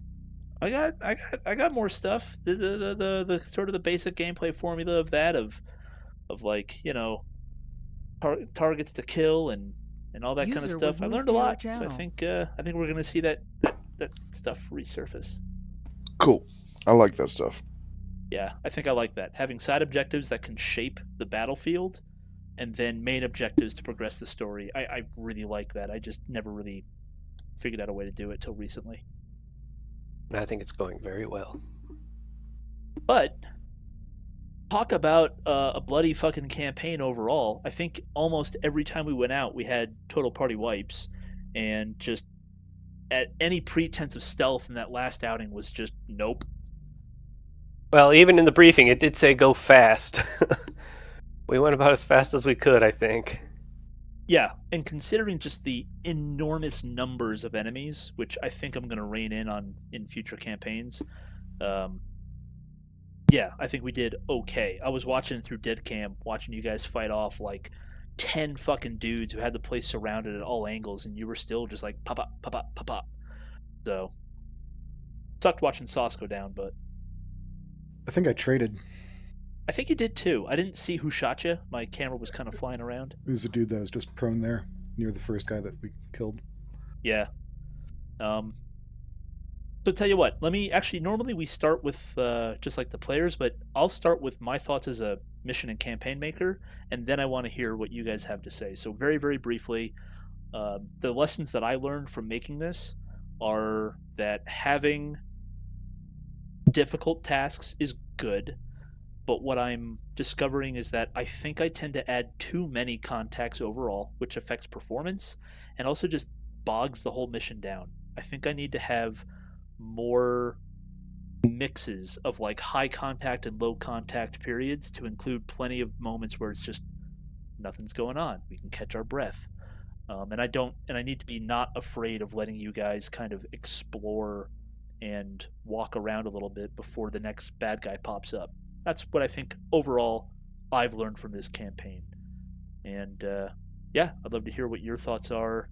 I got more stuff. The sort of the basic gameplay formula of that of like targets to kill and all that kind of User stuff. was I moved learned a to your lot, so I channel. think we're gonna see that stuff resurface. Cool. I like that stuff. Yeah, I think I like that. Having side objectives that can shape the battlefield, and then main objectives to progress the story. I really like that. I just never really figured out a way to do it till recently. I think it's going very well. But talk about a bloody fucking campaign overall. I think almost every time we went out, we had total party wipes, and just at any pretense of stealth in that last outing was just nope. Well, even in the briefing, it did say go fast. We went about as fast as we could, I think. Yeah, and considering just the enormous numbers of enemies, which I think I'm going to rein in on in future campaigns, yeah, I think we did okay. I was watching through Deadcam, watching you guys fight off like 10 fucking dudes who had the place surrounded at all angles, and you were still just like pop up, pop up, pop up. So, sucked watching Sauce go down, but I think I traded. I think you did too. I didn't see who shot you. My camera was kind of flying around. It was a dude that was just prone there near the first guy that we killed. Yeah. So tell you what, let me actually, normally we start with just like the players, but I'll start with my thoughts as a mission and campaign maker, and then I want to hear what you guys have to say. So very, very briefly, the lessons that I learned from making this are that having difficult tasks is good, but what I'm discovering is that I think I tend to add too many contacts overall, which affects performance and also just bogs the whole mission down. I think I need to have more mixes of like high contact and low contact periods to include plenty of moments where it's just nothing's going on. We can catch our breath. And I need to be not afraid of letting you guys kind of explore and walk around a little bit before the next bad guy pops up. That's what I think overall I've learned from this campaign. And yeah, I'd love to hear what your thoughts are.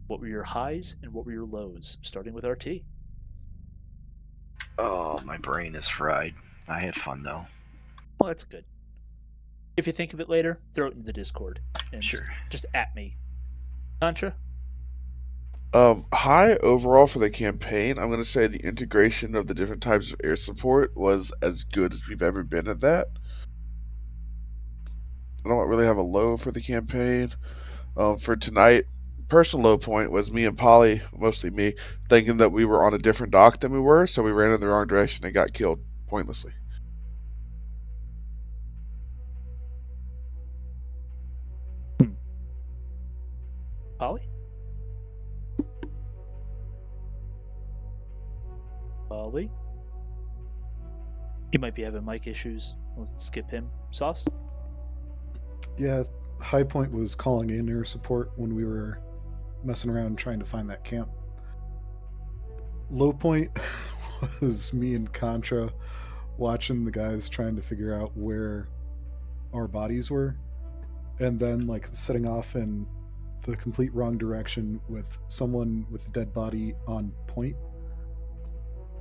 What were your highs and what were your lows? Starting with RT. Oh, my brain is fried. I had fun though. Well, that's good. If you think of it later, throw it in the Discord and Sure. just at me. Contra? High overall for the campaign, I'm going to say the integration of the different types of air support was as good as we've ever been at that. I don't really have a low for the campaign. For tonight, personal low point was me and Polly, mostly me, thinking that we were on a different dock than we were, so we ran in the wrong direction and got killed pointlessly. Polly? Polly? He might be having mic issues. Let's skip him. Sauce? Yeah, high point was calling in air support when we were messing around trying to find that camp. Low point was me and Contra watching the guys trying to figure out where our bodies were, and then like setting off in the complete wrong direction with someone with a dead body on point.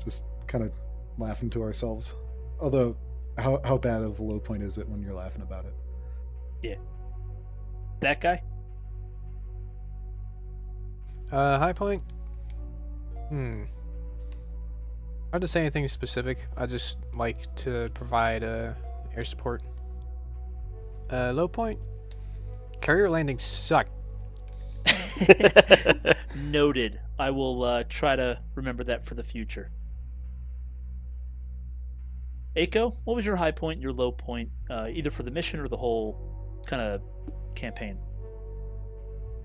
Just kind of laughing to ourselves. Although, how bad of a low point is it when you're laughing about it? Yeah. That guy? High point? Hard to say anything specific. I just like to provide air support. Low point? Carrier landings suck. Noted. I will try to remember that for the future. Aiko, what was your high point and your low point, either for the mission or the whole kind of campaign?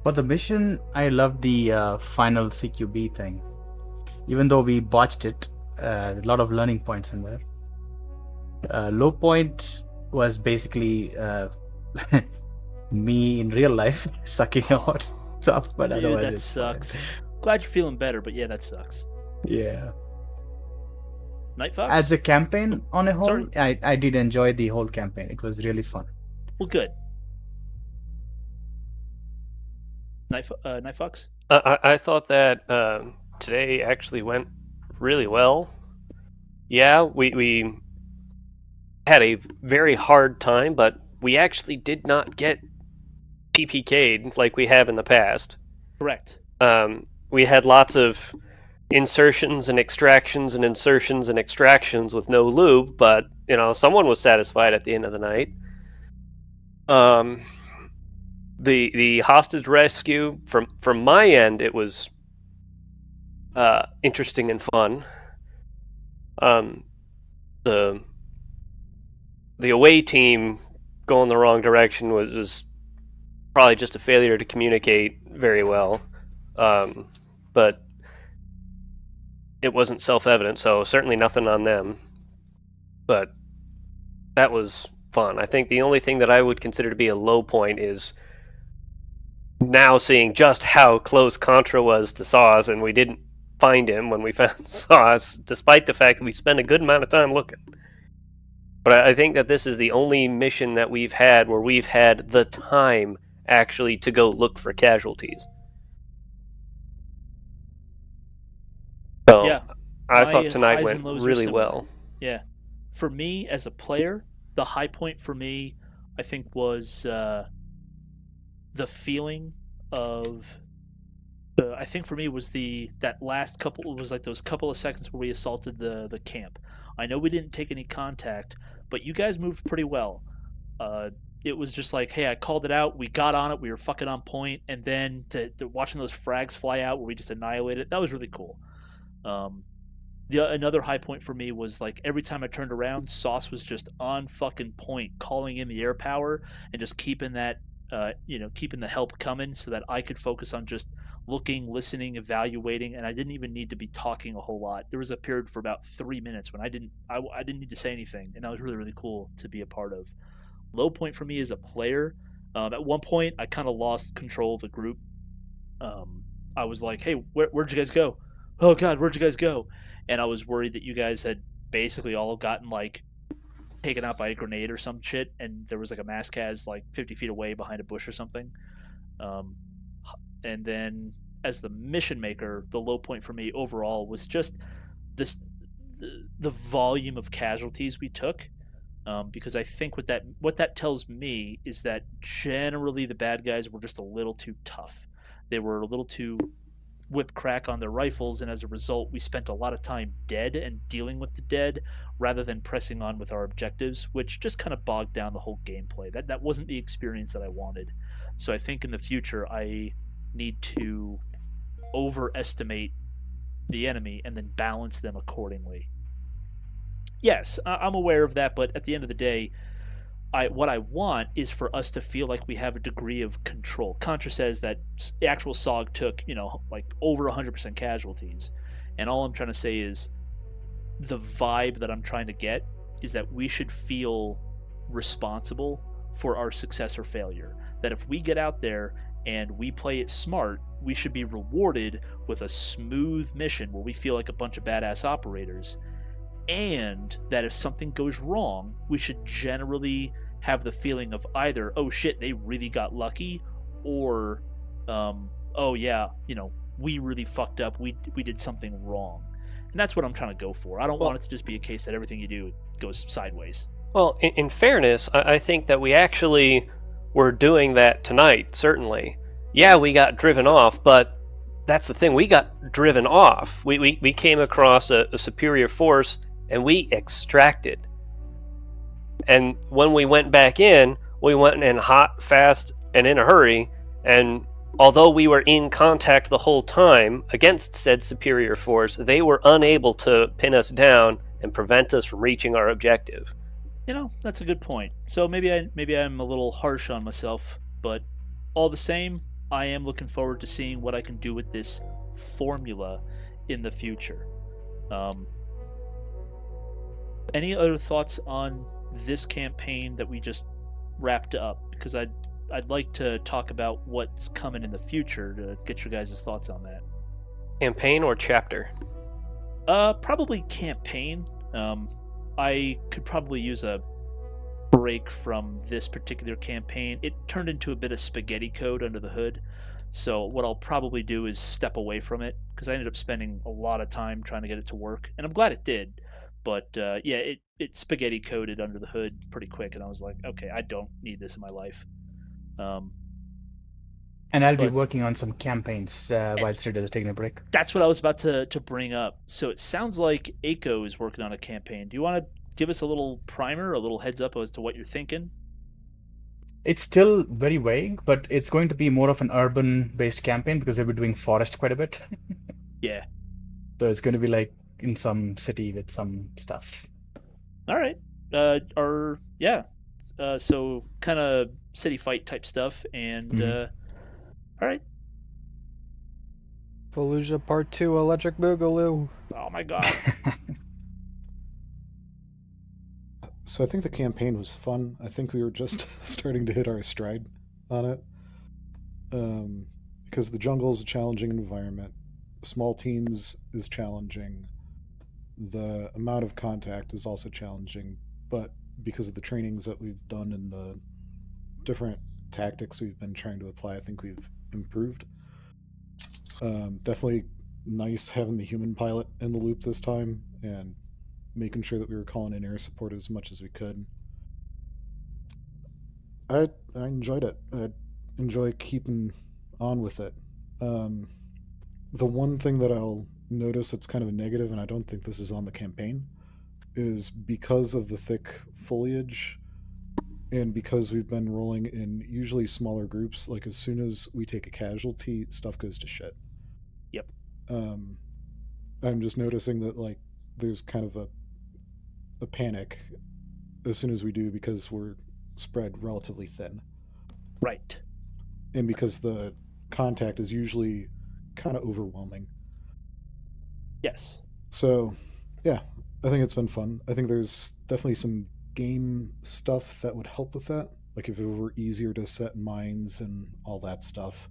For the mission, I loved the final CQB thing. Even though we botched it, a lot of learning points in there. Low point was basically me in real life sucking out stuff, but Dude, otherwise that it's sucks. fine. Glad you're feeling better, but yeah, that sucks. Yeah. Night Fox? As a campaign on a whole, Sorry. I did enjoy the whole campaign. It was really fun. Well, good. Night Fox? I thought that today actually went really well. Yeah, we had a very hard time, but we actually did not get PPK'd like we have in the past. Correct. We had lots of insertions and extractions and insertions and extractions with no lube, but someone was satisfied at the end of the night. The hostage rescue from my end, it was interesting and fun. The away team going the wrong direction was probably just a failure to communicate very well, but it wasn't self-evident, so certainly nothing on them. But that was fun. I think the only thing that I would consider to be a low point is now seeing just how close Contra was to Sauce, and we didn't find him when we found Sauce, despite the fact that we spent a good amount of time looking. But I think that this is the only mission that we've had where we've had the time actually to go look for casualties. So Yeah. I thought My tonight highs went and lows are really similar. well. Yeah. For me, as a player, the high point for me, I think, was the feeling of... I think for me was that last couple, it was like those couple of seconds where we assaulted the camp. I know we didn't take any contact, but you guys moved pretty well. It was just like, hey, I called it out, we got on it, we were fucking on point, and then to watching those frags fly out where we just annihilated it, that was really cool. Another high point for me was like every time I turned around, Sauce was just on fucking point, calling in the air power and just keeping that, keeping the help coming so that I could focus on just looking, listening, evaluating, and I didn't even need to be talking a whole lot. There was a period for about 3 minutes when I didn't need to say anything, and that was really, really cool to be a part of. Low point for me as a player, at one point I kind of lost control of the group. I was like, hey, where'd you guys go? Oh god, where'd you guys go? And I was worried that you guys had basically all gotten like taken out by a grenade or some shit, and there was like a mass cas like 50 feet away behind a bush or something. And then as the mission maker, the low point for me overall was just the volume of casualties we took. Because I think what that tells me is that generally the bad guys were just a little too tough. They were a little too whip crack on their rifles, and as a result, we spent a lot of time dead and dealing with the dead rather than pressing on with our objectives, which just kind of bogged down the whole gameplay. That wasn't the experience that I wanted. So I think in the future I need to overestimate the enemy and then balance them accordingly. Yes, I'm aware of that, but at the end of the day, what I want is for us to feel like we have a degree of control. Contra says that the actual SOG took, like over 100% casualties. And all I'm trying to say is the vibe that I'm trying to get is that we should feel responsible for our success or failure. That if we get out there and we play it smart, we should be rewarded with a smooth mission where we feel like a bunch of badass operators. And that if something goes wrong, we should generally have the feeling of either, oh shit, they really got lucky, or, oh yeah, we really fucked up, we did something wrong. And that's what I'm trying to go for. I don't want it to just be a case that everything you do goes sideways. Well, in fairness, I think that we actually were doing that tonight, certainly. Yeah, we got driven off, but that's the thing, we got driven off. We came across a superior force, and we extracted. And when we went back in, we went in hot, fast, and in a hurry, and although we were in contact the whole time against said superior force, they were unable to pin us down and prevent us from reaching our objective. That's a good point. So maybe I'm a little harsh on myself, but all the same, I am looking forward to seeing what I can do with this formula in the future. Any other thoughts on this campaign that we just wrapped up? Because I'd like to talk about what's coming in the future to get your guys' thoughts on that. Campaign or chapter? Probably campaign. I could probably use a break from this particular campaign. It turned into a bit of spaghetti code under the hood. So what I'll probably do is step away from it, because I ended up spending a lot of time trying to get it to work, and I'm glad it did. But yeah, it spaghetti coded under the hood pretty quick, and I was like, okay, I don't need this in my life. And I'll be working on some campaigns while Sid is taking a break. That's what I was about to bring up. So it sounds like Aiko is working on a campaign. Do you want to give us a little primer, a little heads up as to what you're thinking? It's still very vague, but it's going to be more of an urban-based campaign because we'll be doing forest quite a bit. Yeah. So it's going to be like in some city with some stuff. All right. So kind of city fight type stuff, and all right. Fallujah Part 2 Electric Boogaloo. Oh my god. So I think the campaign was fun. I think we were just starting to hit our stride on it. Because the jungle is a challenging environment. Small teams is challenging. The amount of contact is also challenging, but because of the trainings that we've done and the different tactics we've been trying to apply, I think we've improved. Definitely nice having the human pilot in the loop this time and making sure that we were calling in air support as much as we could. I enjoyed it. I enjoy keeping on with it. The one thing that I'll notice that's kind of a negative, and I don't think this is on the campaign, is because of the thick foliage and because we've been rolling in usually smaller groups, like as soon as we take a casualty, stuff goes to shit. Yep. I'm just noticing that like there's kind of a panic as soon as we do because we're spread relatively thin. Right. And because the contact is usually kind of overwhelming. Yes. So, yeah, I think it's been fun. I think there's definitely some game stuff that would help with that. Like if it were easier to set mines and all that stuff.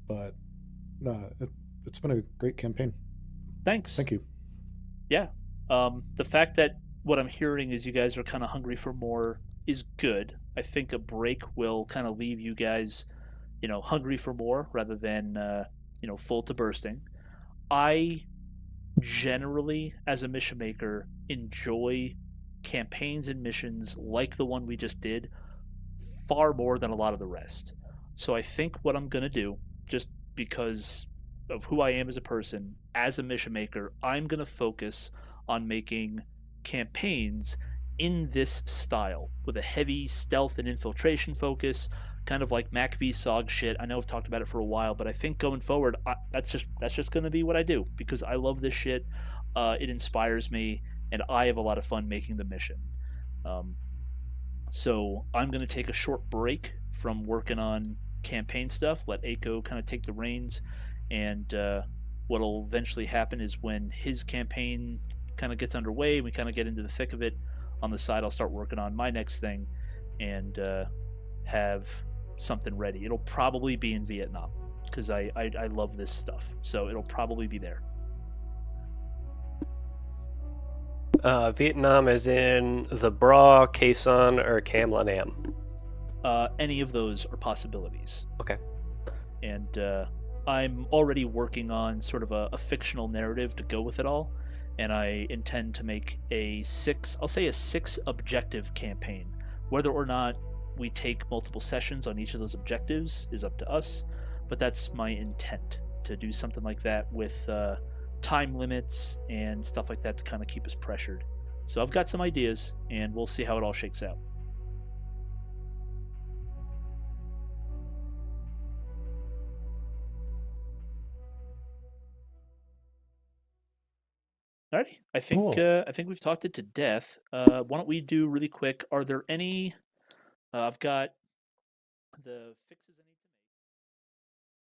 But, no, it's been a great campaign. Thanks. Thank you. Yeah. The fact that what I'm hearing is you guys are kind of hungry for more is good. I think a break will kind of leave you guys hungry for more rather than full to bursting. I generally, as a mission maker, enjoy campaigns and missions like the one we just did far more than a lot of the rest. So I think what I'm going to do, just because of who I am as a person, as a mission maker, I'm going to focus on making campaigns in this style with a heavy stealth and infiltration focus, kind of like Mac v SOG shit. I know I've talked about it for a while, but I think going forward, that's just going to be what I do because I love this shit. It inspires me, and I have a lot of fun making the mission. So I'm going to take a short break from working on campaign stuff, let Aiko kind of take the reins, and what'll eventually happen is when his campaign kind of gets underway, we kind of get into the thick of it. On the side, I'll start working on my next thing and have something ready. It'll probably be in Vietnam because I love this stuff, so it'll probably be there. Vietnam is in the Bra, Khe Sanh, or Cam La Nam? Any of those are possibilities. Okay. And I'm already working on sort of a fictional narrative to go with it all, and I intend to make a 6 objective campaign. Whether or not we take multiple sessions on each of those objectives is up to us, but that's my intent, to do something like that with time limits and stuff like that to kind of keep us pressured. So I've got some ideas, and we'll see how it all shakes out. Alrighty, I think Cool. I think we've talked it to death. Why don't we do really quick? Are there any? I've got the fixes.